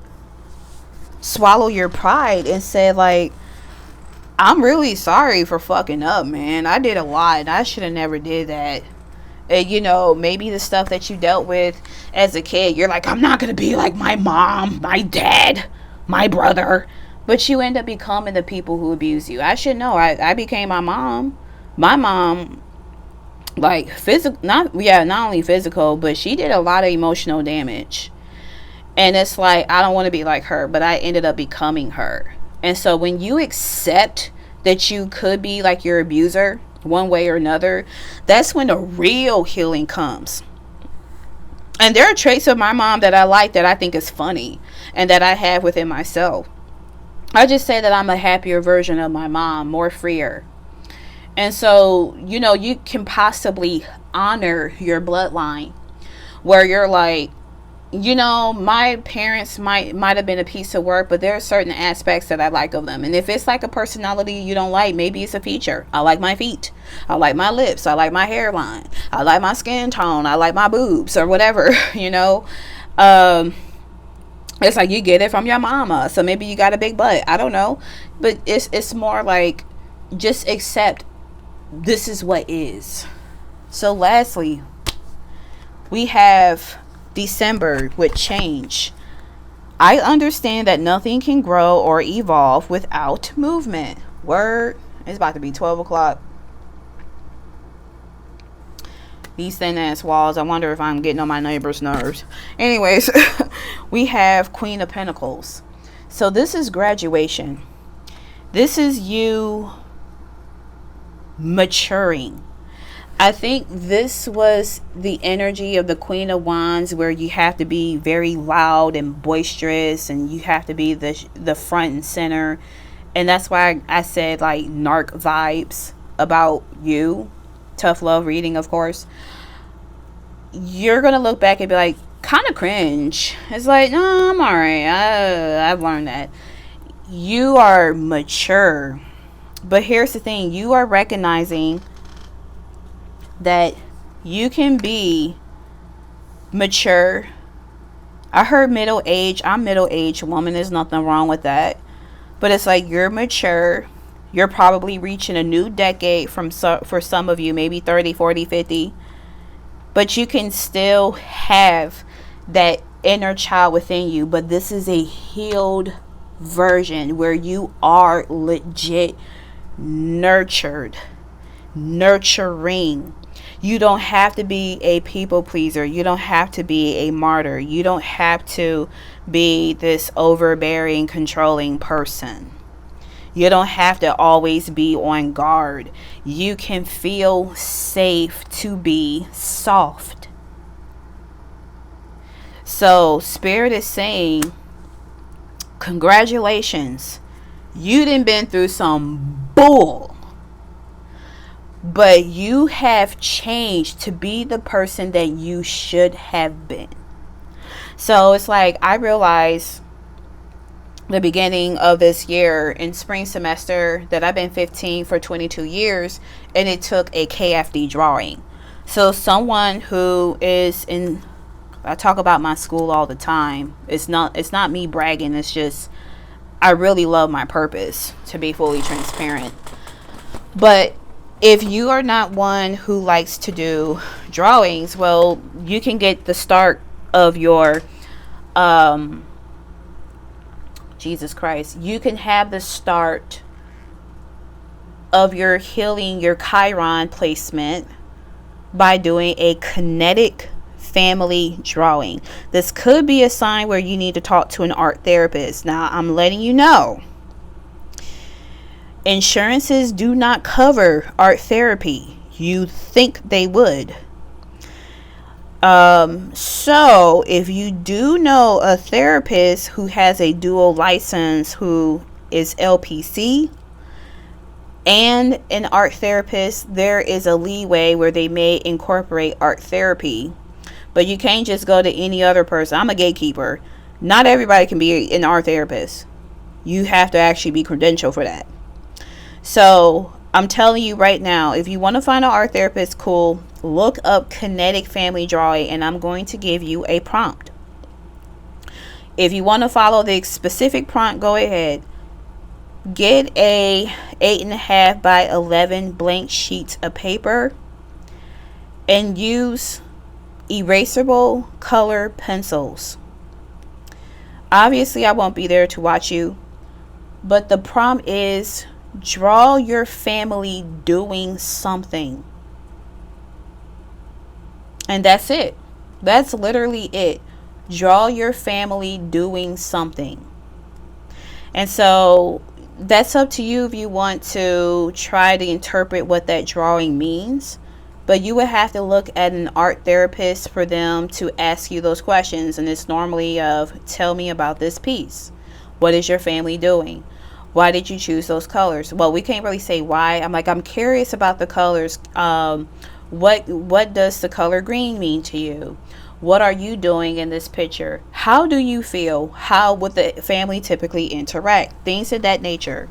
Speaker 1: swallow your pride and say, like, I'm really sorry for fucking up, man. I did a lot. I should have never did that. And, you know, maybe the stuff that you dealt with as a kid, you're like, I'm not going to be like my mom, my dad, my brother. But you end up becoming the people who abuse you. I should know. I became my mom. My mom, like, physical, not only physical, but she did a lot of emotional damage. And it's like, I don't want to be like her, but I ended up becoming her. And so when you accept that you could be like your abuser one way or another, that's when the real healing comes. And there are traits of my mom that I like, that I think is funny, and that I have within myself. I just say that I'm a happier version of my mom, more freer. And so, you know, you can possibly honor your bloodline, where you're like, you know, my parents might have been a piece of work, but there are certain aspects that I like of them. And if it's like a personality you don't like, maybe it's a feature. I like my feet. I like my lips. I like my hairline. I like my skin tone. I like my boobs, or whatever, you know. It's like you get it from your mama. So maybe you got a big butt. I don't know. But it's more like, just accept this is what is. So lastly, we have December with change. I understand that nothing can grow or evolve without movement. Word. It's about to be 12 o'clock. These thin ass walls. I wonder if I'm getting on my neighbor's nerves. Anyways, we have Queen of Pentacles. So this is graduation. This is you maturing. I think this was the energy of the Queen of Wands, where you have to be very loud and boisterous, and you have to be the front and center. And that's why I said like narc vibes about you. Tough love reading, of course. You're going to look back and be like, kind of cringe. It's like, no, I'm all right. I've learned that. You are mature. But here's the thing. You are recognizing that you can be mature. I heard middle age. I'm middle-aged woman. There's nothing wrong with that. But it's like, you're mature. You're probably reaching a new decade for some of you, maybe 30, 40, 50. But you can still have that inner child within you. But this is a healed version where you are legit nurturing. You don't have to be a people pleaser. You don't have to be a martyr. You don't have to be this overbearing, controlling person. You don't have to always be on guard. You can feel safe to be soft. So Spirit is saying, congratulations. You done been through some bull. But you have changed to be the person that you should have been. So it's like, I realized the beginning of this year in spring semester that I've been 15 for 22 years, and it took a KFD drawing. So someone who is in, I talk about my school all the time. It's not me bragging. It's just, I really love my purpose, to be fully transparent. But if you are not one who likes to do drawings, well, you can get the start of your, Jesus Christ, you can have the start of your healing, your Chiron placement, by doing a kinetic family drawing. This could be a sign where you need to talk to an art therapist. Now, I'm letting you know, insurances do not cover art therapy. You think they would. So if you do know a therapist who has a dual license, who is LPC and an art therapist, there is a leeway where they may incorporate art therapy. But you can't just go to any other person. I'm a gatekeeper. Not everybody can be an art therapist. You have to actually be credentialed for that. So I'm telling you right now, if you want to find an art therapist, cool. Look up kinetic family drawing, and I'm going to give you a prompt. If you want to follow the specific prompt, go ahead. Get a 8.5 by 11 blank sheets of paper and use erasable color pencils. Obviously, I won't be there to watch you, but the prompt is, draw your family doing something. And that's it. That's literally it. Draw your family doing something. And so that's up to you if you want to try to interpret what that drawing means. But you would have to look at an art therapist for them to ask you those questions. And it's normally of, tell me about this piece. What is your family doing? Why did you choose those colors? Well, we can't really say why. I'm curious about the colors. What does the color green mean to you? What are you doing in this picture? How do you feel? How would the family typically interact? Things of that nature.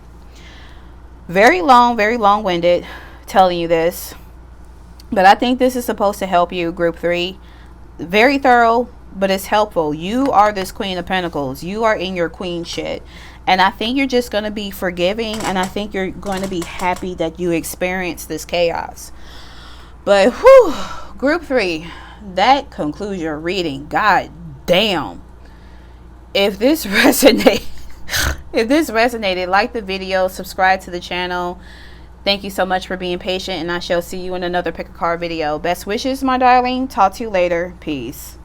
Speaker 1: Very long-winded telling you this. But I think this is supposed to help you, Group 3. Very thorough, but it's helpful. You are this Queen of Pentacles. You are in your queen shit. And I think you're just going to be forgiving. And I think you're going to be happy that you experienced this chaos. But, whew, Group 3, that concludes your reading. God damn. If this resonated, like the video, subscribe to the channel. Thank you so much for being patient, and I shall see you in another pick a card video. Best wishes, my darling. Talk to you later. Peace.